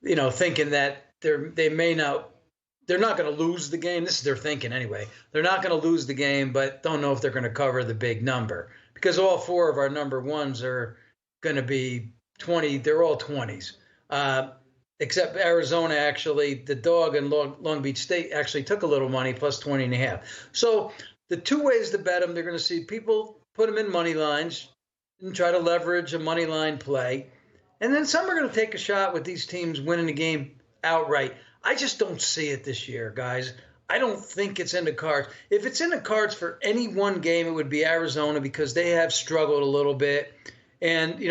thinking that they're not going to lose the game. This is their thinking anyway. They're not going to lose the game, but don't know if they're going to cover the big number, because all 4 of our number ones are going to be 20. They're all 20s, except Arizona. Actually, the dog in Long Beach State actually took a little money, plus 20.5. So the 2 ways to bet them, they're going to see people put them in money lines and try to leverage a money line play. And then some are going to take a shot with these teams winning the game outright. I just don't see it this year, guys. I don't think it's in the cards. If it's in the cards for any one game, it would be Arizona, because they have struggled a little bit. And,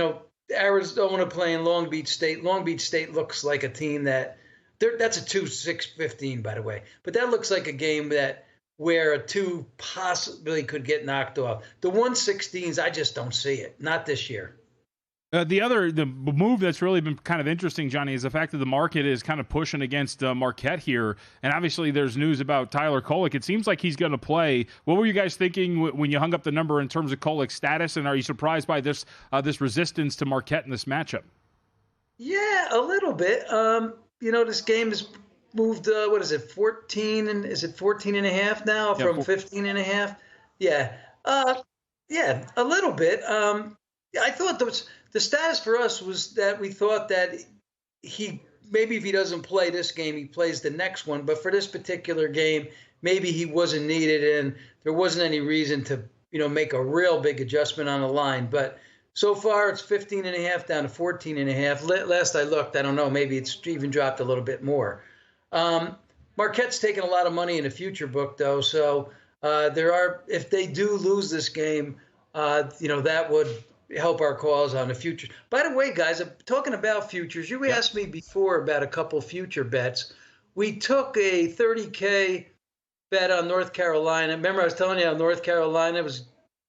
Arizona playing Long Beach State. Long Beach State looks like a team that's a 2-6-15, by the way. But that looks like a game where a 2 possibly could get knocked off. The 1-16s, I just don't see it. Not this year. The move that's really been kind of interesting, Johnny, is the fact that the market is kind of pushing against Marquette here. And obviously there's news about Tyler Kolek. It seems like he's going to play. What were you guys thinking when you hung up the number in terms of Kolek's status? And are you surprised by this resistance to Marquette in this matchup? Yeah, a little bit. This game has moved, 14? And is it 14 and a half now from 15 and a half? Yeah. Yeah, a little bit. I thought the status for us was that we thought that maybe if he doesn't play this game, he plays the next one. But for this particular game, maybe he wasn't needed, and there wasn't any reason to, make a real big adjustment on the line. But so far, it's 15 and a half down to 14 and a half. Last I looked, I don't know, maybe it's even dropped a little bit more. Marquette's taking a lot of money in the future book, though. So if they do lose this game, that would help our cause on the future. By the way, guys, I'm talking about futures. You asked me before about a couple future bets. We took a $30K bet on North Carolina. Remember, I was telling you how North Carolina was,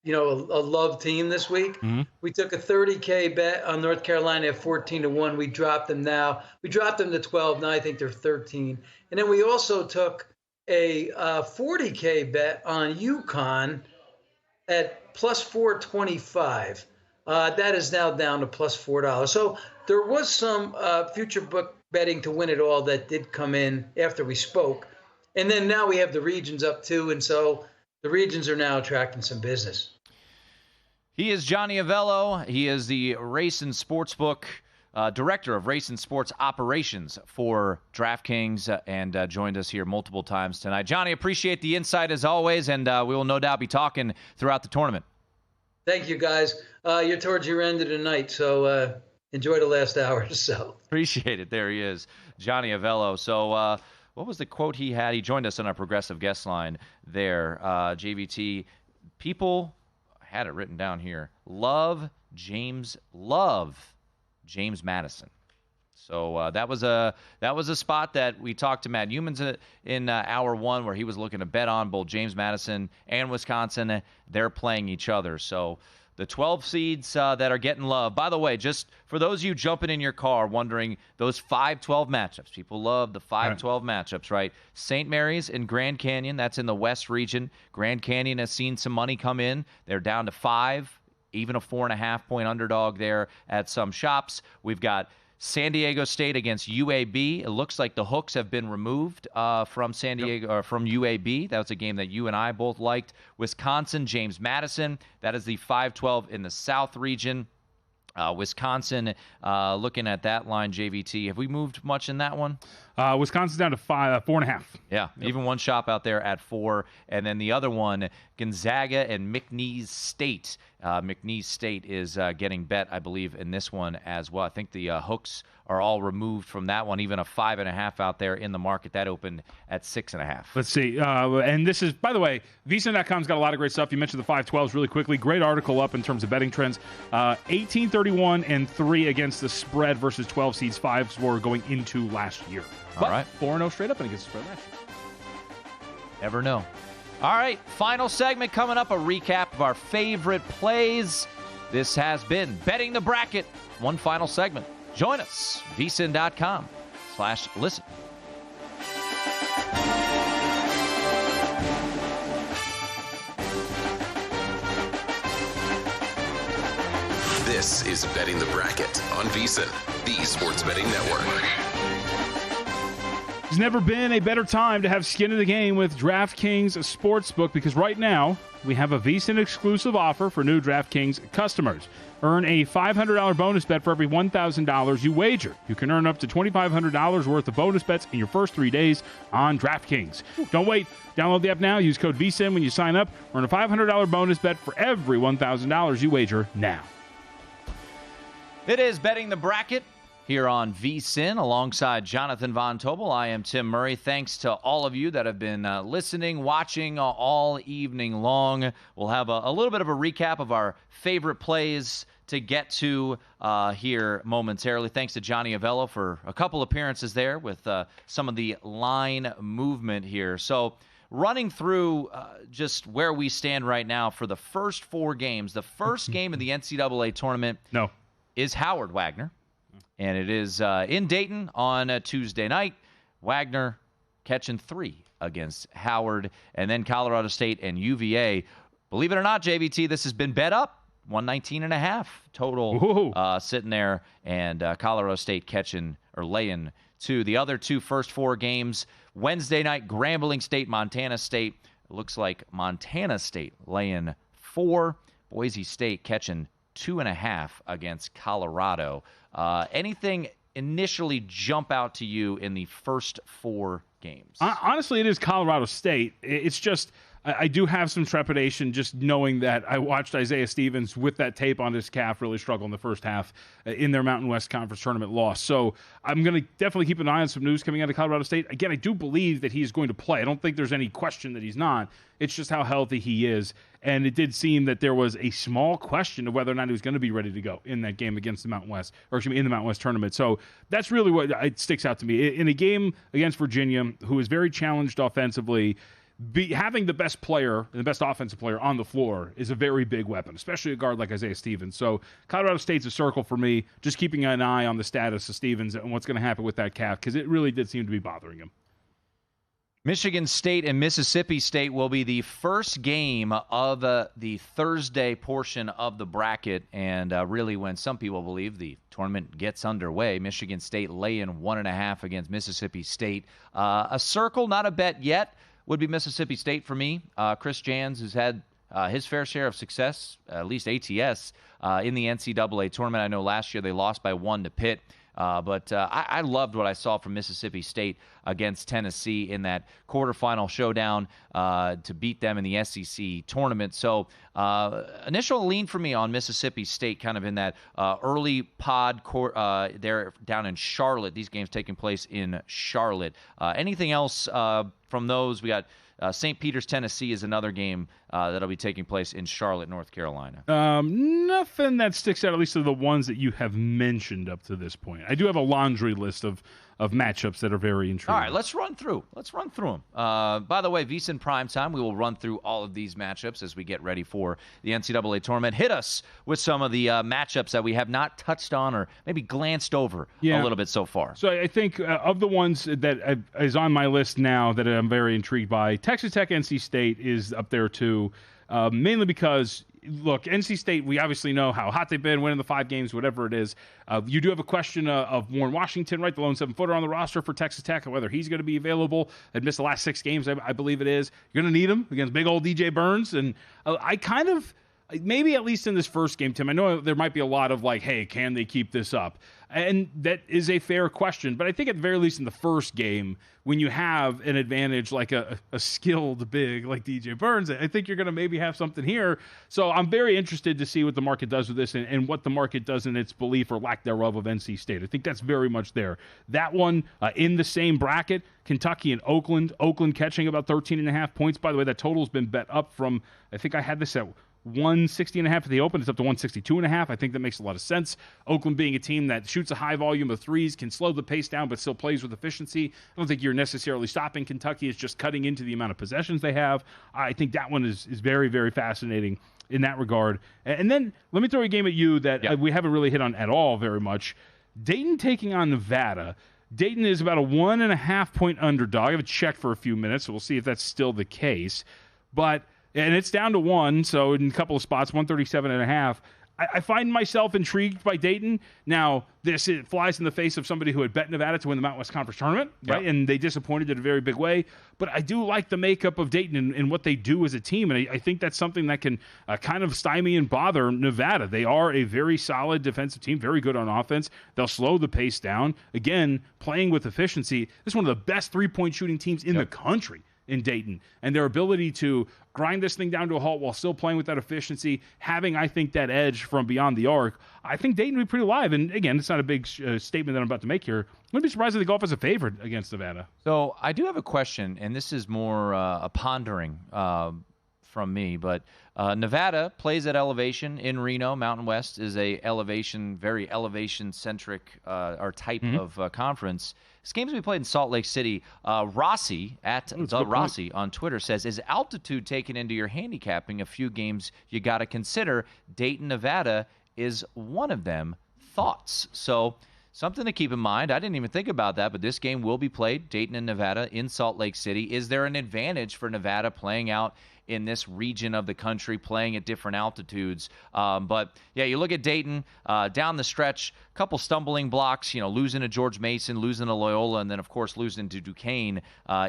a love team this week. Mm-hmm. We took a $30K bet on North Carolina at 14-1. We dropped them now. We dropped them to 12. Now I think they're 13. And then we also took a $40K bet on UConn at plus 425. That is now down to plus $4. So there was some future book betting to win it all that did come in after we spoke. And then now we have the regions up too. And so the regions are now attracting some business. He is Johnny Avello. He is the Race and Sportsbook Director of Race and Sports Operations for DraftKings, and joined us here multiple times tonight. Johnny, appreciate the insight as always, and we will no doubt be talking throughout the tournament. Thank you, guys. You're towards your end of the night, so enjoy the last hour or so. Appreciate it. There he is, Johnny Avello. So what was the quote he had? He joined us on our progressive guest line there. JVT, people, I had it written down here, love James Madison. So that was a spot that we talked to Matt Humans in hour 1, where he was looking to bet on both James Madison and Wisconsin. They're playing each other. So the 12 seeds that are getting love. By the way, just for those of you jumping in your car wondering, those 5-12 matchups. People love the 5-12 matchups, right? St. Mary's and Grand Canyon, that's in the West region. Grand Canyon has seen some money come in. They're down to 5, even a 4.5-point underdog there at some shops. We've got San Diego State against UAB. It looks like the hooks have been removed from San Diego or from UAB. That was a game that you and I both liked. Wisconsin, James Madison. That is the 5-12 in the South region. Wisconsin, looking at that line, JVT, have we moved much in that one? Wisconsin's down to 4.5. Yeah, even one shop out there at 4. And then the other one, Gonzaga and McNeese State. McNeese State is getting bet, I believe, in this one as well. I think the hooks are all removed from that one. Even a 5.5 out there in the market. That opened at 6.5. Let's see. And this is, by the way, VSiN.com's got a lot of great stuff. You mentioned the 5-12s really quickly. Great article up in terms of betting trends. 18-31-3 against the spread versus 12 seeds 5 were going into last year. All right. 4-0 straight up and against the spread last year. Never know. All right, final segment coming up, a recap of our favorite plays. This has been Betting the Bracket. One final segment. Join us, VSiN.com/listen. This is Betting the Bracket on VSiN, the Sports Betting Network. There's never been a better time to have skin in the game with DraftKings Sportsbook, because right now we have a VSiN exclusive offer for new DraftKings customers. Earn a $500 bonus bet for every $1,000 you wager. You can earn up to $2,500 worth of bonus bets in your first 3 days on DraftKings. Don't wait. Download the app now. Use code VSiN when you sign up. Earn a $500 bonus bet for every $1,000 you wager now. It is Betting the Bracket here on VSiN alongside Jonathan Von Tobel. I am Tim Murray. Thanks to all of you that have been listening, watching all evening long. We'll have a little bit of a recap of our favorite plays to get to here momentarily. Thanks to Johnny Avello for a couple appearances there with some of the line movement here. So running through just where we stand right now for the first 4 games, the first game of the NCAA tournament is Howard Wagner. And it is in Dayton on a Tuesday night. Wagner catching 3 against Howard. And then Colorado State and UVA. Believe it or not, JVT, this has been bet up. 119.5 total sitting there. And Colorado State catching or laying 2. The other 2 first 4 games. Wednesday night, Grambling State, Montana State. It looks like Montana State laying 4. Boise State catching 2.5 against Colorado. Anything initially jump out to you in the first 4 games? Honestly, it is Colorado State. It's just I do have some trepidation just knowing that I watched Isaiah Stevens with that tape on his calf really struggle in the first half in their Mountain West Conference tournament loss. So I'm going to definitely keep an eye on some news coming out of Colorado State. Again, I do believe that he's going to play. I don't think there's any question that he's not. It's just how healthy he is. And it did seem that there was a small question of whether or not he was going to be ready to go in that game against the Mountain West, or excuse me, in the Mountain West tournament. So that's really what it sticks out to me. In a game against Virginia, who is very challenged offensively, having the best player and the best offensive player on the floor is a very big weapon, especially a guard like Isaiah Stevens. So Colorado State's a circle for me, just keeping an eye on the status of Stevens and what's going to happen with that calf, because it really did seem to be bothering him. Michigan State and Mississippi State will be the first game of the Thursday portion of the bracket, and really when some people believe the tournament gets underway. Michigan State laying 1.5 against Mississippi State. A circle, not a bet yet, would be Mississippi State for me. Chris Jans, who's had his fair share of success, at least ATS, in the NCAA tournament. I know last year they lost by 1 to Pitt. But I loved what I saw from Mississippi State against Tennessee in that quarterfinal showdown to beat them in the SEC tournament. So initial lean for me on Mississippi State, kind of in that early pod there down in Charlotte. These games taking place in Charlotte. Anything else from those? We got St. Peter's, Tennessee is another game that'll be taking place in Charlotte, North Carolina. Nothing that sticks out, at least of the ones that you have mentioned up to this point. I do have a laundry list of matchups that are very intriguing. All right, let's run through them. By the way, VSiN Primetime, we will run through all of these matchups as we get ready for the NCAA tournament. Hit us with some of the matchups that we have not touched on or maybe glanced over a little bit so far. So I think of the ones that is on my list now that I'm very intrigued by, Texas Tech, NC State is up there too, mainly because look, NC State, we obviously know how hot they've been, winning the 5 games, whatever it is. You do have a question of Warren Washington, right? The lone 7-footer on the roster for Texas Tech, and whether he's going to be available. They've missed the last 6 games, I believe it is. You're going to need him against big old DJ Burns. And I kind of, maybe at least in this first game, Tim, I know there might be a lot of like, hey, can they keep this up? And that is a fair question. But I think at the very least in the first game, when you have an advantage like a skilled big like DJ Burns, I think you're going to maybe have something here. So I'm very interested to see what the market does with this and what the market does in its belief or lack thereof of NC State. I think that's very much there. That one in the same bracket, Kentucky and Oakland. Oakland catching about 13.5 points. By the way, that total's been bet up from, I think I had this at 160.5 at the open. It's up to 162.5. I think that makes a lot of sense. Oakland being a team that shoots a high volume of threes, can slow the pace down, but still plays with efficiency. I don't think you're necessarily stopping Kentucky. It's just cutting into the amount of possessions they have. I think that one is very, very fascinating in that regard. And then let me throw a game at you that we haven't really hit on at all very much. Dayton taking on Nevada. Dayton is about a 1.5 point underdog. I haven't checked for a few minutes, so we'll see if that's still the case. And it's down to 1, so in a couple of spots, 137.5. I find myself intrigued by Dayton. Now, it flies in the face of somebody who had bet Nevada to win the Mountain West Conference tournament, right? And they disappointed in a very big way. But I do like the makeup of Dayton and what they do as a team, and I think that's something that can kind of stymie and bother Nevada. They are a very solid defensive team, very good on offense. They'll slow the pace down. Again, playing with efficiency. This is one of the best three-point shooting teams in the country in Dayton, and their ability to grind this thing down to a halt while still playing with that efficiency, having, I think, that edge from beyond the arc. I think Dayton will be pretty live. And again, it's not a big statement that I'm about to make here. I'm going to be surprised if they go off as a favorite against Nevada. So I do have a question, and this is more a pondering from me, but Nevada plays at elevation in Reno. Mountain West is a very elevation-centric or type of conference. This game's going to be played in Salt Lake City. Rossi, at the Rossi on Twitter, says, is altitude taken into your handicapping? A few games you got to consider. Dayton, Nevada is one of them. Thoughts? So something to keep in mind. I didn't even think about that, but this game will be played, Dayton and Nevada, in Salt Lake City. Is there an advantage for Nevada playing out in this region of the country, playing at different altitudes? But, yeah, you look at Dayton down the stretch, a couple stumbling blocks, losing to George Mason, losing to Loyola, and then, of course, losing to Duquesne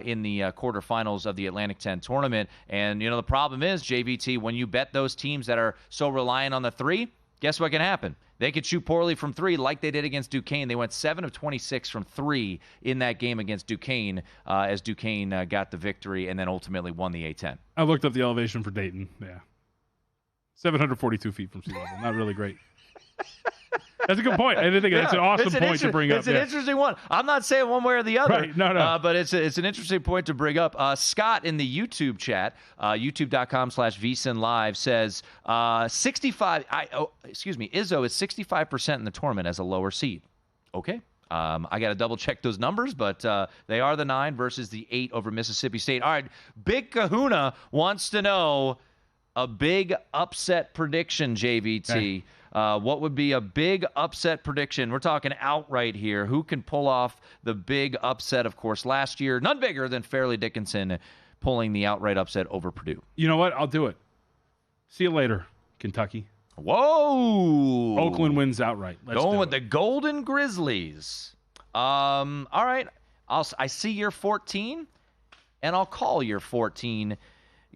in the quarterfinals of the Atlantic 10 tournament. And, the problem is, JVT, when you bet those teams that are so reliant on the three, guess what can happen? They could shoot poorly from three like they did against Duquesne. They went 7 of 26 from three in that game against Duquesne as Duquesne got the victory and then ultimately won the A-10. I looked up the elevation for Dayton. Yeah. 742 feet from sea level. Not really great. That's a good point. I think that's an awesome point to bring up. It's an interesting one. I'm not saying one way or the other. Right. No. But it's an interesting point to bring up. Scott in the YouTube chat, youtube.com/VSiN Live, says 65. Izzo is 65% in the tournament as a lower seed. Okay. I got to double check those numbers, but they are the 9 versus the 8 over Mississippi State. All right. Big Kahuna wants to know a big upset prediction, JVT. Okay. What would be a big upset prediction? We're talking outright here. Who can pull off the big upset? Of course, last year, none bigger than Fairleigh Dickinson pulling the outright upset over Purdue. You know what? I'll do it. See you later, Kentucky. Whoa! Oakland wins outright. Going with the Golden Grizzlies. All right. I see your 14, and I'll call your 14.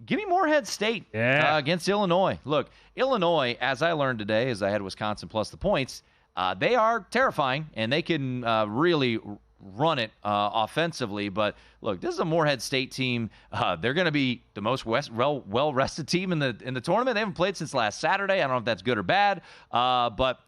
Give me Morehead State against Illinois. Look, Illinois, as I learned today, as I had Wisconsin plus the points, they are terrifying, and they can really run it offensively. But, look, this is a Morehead State team. They're going to be the most well-rested team in the tournament. They haven't played since last Saturday. I don't know if that's good or bad. But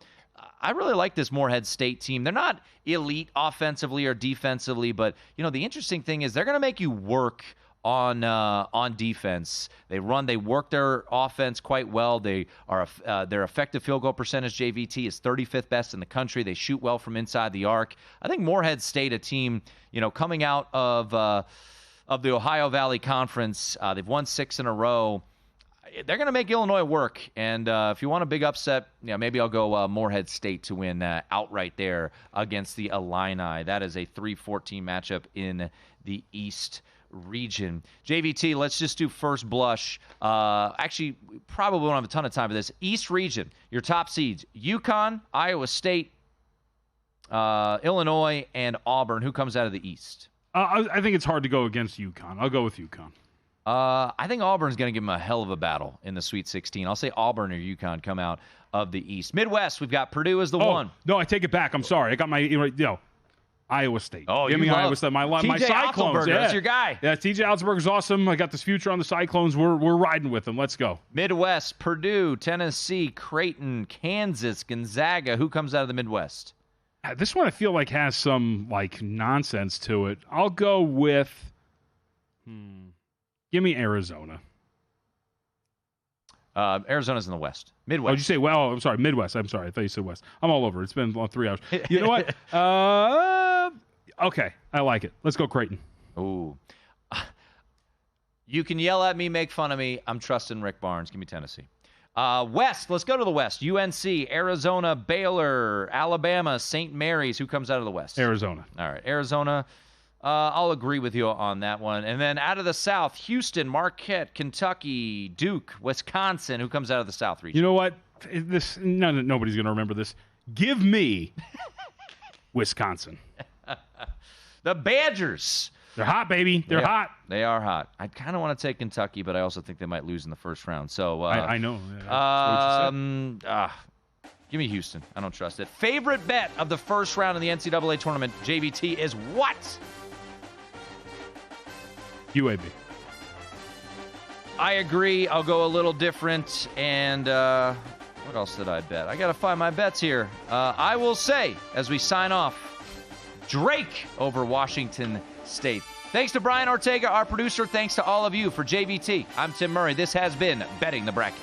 I really like this Morehead State team. They're not elite offensively or defensively, but, the interesting thing is they're going to make you work on defense. They work their offense quite well. They are their effective field goal percentage, JVT, is 35th best in the country. They shoot well from inside the arc. I think Morehead State, a team, coming out of the Ohio Valley Conference, they've won 6 in a row. They're going to make Illinois work. And if you want a big upset, maybe I'll go Morehead State to win outright there against the Illini. That is a 3-14 matchup in the East region. JVT, let's just do first blush. Actually, we probably won't have a ton of time for this. East region, your top seeds, UConn, Iowa State, Illinois, and Auburn. Who comes out of the East? I think it's hard to go against UConn. I'll go with UConn. I think Auburn's going to give them a hell of a battle in the Sweet 16. I'll say Auburn or UConn come out of the East. Midwest, we've got Purdue as the one. No, I take it back. I'm sorry. I got my, Iowa State. Oh, give me Iowa State. My Cyclones. Yeah. That's your guy. Yeah, TJ Altenberger's awesome. I got this future on the Cyclones. We're riding with them. Let's go. Midwest, Purdue, Tennessee, Creighton, Kansas, Gonzaga. Who comes out of the Midwest? This one I feel like has some nonsense to it. I'll go with give me Arizona. Arizona's in the West. Midwest. Oh, did you say, I'm sorry, Midwest. I'm sorry. I thought you said West. I'm all over. It's been 3 hours. You know what? Okay. I like it. Let's go Creighton. Ooh. You can yell at me, make fun of me. I'm trusting Rick Barnes. Give me Tennessee. West. Let's go to the West. UNC, Arizona, Baylor, Alabama, St. Mary's. Who comes out of the West? Arizona. All right. Arizona. I'll agree with you on that one. And then out of the South, Houston, Marquette, Kentucky, Duke, Wisconsin. Who comes out of the South region? You know what? Nobody's going to remember this. Give me Wisconsin. The Badgers. They're hot, baby. They're hot. They are hot. I kind of want to take Kentucky, but I also think they might lose in the first round. So I know. Give me Houston. I don't trust it. Favorite bet of the first round in the NCAA tournament, JVT, is what? UAB. I agree. I'll go a little different. And what else did I bet? I got to find my bets here. I will say, as we sign off, Drake over Washington State. Thanks to Brian Ortega, our producer. Thanks to all of you. For JVT, I'm Tim Murray. This has been Betting the Bracket.